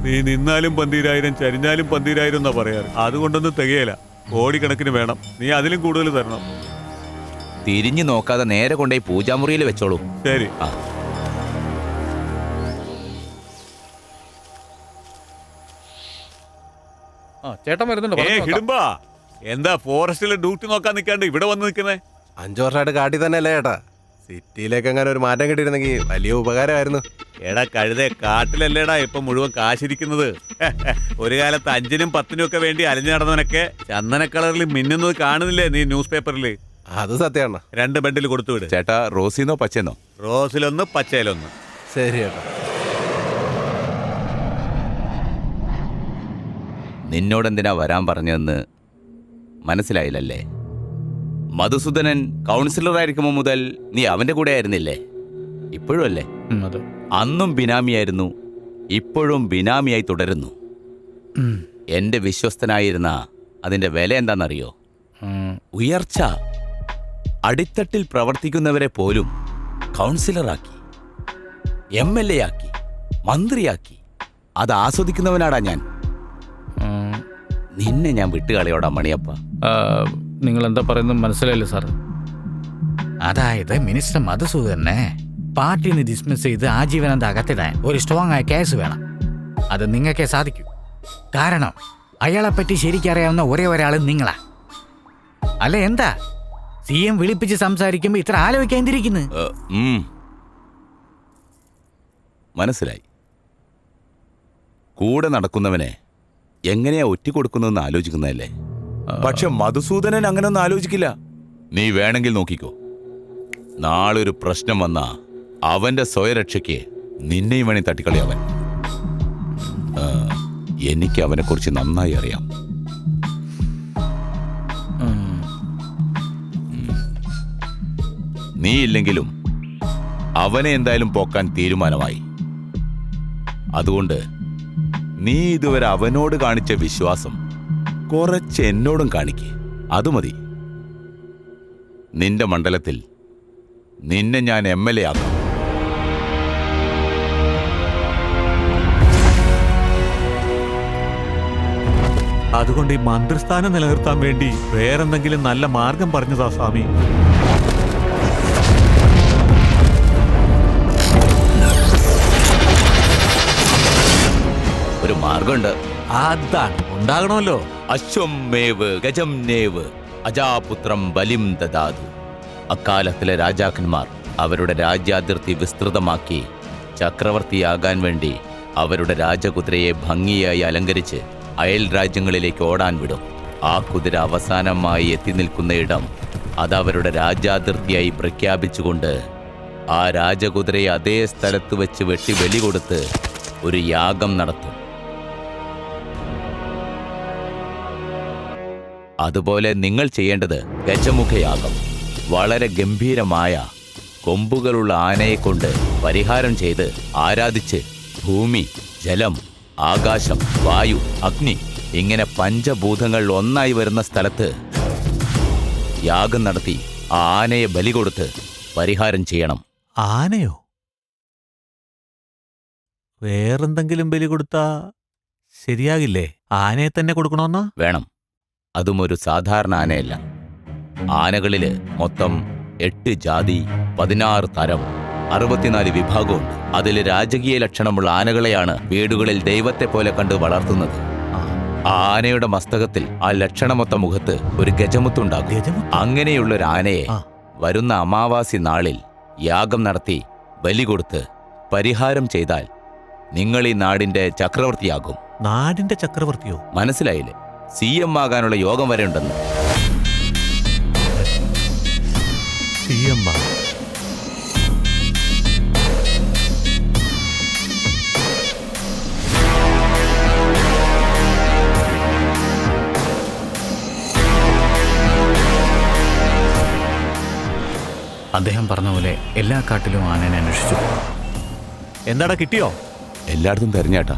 നീ നിന്നാലും 12,000, ചരിഞ്ഞാലും 12,000 എന്നാ പറയാറ്. അതുകൊണ്ടൊന്നും തികയല, കോടിക്കണക്കിന് വേണം. നീ അതിലും കൂടുതൽ തരണം. തിരിഞ്ഞു നോക്കാതെ നേരെ കൊണ്ടുപോയി പൂജാമുറിയിൽ വെച്ചോളൂ. ശരി. ചേട്ടൻ വരുന്നുണ്ടോ? ഹിടുമ്പാ, എന്താ ഫോറസ്റ്റിലെ ഡ്യൂട്ടി നോക്കാൻ നിൽക്കാണ്ട് ഇവിടെ വന്ന് നിൽക്കുന്നേ? 5 വർഷമായിട്ട് കാട്ടി തന്നെ അല്ലേ ചേട്ടാ? സിറ്റിയിലേക്ക് അങ്ങനെ ഒരു മാറ്റം കിട്ടിയിരുന്നെങ്കിൽ വലിയ ഉപകാരമായിരുന്നു. എടാ കഴുതേ, കാട്ടിലല്ലേടാ ഇപ്പൊ മുഴുവൻ കാശിരിക്കുന്നത്. ഒരു കാലത്ത് 5-നും 10-നും ഒക്കെ വേണ്ടി അലഞ്ഞു നടന്നവനൊക്കെ ചന്ദന കളറിൽ മിന്നുന്നത് കാണുന്നില്ലേ നീ ന്യൂസ് പേപ്പറിൽ? അത് സത്യമാണ്. 2 ബണ്ടിൽ കൊടുത്തുവിട്. ചേട്ടാ, റോസിന്നോ പച്ചന്നോ? റോസിലൊന്ന്, പച്ചയിലൊന്ന്. ശരി ചേട്ടാ. നിന്നോടെന്തിനാ വരാൻ പറഞ്ഞതെന്ന് മനസ്സിലായില്ലല്ലേ? മധുസൂദനൻ കൗൺസിലർ ആയിരിക്കുമ്പോൾ മുതൽ നീ അവന്റെ കൂടെ ആയിരുന്നില്ലേ? ഇപ്പോഴും അല്ലേ? അതെ. അന്നും ബിനാമിയായിരുന്നു, ഇപ്പോഴും ബിനാമിയായി തുടരുന്നു. എന്റെ വിശ്വസ്തനായിരുന്ന അതിന്റെ വില എന്താണെന്നറിയോ? ഉയർച്ച. അടിത്തട്ടിൽ പ്രവർത്തിക്കുന്നവരെ പോലും കൗൺസിലറാക്കി, MLA ആക്കി, മന്ത്രിയാക്കി. അത് ആസ്വദിക്കുന്നവനാടാ ഞാൻ. നിന്നെ ഞാൻ വിട്ടുകളയോടാ മണിയപ്പ. നിങ്ങൾ എന്താ പറയുന്നത് മനസ്സിലായില്ലേ സാർ? അതായത് മിനിസ്റ്റർ മധുസൂദനെ പാർട്ടിയിൽ നിന്ന് ഡിസ്മിസ് ചെയ്ത് ആജീവനാന്ത അകത്തിടാൻ ഒരു സ്ട്രോങ് ആയ കേസ് വേണം. അത് നിങ്ങൾക്കേ സാധിക്കൂ. കാരണം അയാളെപ്പറ്റി ശരിക്കറിയാവുന്ന ഒരേ ഒരാൾ നിങ്ങളാ. അല്ല എന്താ CM വിളിപ്പിച്ച് സംസാരിക്കുമ്പോ ഇത്ര ആലോചിക്കാതിരിക്കുന്നു? മനസ്സിലായി. കൂടെ നടക്കുന്നവനെ എങ്ങനെയാ ഒറ്റിക്കൊടുക്കുന്നതെന്ന് ആലോചിക്കുന്നതല്ലേ? പക്ഷെ മധുസൂദനൻ അങ്ങനെയൊന്നും ആലോചിക്കില്ല. നീ വേണമെങ്കിൽ നോക്കിക്കോ. നാളൊരു പ്രശ്നം വന്നാ അവന്റെ സ്വയരക്ഷയ്ക്ക് നിന്നെയും വേണേ തട്ടിക്കളി അവൻ. എനിക്ക് അവനെ കുറിച്ച് നന്നായി അറിയാം. നീ ഇല്ലെങ്കിലും അവനെ എന്തായാലും പോക്കാൻ തീരുമാനമായി. അതുകൊണ്ട് നീ ഇതുവരെ അവനോട് കാണിച്ച വിശ്വാസം കുറച്ച് എന്നോടും കാണിക്ക്. അതുമതി. നിന്റെ മണ്ഡലത്തിൽ നിന്നെ ഞാൻ MLA ആക്കാം. അതുകൊണ്ട് ഈ മന്ത്രിസ്ഥാനം നിലനിർത്താൻ വേണ്ടി വേറെന്തെങ്കിലും നല്ല മാർഗം പറഞ്ഞതാ സ്വാമി. ഒരു മാർഗമുണ്ട്. അതാണ് ഉണ്ടാകണമല്ലോ. അശ്വമേവ് ഗജം നേവ് അജാപുത്രം ബലിം ദദാതു. അക്കാലത്തിലെ രാജാക്കന്മാർ അവരുടെ രാജ്യാതിർത്തി വിസ്തൃതമാക്കി ചക്രവർത്തിയാകാൻ വേണ്ടി അവരുടെ രാജകുതിരയെ ഭംഗിയായി അലങ്കരിച്ച് അയൽ രാജ്യങ്ങളിലേക്ക് ഓടാൻ വിടും. ആ കുതിര അവസാനമായി എത്തി നിൽക്കുന്ന ഇടം അതവരുടെ രാജ്യാതിർത്തിയായി പ്രഖ്യാപിച്ചുകൊണ്ട് ആ രാജകുതിരയെ അതേ സ്ഥലത്ത് വെച്ച് വെട്ടി ബലി കൊടുത്ത് ഒരു യാഗം നടത്തും. അതുപോലെ നിങ്ങൾ ചെയ്യേണ്ടത് ഗജമുഖയാഗം. വളരെ ഗംഭീരമായ കൊമ്പുകളുള്ള ആനയെക്കൊണ്ട് പരിഹാരം ചെയ്ത് ആരാധിച്ച് ഭൂമി, ജലം, ആകാശം, വായു, അഗ്നി ഇങ്ങനെ പഞ്ചഭൂതങ്ങൾ ഒന്നായി വരുന്ന സ്ഥലത്ത് യാഗം നടത്തി ആ ആനയെ ബലി കൊടുത്ത് പരിഹാരം ചെയ്യണം. ആനയോ? വേറെന്തെങ്കിലും ബലി കൊടുത്താ ശരിയാകില്ലേ? ആനയെ തന്നെ കൊടുക്കണമെന്നാ? വേണം. അതും ഒരു സാധാരണ ആനയല്ല. ആനകളില് മൊത്തം 8 ജാതി, 16 തരം, 64 വിഭാഗമുണ്ട്. അതിൽ രാജകീയ ലക്ഷണമുള്ള ആനകളെയാണ് വീടുകളിൽ ദൈവത്തെ പോലെ കണ്ട് വളർത്തുന്നത്. ആ ആനയുടെ മസ്തകത്തിൽ ആ ലക്ഷണമൊത്ത മുഖത്ത് ഒരു ഗജമുത്തുണ്ടാകും. അങ്ങനെയുള്ളൊരു ആനയെ വരുന്ന അമാവാസി നാളിൽ യാഗം നടത്തി ബലി കൊടുത്ത് പരിഹാരം ചെയ്താൽ നിങ്ങൾ ഈ നാടിന്റെ ചക്രവർത്തിയാകും. നാടിന്റെ ചക്രവർത്തിയോ? മനസ്സിലായില്ലേ? CM ആകാനുള്ള യോഗം വരെ ഉണ്ടെന്ന്. CM? അദ്ദേഹം പറഞ്ഞ പോലെ എല്ലാ കാട്ടിലും ആനനെ അന്വേഷിച്ചു. എന്താടാ, കിട്ടിയോ? എല്ലായിടത്തും തെരഞ്ഞേട്ടാ,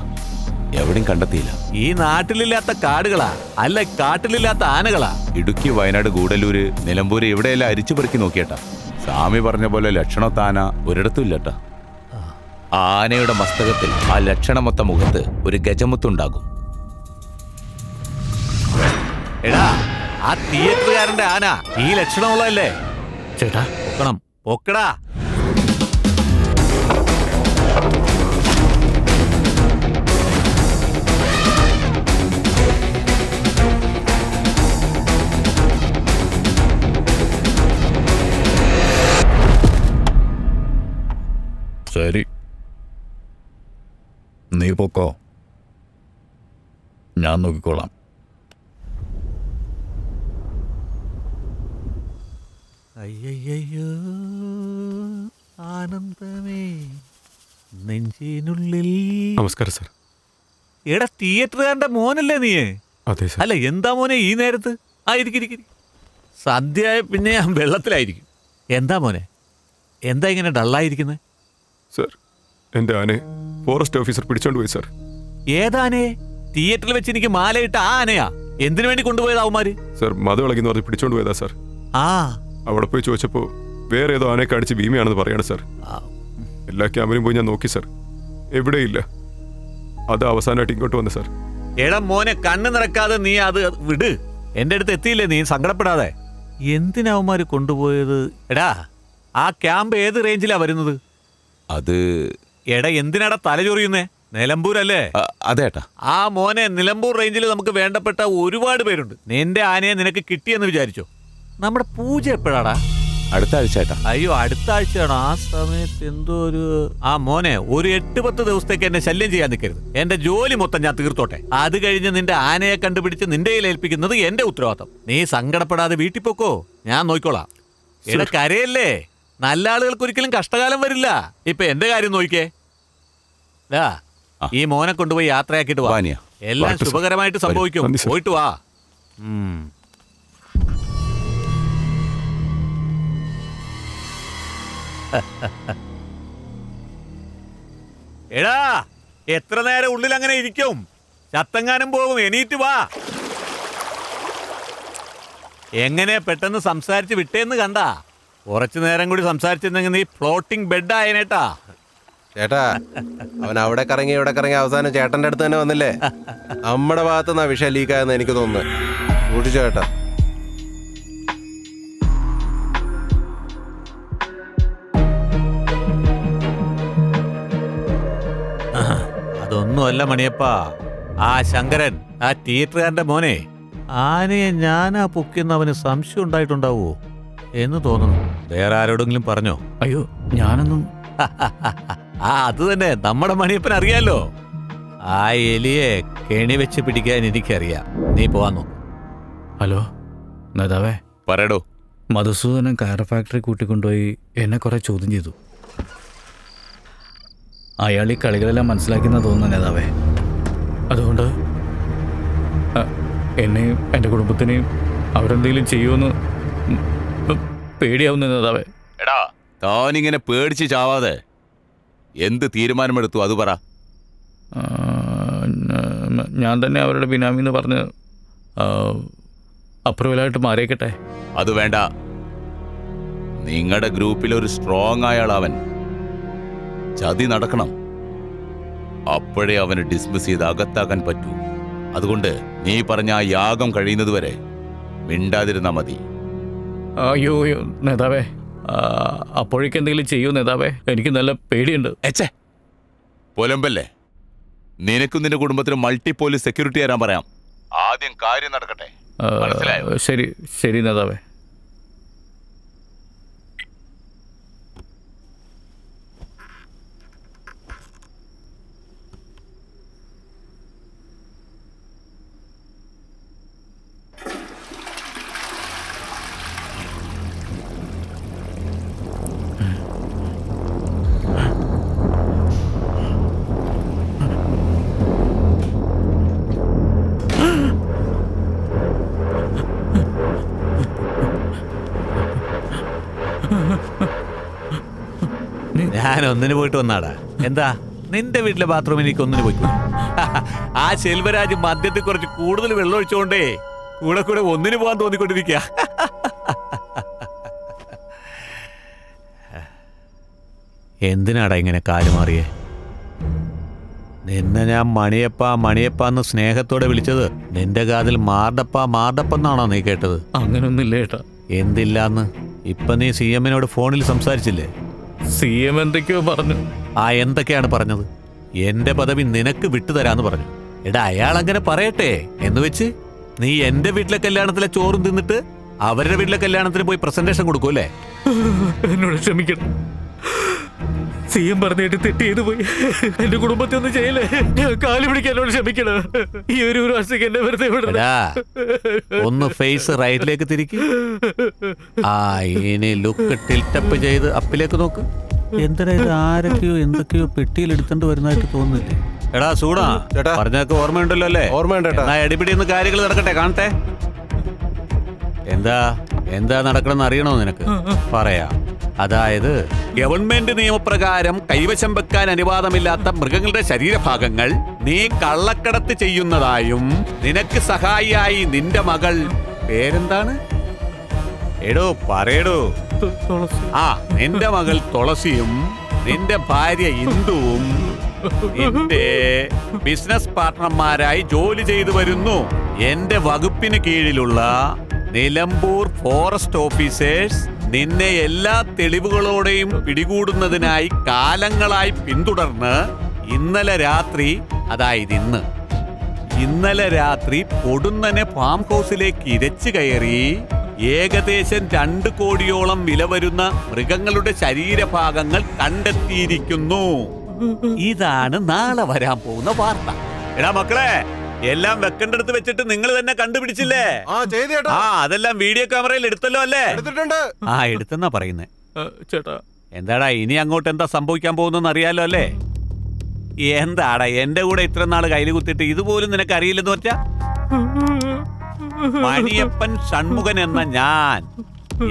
എവിടെയും കണ്ടെത്തിയില്ല. ഈ നാട്ടിലില്ലാത്ത കാടുകളാ, അല്ല കാട്ടിലില്ലാത്ത ആനകളാ. ഇടുക്കി, വയനാട്, ഗൂഡല്ലൂര്, നിലമ്പൂര് ഇവിടെയെല്ലാം അരിച്ചു പെറുക്കി നോക്കിയേട്ടാ. സ്വാമി പറഞ്ഞ പോലെ ലക്ഷണത്താന ഒരിടത്തും ഇല്ലട്ടാ. ആനയുടെ മസ്തകത്തിൽ ആ ലക്ഷണമൊത്ത മുഖത്ത് ഒരു ഗജമുത്തുണ്ടാകും. എടാ, ആ തിയേറ്ററുകാരന്റെ ആന ഈ ലക്ഷണമുള്ളതല്ലേ? ചേട്ടാ പൊക്കണം, പൊക്കടാ. ശരി, നീ പൊക്കോ, ഞാൻ നോക്കിക്കോളാം. അയ്യയ്യോ ആനന്ദമേ നെഞ്ചിനുള്ളിൽ. നമസ്കാരം സാർ. എടാ, തിയേറ്ററുകാരന്റെ മോനല്ലേ നീ? അതെ സാർ. അല്ല, എന്താ മോനെ ഈ നേരത്ത്? ആ, ഇരിക്കിരിക്കും. സന്ധ്യ പിന്നെ ഞാൻ വെള്ളത്തിലായിരിക്കും. എന്താ മോനെ, എന്താ ഇങ്ങനെ ഡള്ളായിരിക്കുന്നത്? സർ, എൻ്റെ ആനയെ ഫോറസ്റ്റ് ഓഫീസർ പിടിച്ചോണ്ട് പോയി സർ. ഏതാനേ? തിയേറ്ററിൽ വെച്ച് എനിക്ക് മാലയിട്ട ആ ആനയാ? എന്തിനു വേണ്ടി കൊണ്ടുപോയതാവുമാര്? സർ, മതവിളകിന്ന് പറഞ്ഞ് പിടിച്ചോണ്ട് പോയതാ സർ. ആ, അവിടെ പോയി ചോദിച്ചപ്പോൾ വേറെ ഏതോ ആനയെ കാണിച്ച് ഭീമയാണെന്ന് പറയാണ് സർ. എല്ലാ ക്യാമ്പിലും പോയി ഞാൻ നോക്കി സർ, എവിടെയില്ല. അത് അവസാനമായിട്ട് ഇങ്ങോട്ട് വന്നു സർ. എടാ മോനെ, കണ്ണ് നിറക്കാതെ നീ അത് വിട്. എന്റെ അടുത്ത് എത്തിയില്ലേ, നീ സങ്കടപ്പെടാതെ. എന്തിനാവുമാര് കൊണ്ടുപോയത്? എടാ, ആ ക്യാമ്പ് ഏത് റേഞ്ചിലാ വരുന്നത്? അത് എടാ, എന്തിനാടാ തലചൊറിയുന്നേ? നിലമ്പൂരല്ലേ? അതേട്ടാ. ആ മോനെ, നിലമ്പൂർ റേഞ്ചിൽ നമുക്ക് വേണ്ടപ്പെട്ട ഒരുപാട് പേരുണ്ട്. നിന്റെ ആനയെ നിനക്ക് കിട്ടിയെന്ന് വിചാരിച്ചോ? നമ്മുടെ പൂജ എപ്പോഴാടാ? അടുത്ത ആഴ്ച ഏട്ടാ. അയ്യോ, അടുത്ത ആഴ്ചയാണോ? ആ സമയത്ത് എന്തോ ഒരു... ആ മോനെ, ഒരു 8-10 ദിവസത്തേക്ക് എന്നെ ശല്യം ചെയ്യാൻ നിൽക്കരുത്. എന്റെ ജോലി മൊത്തം ഞാൻ തീർത്തോട്ടെ. അത് കഴിഞ്ഞ് നിന്റെ ആനയെ കണ്ടുപിടിച്ച് നിന്റെ കയ്യിൽ ഏൽപ്പിക്കുന്നത് എന്റെ ഉത്തരവാദിത്തം. നീ സങ്കടപ്പെടാതെ വീട്ടിൽ പോക്കോ, ഞാൻ നോക്കിക്കോളാം. എടാ, കരയല്ലേ. നല്ല ആളുകൾക്ക് ഒരിക്കലും കഷ്ടകാലം വരില്ല. ഇപ്പൊ എന്റെ കാര്യം നോക്കിക്കേ. ഈ മോനെ കൊണ്ടുപോയി യാത്രയാക്കിട്ട് വാ. എല്ലാം ശുഭകരമായിട്ട് സംഭവിക്കും. പോയിട്ട് വാ. എടാ, എത്ര നേരം ഉള്ളിൽ അങ്ങനെ ഇരിക്കും? ചത്തങ്ങാനും പോകും. എണീറ്റ് വാ. എങ്ങനെ പെട്ടെന്ന് സംസാരിച്ച് വിട്ടേന്ന് കണ്ടാ? കുറച്ചു നേരം കൂടി സംസാരിച്ചിരുന്നെങ്കിൽ നീ ഫ്ലോട്ടിംഗ് ബെഡ് ആയനേട്ടാ. ചേട്ടാ, അവൻ അവിടെ കറങ്ങി ഇവിടെ കറങ്ങി അവസാനം ചേട്ടന്റെ അടുത്ത് തന്നെ വന്നില്ലേ? നമ്മുടെ ഭാഗത്ത് നിന്നാ വിഷയം ലീക്കായെന്ന് എനിക്ക് തോന്നുന്നു. കൂട്ടിച്ചോ ചേട്ടാ. അതൊന്നുമല്ല മണിയപ്പാ, ആ ശങ്കരൻ, ആ തിയേറ്ററുകാരന്റെ മോനെ, ആനയെ ഞാനാ പൊക്കിയെന്ന് അവന് സംശയം ഉണ്ടായിട്ടുണ്ടാവോ എന്ന് തോന്നുന്നു. വേറെ ആരോടെങ്കിലും പറഞ്ഞോ? അയ്യോ, ഞാനൊന്നും... അത് തന്നെ, നമ്മുടെ മണിയപ്പൻ അറിയാലോ. ആ എലിയെ കെണി വെച്ച് പിടിക്കാൻ എനിക്കറിയാം. നീ പോവാൻ നോക്കും. ഹലോ നേതാവേ. പറയടോ. മധുസൂദനൻ കയർ ഫാക്ടറി കൂട്ടിക്കൊണ്ടുപോയി എന്നെ കുറെ ചോദ്യം ചെയ്തു. അയാൾ ഈ കളികളെല്ലാം മനസ്സിലാക്കുന്ന തോന്നുന്നു നേതാവേ. അതുകൊണ്ട് എന്നെയും എൻ്റെ കുടുംബത്തിനെയും അവരെന്തെങ്കിലും ചെയ്യുമെന്ന് പേടിയാവുന്ന നേതാവേ. എടാ, താനിങ്ങനെ പേടിച്ച് ചാവാതെ എന്ത് തീരുമാനമെടുത്തു അത് പറ. ഞാൻ തന്നെ അവരുടെ ബിനാമിന്ന് പറഞ്ഞ് അപ്രൂവലായിട്ട് മാറിയേക്കട്ടെ. അത് വേണ്ട. നിങ്ങളുടെ ഗ്രൂപ്പിൽ ഒരു സ്ട്രോങ് ആയാളവൻ. ചതി നടക്കണം. അപ്പോഴേ അവന് ഡിസ്മിസ് ചെയ്ത് അകത്താക്കാൻ പറ്റൂ. അതുകൊണ്ട് നീ പറഞ്ഞ ആ യാഗം കഴിയുന്നത് വരെ മിണ്ടാതിരുന്നാ മതി. അയ്യോ നേതാവേ, അപ്പോഴേക്ക് എന്തെങ്കിലും ചെയ്യൂ നേതാവേ. എനിക്ക് നല്ല പേടിയുണ്ട്. പൊലമ്പല്ലേ. നിനക്കും നിന്റെ കുടുംബത്തിന് മൾട്ടി പോലീസ് സെക്യൂരിറ്റി തരാൻ പറയാം. ആദ്യം കാര്യം നടക്കട്ടെ. മനസ്സിലായോ? ശരി ശരി നേതാവേ. ഞാൻ ഒന്നിന് പോയിട്ട് വന്നാടാ. എന്താ, നിന്റെ വീട്ടിലെ ബാത്റൂമിൽ എനിക്ക് ഒന്നിന് പോയിക്കോ. ആ ശെൽവരാജ് മദ്യത്തിൽ കുറച്ച് കൂടുതൽ വെള്ളം ഒഴിച്ചുകൊണ്ടേ കൂടെ കൂടെ ഒന്നിന് പോകാൻ തോന്നിക്കൊണ്ടിരിക്കുക. എന്തിനാടാ ഇങ്ങനെ കാലുമാറിയേ? നിന്നെ ഞാൻ മണിയപ്പാന്ന് സ്നേഹത്തോടെ വിളിച്ചത് നിന്റെ കാതിൽ മാർഡപ്പാന്നാണോ നീ കേട്ടത്? അങ്ങനൊന്നുമില്ല ഏട്ടാ. എന്തില്ലാന്ന്? ഇപ്പൊ നീ CM-നോട് ഫോണിൽ സംസാരിച്ചില്ലേ? CM എന്തൊക്കെയോ പറഞ്ഞു. ആ എന്തൊക്കെയാണ് പറഞ്ഞത്? എന്റെ പദവി നിനക്ക് വിട്ടുതരാന്ന് പറഞ്ഞു. എടാ, അയാൾ അങ്ങനെ പറയട്ടെ എന്ന് വെച്ച് നീ എന്റെ വീട്ടിലെ കല്യാണത്തിലെ ചോറും തിന്നിട്ട് അവരുടെ വീട്ടിലെ കല്യാണത്തിന് പോയി പ്രസന്റേഷൻ കൊടുക്കൂല്ലേ? എന്നോട് ക്ഷമിക്കണം. CM പറഞ്ഞിട്ട് തെറ്റ് ചെയ്തു പോയി. എന്റെ കുടുംബത്തെ ഒന്നും ചെയ്യലേ. കാല് പിടിക്കാൻ എന്നോട് ക്ഷമിക്കണം. ഈ ഒരു പ്രാവശ്യം എന്നെ വെറുതെ വിടടാ. ഒന്ന് ഫേസ് റൈറ്റിലേക്ക് തിരിക്ക്. ആ, ഇനി ലുക്ക് ടിൽറ്റപ്പ് ചെയ്ത് അപ്പിലേക്ക് നോക്ക്. എന്തിനാ ഇത്? ആരൊക്കെയോ എന്തൊക്കെയോ പെട്ടിയിൽ എടുത്തോണ്ട് വരുന്നതായിട്ട് തോന്നുന്നില്ലേ? എടാ സൂടാ, പറഞ്ഞൊക്കെ ഓർമ്മയുണ്ടല്ലോ അല്ലേ? ഓർമ്മയുണ്ട്. അടിപിടി ഒന്ന് കാര്യങ്ങൾ നടക്കട്ടെ, കാണട്ടെ. എന്താ എന്താ നടക്കണമെന്ന് അറിയണോ നിനക്ക്? പറയാം. അതായത് ഗവൺമെന്റ് നിയമപ്രകാരം കൈവശം വെക്കാൻ അനുവാദമില്ലാത്ത മൃഗങ്ങളുടെ ശരീരഭാഗങ്ങൾ നീ കള്ളക്കടത്ത് ചെയ്യുന്നതായും നിനക്ക് സഹായിയായി നിന്റെ മകൾ പേരെന്താണ്? എടോ പറയടോ. ആ, നിന്റെ മകൾ തുളസിയും നിന്റെ ഭാര്യ ഇന്ദുവും എന്റെ ബിസിനസ് പാർട്ട്ണർമാരായി ജോലി ചെയ്തു വരുന്നു. എന്റെ വകുപ്പിന് കീഴിലുള്ള നിലമ്പൂർ ഫോറസ്റ്റ് ഓഫീസേഴ്സ് നിന്നെ എല്ലാ തെളിവുകളോടെയും പിടികൂടുന്നതിനായി കാലങ്ങളായി പിന്തുടർന്ന് ഇന്നലെ രാത്രി, അതായത് ഇന്നലെ രാത്രി പൊടുന്നനെ ഫാം ഹൗസിലേക്ക് ഇരച്ചു കയറി ഏകദേശം 2 കോടിയോളം വില വരുന്ന മൃഗങ്ങളുടെ ശരീരഭാഗങ്ങൾ കണ്ടെത്തിയിരിക്കുന്നു. ഇതാണ് നാളെ വരാൻ പോകുന്ന വാർത്ത. എടാ മക്കളെ, എല്ലാം വെക്കേണ്ടടുത്ത് വെച്ചിട്ട് നിങ്ങൾ തന്നെ കണ്ടുപിടിച്ചില്ലേ? ആ, അതെല്ലാം വീഡിയോ ക്യാമറയിൽ എടുത്തല്ലോ അല്ലേ? ആ, എടുത്തെന്നാ പറയുന്നേ. ചേട്ടാ, എന്താടാ ഇനി അങ്ങോട്ട് എന്താ സംഭവിക്കാൻ പോകുന്നെന്ന് അറിയാലോ അല്ലേ? എന്താടാ എന്റെ കൂടെ ഇത്ര നാള് കയ്യിൽ കുത്തിട്ട് ഇതുപോലും നിനക്ക് അറിയില്ലെന്ന് വെച്ചാ? മണിയപ്പൻ ഷൺമുഖൻ എന്ന ഞാൻ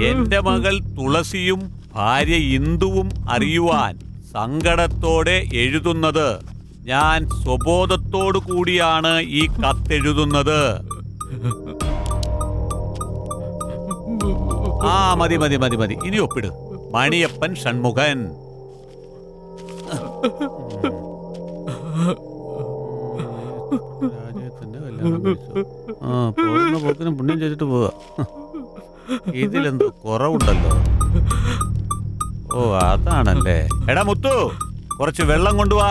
എന്റെ മകൾ തുളസിയും ഭാര്യ ഇന്ദുവും അറിയുവാൻ സങ്കടത്തോടെ എഴുതുന്നത്. ഞാൻ സ്വബോധത്തോടു കൂടിയാണ് ഈ കത്തെഴുതുന്നത്. ആ, മതി മതി മതി മതി, ഇനി ഒപ്പിട്. മണിയപ്പൻ ഷൺമുഖൻ. പോക്കിനും പുണ്യം ചെയ്തിട്ട് പോവാ. ഇതിലെന്തോ കുറവുണ്ടല്ലോ. ഓ, അതാണല്ലേ. എടാ മുത്തു, കുറച്ച് വെള്ളം കൊണ്ടുവാ.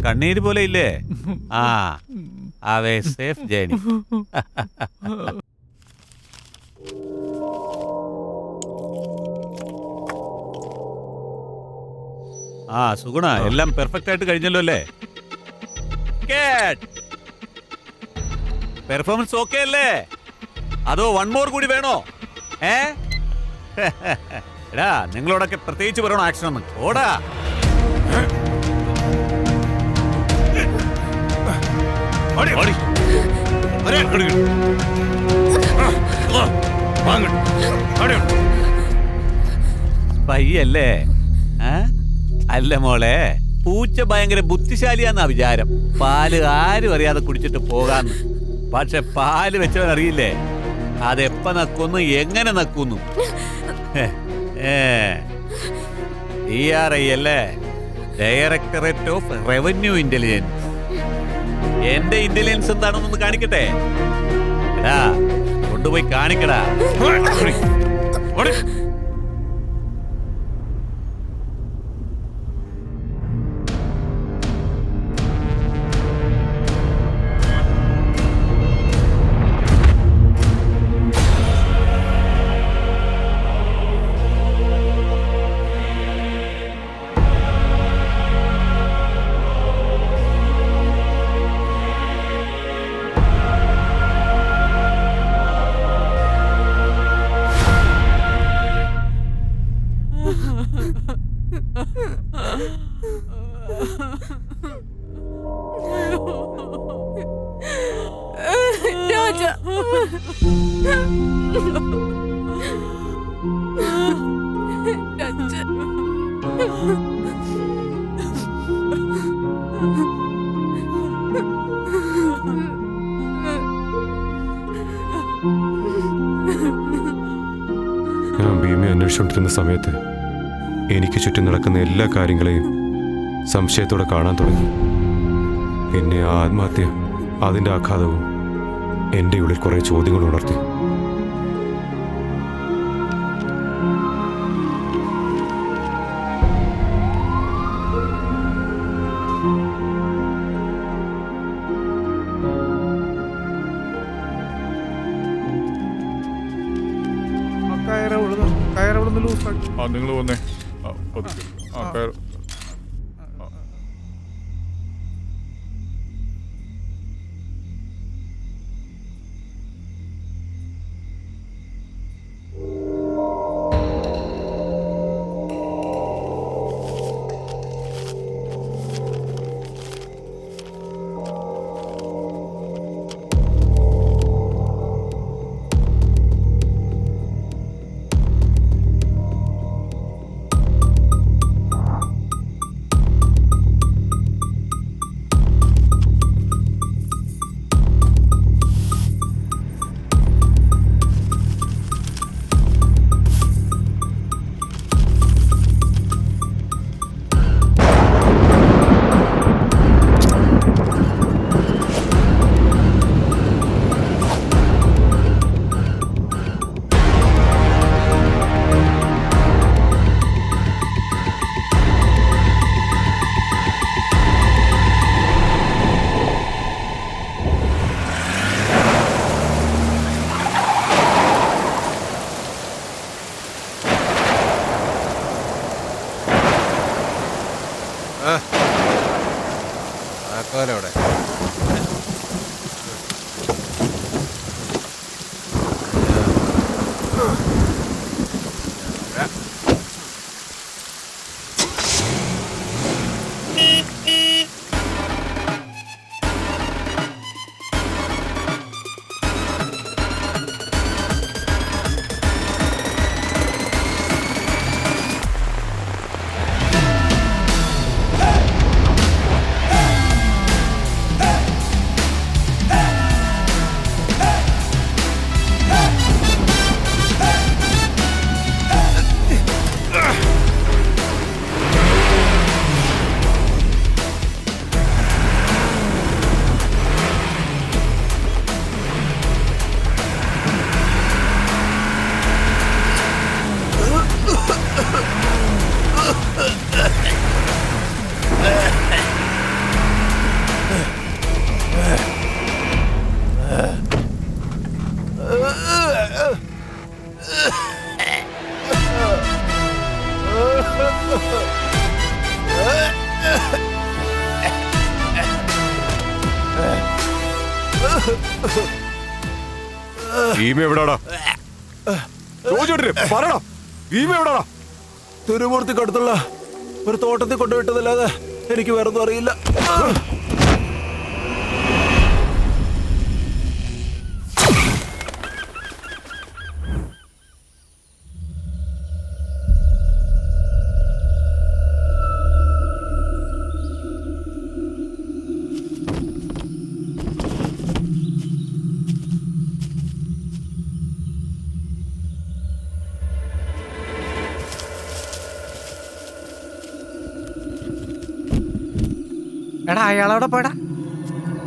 കണ്ണീര് പോലെ ഇല്ലേ? ആ, അവേ സേഫ് ജേണി. ആ, സുഗുണ, എല്ലാം പെർഫെക്റ്റ് ആയിട്ട് കഴിഞ്ഞല്ലോ അല്ലേ? പെർഫോമൻസ് ഓക്കെ അല്ലേ? അതോ 1 മോർ കൂടി വേണോ? എടാ, നിങ്ങളോടൊക്കെ പ്രത്യേകിച്ച് പറയണോ ആക്ഷൻ ഒന്ന്? ഓടാ. പയ്യല്ലേ? അല്ല മോളെ, പൂച്ച ഭയങ്കര ബുദ്ധിശാലിയാന്നാ വിചാരം. പാല് ആരും അറിയാതെ കുടിച്ചിട്ട് പോകാന്ന്. പക്ഷെ പാല് വെച്ചവൻ അറിയില്ലേ അതെപ്പ നക്കുന്നു, എങ്ങനെ നക്കുന്നു. DRI അല്ലേ? Directorate of revenue intelligence. എന്റെ ഇന്റലിജൻസ് എന്താണെന്നൊന്ന് കാണിക്കട്ടെ. എടാ, കൊണ്ടുപോയി കാണിക്കടാ. ഞാൻ ഭീമയെ അന്വേഷിച്ചുകൊണ്ടിരുന്ന സമയത്ത് എനിക്ക് ചുറ്റും നടക്കുന്ന എല്ലാ കാര്യങ്ങളെയും സംശയത്തോടെ കാണാൻ തുടങ്ങി. പിന്നെ ആ ആത്മഹത്യ, അതിൻ്റെ ആഘാതവും എൻ്റെ ഉള്ളിൽ കുറേ ചോദ്യങ്ങൾ ഉണർത്തി. നിങ്ങൾ വന്നേ. അവിടെ തിരുമൂർത്തിക്കടുത്തുള്ള ഒരു തോട്ടത്തിൽ കൊണ്ടുവിട്ടതല്ലാതെ എനിക്ക് വേറൊന്നും അറിയില്ല. എടാ അയാളവിടെ പോടാ.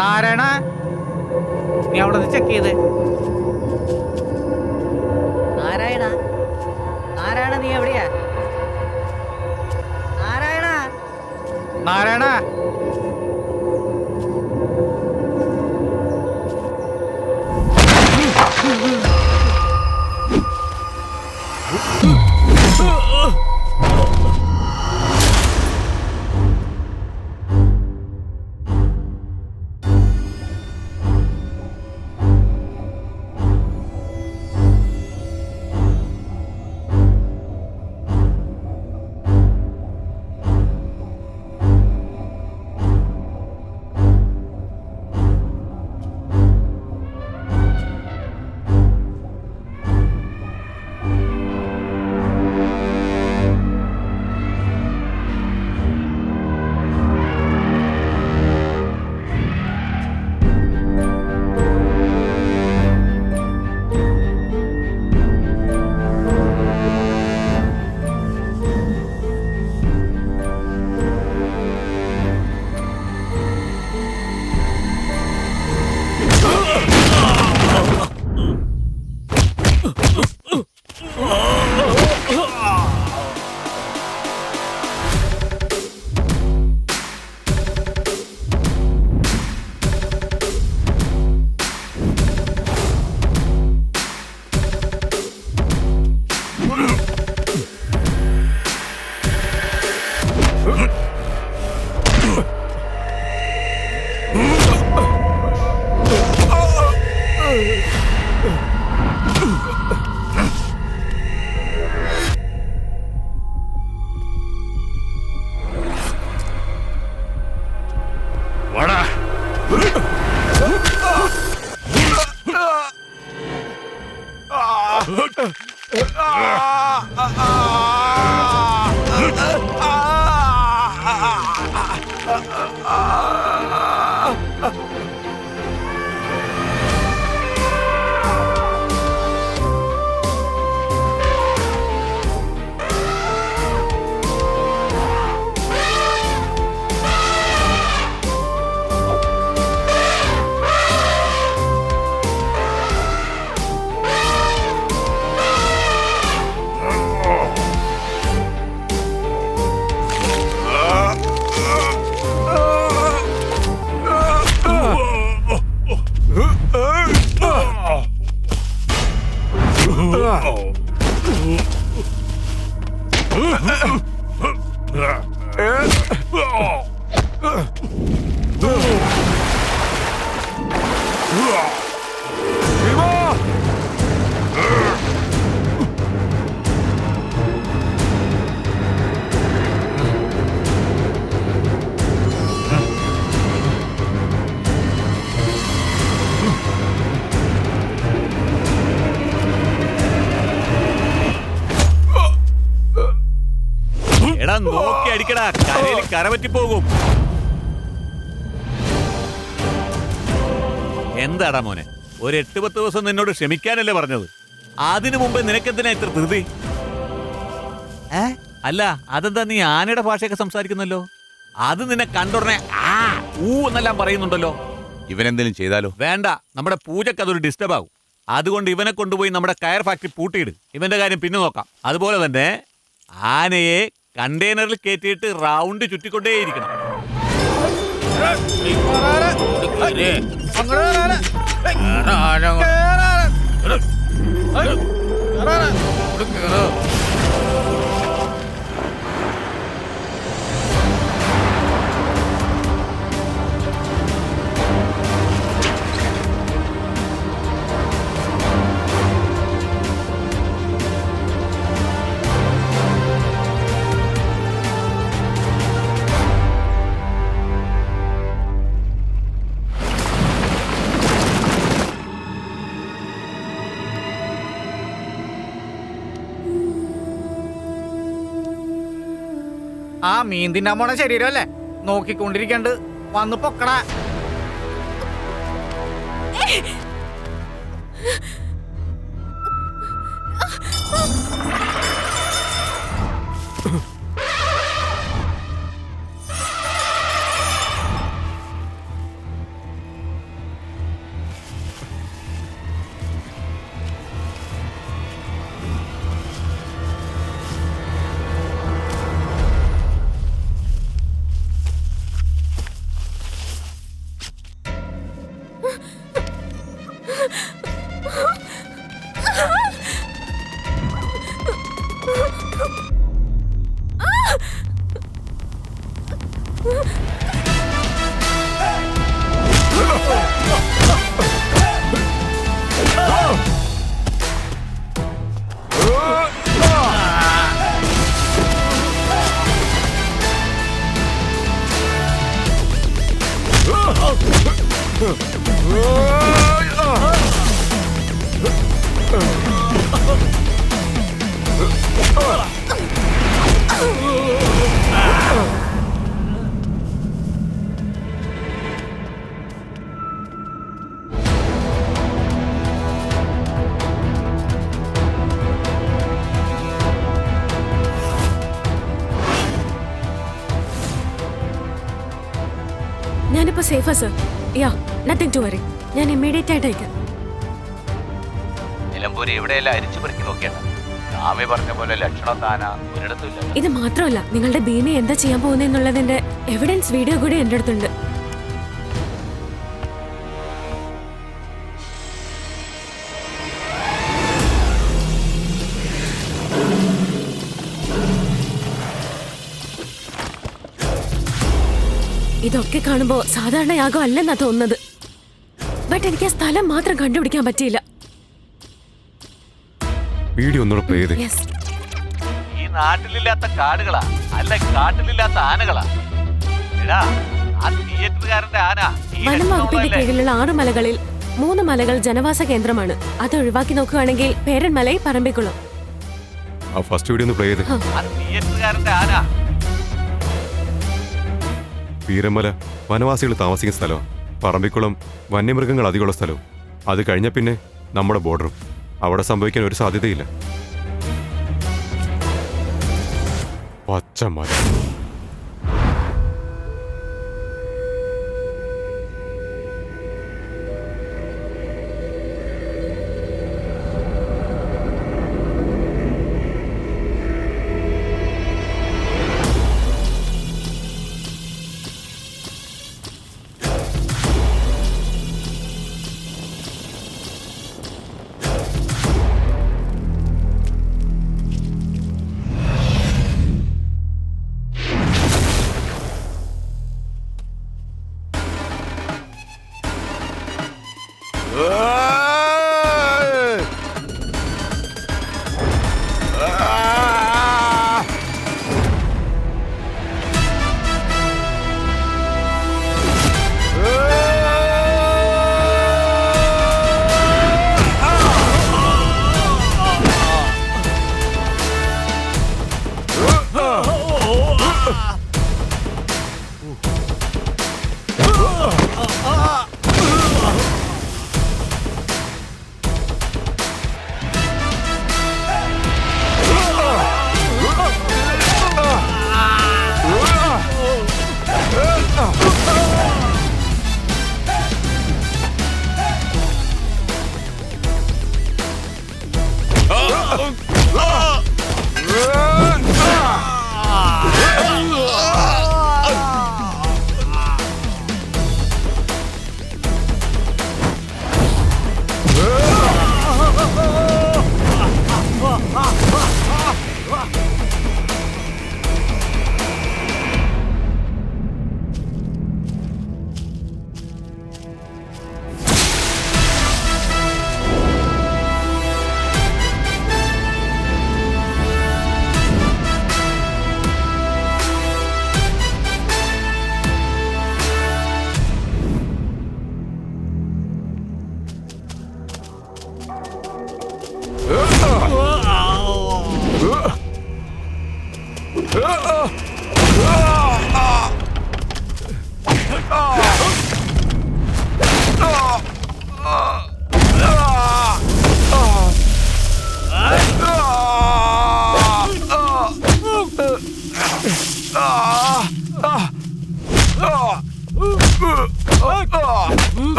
നാരായണ, നീ അവിടെ നിന്ന് ചെക്ക് ചെയ്ത്. നാരായണ, നാരായണ, നീ എവിടെയാ? നാരായണ, നാരായണ, എടാ നോക്കി അടിക്കടാ, കരയിൽ കര പറ്റിപ്പോകും. എന്താടാ മോനെ, ഒരു 8-10 ദിവസം നിന്നോട് ക്ഷമിക്കാനല്ലേ പറഞ്ഞത്? അതിനു മുമ്പ് നിനക്കെന്തിനാ ഇത്ര ധൃതി? അല്ല, അതെന്താ നീ ആനയുടെ ഭാഷയൊക്കെ സംസാരിക്കുന്നല്ലോ? അത് നിന്നെ കണ്ടുടനെ ആ ഊ എന്നെല്ലാം പറയുന്നുണ്ടല്ലോ. ഇവനെന്തെങ്കിലും ചെയ്താലോ? വേണ്ട, നമ്മുടെ പൂജക്ക് അതൊരു ഡിസ്റ്റർബ് ആകും. അതുകൊണ്ട് ഇവനെ കൊണ്ടുപോയി നമ്മുടെ കയർ ഫാക്ടറി പൂട്ടിയിട്. ഇവന്റെ കാര്യം പിന്നെ നോക്കാം. അതുപോലെ തന്നെ ആനയെ കണ്ടെയ്നറിൽ കയറ്റിയിട്ട് റൗണ്ട് ചുറ്റിക്കൊണ്ടേയിരിക്കണം. ആ മീൻ തിന്നാൻ പോണ ശരീരമല്ലേ നോക്കിക്കൊണ്ടിരിക്കണ്ട്, വന്ന് പൊക്കടാ. ഞാനിപ്പോ സേഫാ sir. Yeah, nothing to worry. ഞാൻ ഇമ്മീഡിയറ്റ് ആയിട്ട് അയക്കാം. നിലമ്പൂർ എവിടെയെല്ലാം അരിച്ചു പെറുക്കി നോക്കിയാണ്. സ്വാമി പറഞ്ഞ പോലെ ലക്ഷണം താന ഒരിടത്തും ഇല്ല. ഇത് മാത്രമല്ല, നിങ്ങളുടെ ഭീമ എന്താ ചെയ്യാൻ പോകുന്നതെന്നുള്ളതിന്റെ എവിഡൻസ് വീഡിയോ കൂടി എൻ്റെ അടുത്തുണ്ട്. ഇതൊക്കെ കാണുമ്പോ സാധാരണ യാഗം അല്ലെന്നാ തോന്നുന്നത്. ബട്ട് എനിക്ക് ആ സ്ഥലം മാത്രം കണ്ടുപിടിക്കാൻ പറ്റിയില്ല. വീഡിയോ ഒന്നുകൂടെ പ്ലേ ചെയ്തേ. യെസ്. ഈ നാട്ടിലില്ലാത്ത കാടുകളാ, അല്ല കാട്ടിലില്ലാത്ത ആനകളാ. എടാ, ആ തിയേറ്ററുകാരന്റെ ആന വനം വകുപ്പിന്റെ കീഴിലുള്ള 6 മലകളിൽ 3 മലകൾ ജനവാസ കേന്ദ്രമാണ്. അത് ഒഴിവാക്കി നോക്കുകയാണെങ്കിൽ പേരന്മലൈ പറമ്പിക്കുളം. ആ ഫസ്റ്റ് വീഡിയോ ഒന്ന് പ്ലേ ചെയ്തേ. ആ തിയേറ്ററുകാരന്റെ ആന. വീരമല വനവാസികൾ താമസിക്കുന്ന സ്ഥലം, പറമ്പിക്കുളം വന്യമൃഗങ്ങൾ അധികമുള്ള സ്ഥലവും. അത് കഴിഞ്ഞ പിന്നെ നമ്മുടെ ബോർഡറും. അവിടെ സംഭവിക്കാൻ ഒരു സാധ്യതയില്ല. പച്ചമല.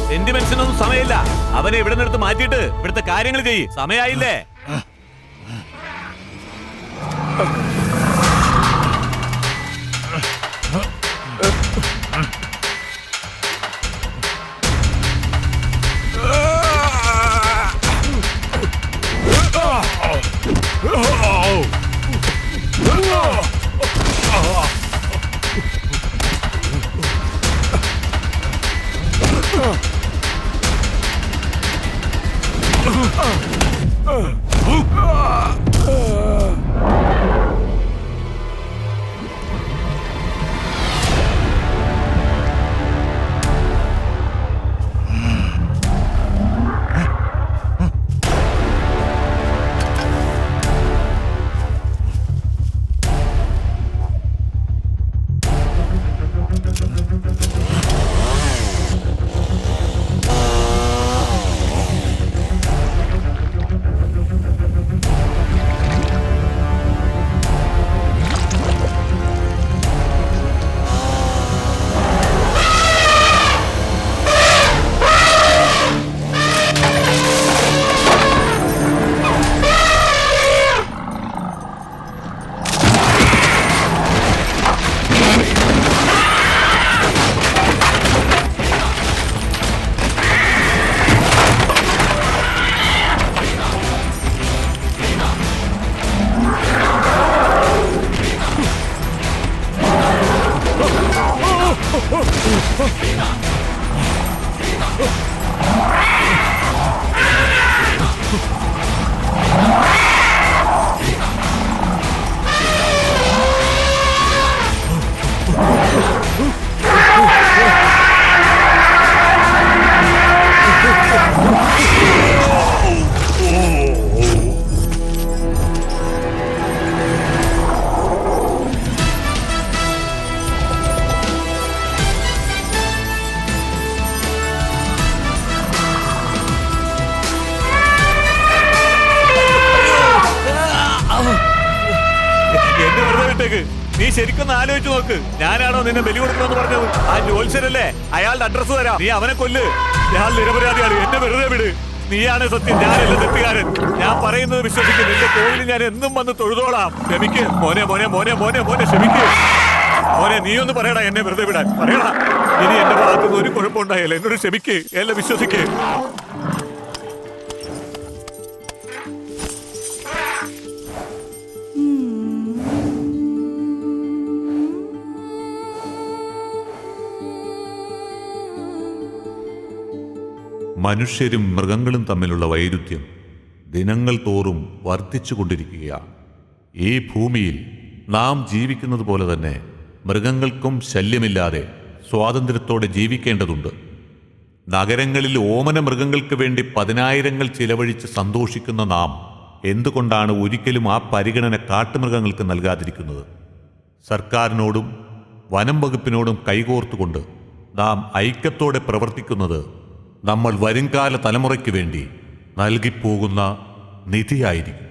സെന്റിമെന്റ്സിനൊന്നും സമയമില്ല. അവനെ ഇവിടെ നിന്നെടുത്ത് മാറ്റിയിട്ട് ഇവിടുത്തെ കാര്യങ്ങൾ ചെയ്യ്. സമയായില്ലേ? നീ ശരിക്കൊന്ന് ആലോചിച്ച് നോക്ക്. ഞാനാണോ നിന്നെ ബലി കൊടുക്കണമെന്ന് പറഞ്ഞത്? ആ ജോത്സ്യനല്ലേ? അയാളുടെ അഡ്രസ് തരാം. നീ അവനെ കൊല്ല്. ഞാൻ നിരപരാധിയാണ്. എന്നെ വെറുതെ വിട്. നീയാണ് സത്യം, ഞാനല്ല തെറ്റുകാരൻ. ഞാൻ പറയുന്നത് വിശ്വസിക്കും. നിന്റെ കോവിലിൽ ഞാൻ എന്നും വന്ന് തൊഴുതോളാം. ക്ഷമിക്ക് മോനെ, മോനെ, മോനെ, മോനെ, മോനെ, ക്ഷമിക്ക് മോനെ. നീ ഒന്ന് പറയടാ എന്നെ വെറുതെ വിടാൻ. പറയടാ. ഇനി എന്റെ ഭാഗത്തുനിന്ന് ഒരു കുഴപ്പമുണ്ടായില്ല. എന്നോട് ക്ഷമിക്ക്. എല്ലാം വിശ്വസിക്ക്. മനുഷ്യരും മൃഗങ്ങളും തമ്മിലുള്ള വൈരുദ്ധ്യം ദിനങ്ങൾ തോറും വർദ്ധിച്ചുകൊണ്ടിരിക്കുകയാണ്. ഈ ഭൂമിയിൽ നാം ജീവിക്കുന്നത് പോലെ തന്നെ മൃഗങ്ങൾക്കും ശല്യമില്ലാതെ സ്വാതന്ത്ര്യത്തോടെ ജീവിക്കേണ്ടതുണ്ട്. നഗരങ്ങളിൽ ഓമന മൃഗങ്ങൾക്ക് വേണ്ടി 10,000 ചിലവഴിച്ച് സന്തോഷിക്കുന്ന നാം എന്തുകൊണ്ടാണ് ഒരിക്കലും ആ പരിഗണന കാട്ടുമൃഗങ്ങൾക്ക് നൽകാതിരിക്കുന്നത്? സർക്കാരിനോടും വനം വകുപ്പിനോടും കൈകോർത്തുകൊണ്ട് നാം ഐക്യത്തോടെ പ്രവർത്തിക്കുന്നത് നമ്മൾ വരുംകാല തലമുറയ്ക്ക് വേണ്ടി നൽകിപ്പോകുന്ന നിധിയായിരിക്കും.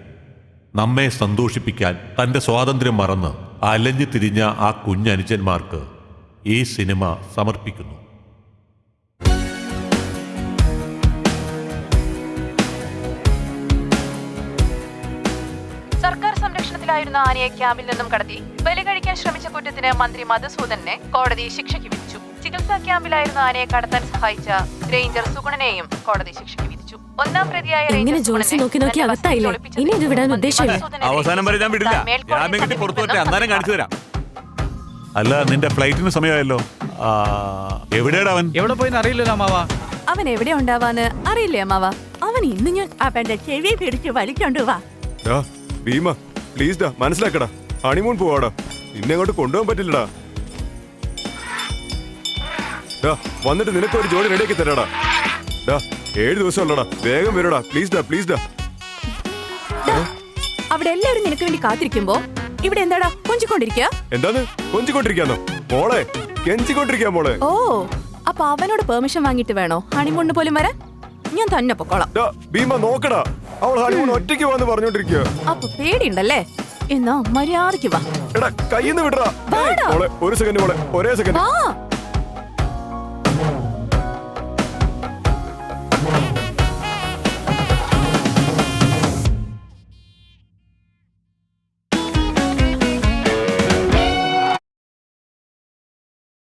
നമ്മെ സന്തോഷിപ്പിക്കാൻ തന്റെ സ്വാതന്ത്ര്യം മറന്ന് അലഞ്ഞു തിരിഞ്ഞ ആ കുഞ്ഞനുജന്മാർക്ക് ഈ സിനിമ സമർപ്പിക്കുന്നു. സർക്കാർ സംരക്ഷണത്തിലായിരുന്ന ആനയെ ക്യാമ്പിൽ നിന്നും കടത്തി ബലി കഴിക്കാൻ ശ്രമിച്ച കുറ്റത്തിന് മന്ത്രി മധുസൂദനെ കോടതി ശിക്ഷയ്ക്ക് വിധിച്ചു. ചികിത്സാ ക്യാമ്പിലായിരുന്ന ആനയെ കടത്താൻ സഹായിച്ച റേഞ്ചർ സുഗുണനെയും കോടതി ശിക്ഷയ്ക്ക് വിധിച്ചു. ഒന്നാം പ്രതിയായ ഇങ്ങനെ ജോലിസ് നോക്കി നോക്കി അകത്തായില്ലേ? ഇനി ഇത് വിടാൻ ഉദ്ദേശമില്ല. അവസാനം വരെ ഞാൻ വിടില്ല. ജാമ്യം കിട്ടി പുറത്തു വരട്ടെ, അന്നേരം കാണിച്ചു തരാം. അല്ല, നിന്റെ ഫ്ലൈറ്റിന് സമയമായല്ലോ. എവിടെയാണ് അവൻ? എവിടെ പോയി അറിയില്ലല്ലോ അമ്മാവ. അവൻ എവിടെ ഉണ്ടാവാന്ന് അറിയില്ലേ അമ്മാവ? അവൻ ഇന്ന് ഞാൻ അവന്റെ ചെവി പിടിച്ച് വലിച്ചോണ്ട് വാ. ഭീമ പ്ലീസ് ഡാ, മനസ്സിലാക്കടാ. ഹണിമൂൺ പോവാടാ, നിന്നെ അങ്ങോട്ട് കൊണ്ടുപോകാൻ പറ്റില്ലടാ. വന്നിട്ട് നിനക്ക് ഒരു ജോലി റെഡിയാക്കി തരാടാ. 7 ദിവസം ഉള്ളടാ, വേഗം വരടാ. പ്ലീസ് ഡാ, പ്ലീസ് ഡാ. അവിടെ എല്ലാവരും നിനക്ക് വേണ്ടി കാത്തിരിക്കുമ്പോ ഇവിടെ എന്താടാ കൊഞ്ചിക്കൊണ്ടിരിക്കുക? എന്താന്ന് കൊഞ്ചിക്കൊണ്ടിരിക്കാന്നോ? മോളെ കെഞ്ചിക്കൊണ്ടിരിക്കാ മോളെ. ഓ, അപ്പൊ അവനോട് പെർമിഷൻ വാങ്ങിട്ട് വേണോ ഹണിമൂണിന് പോലും വരാൻ? ഞാൻ തന്നെ പൊക്കോളാം. ഭീമ നോക്കടാ, അവൾ ഹണിമൂൺ ഒറ്റയ്ക്ക് വന്ന് പറഞ്ഞോണ്ടിരിക്കുക. അപ്പൊ പേടിയുണ്ടല്ലേ? എന്നാ മര്യാദയ്ക്ക് വാ. എടാ കയ്യിന്ന് വിടറാ. മോളെ ഒരു സെക്കൻഡ്, മോളെ ഒരേ സെക്കൻഡ്.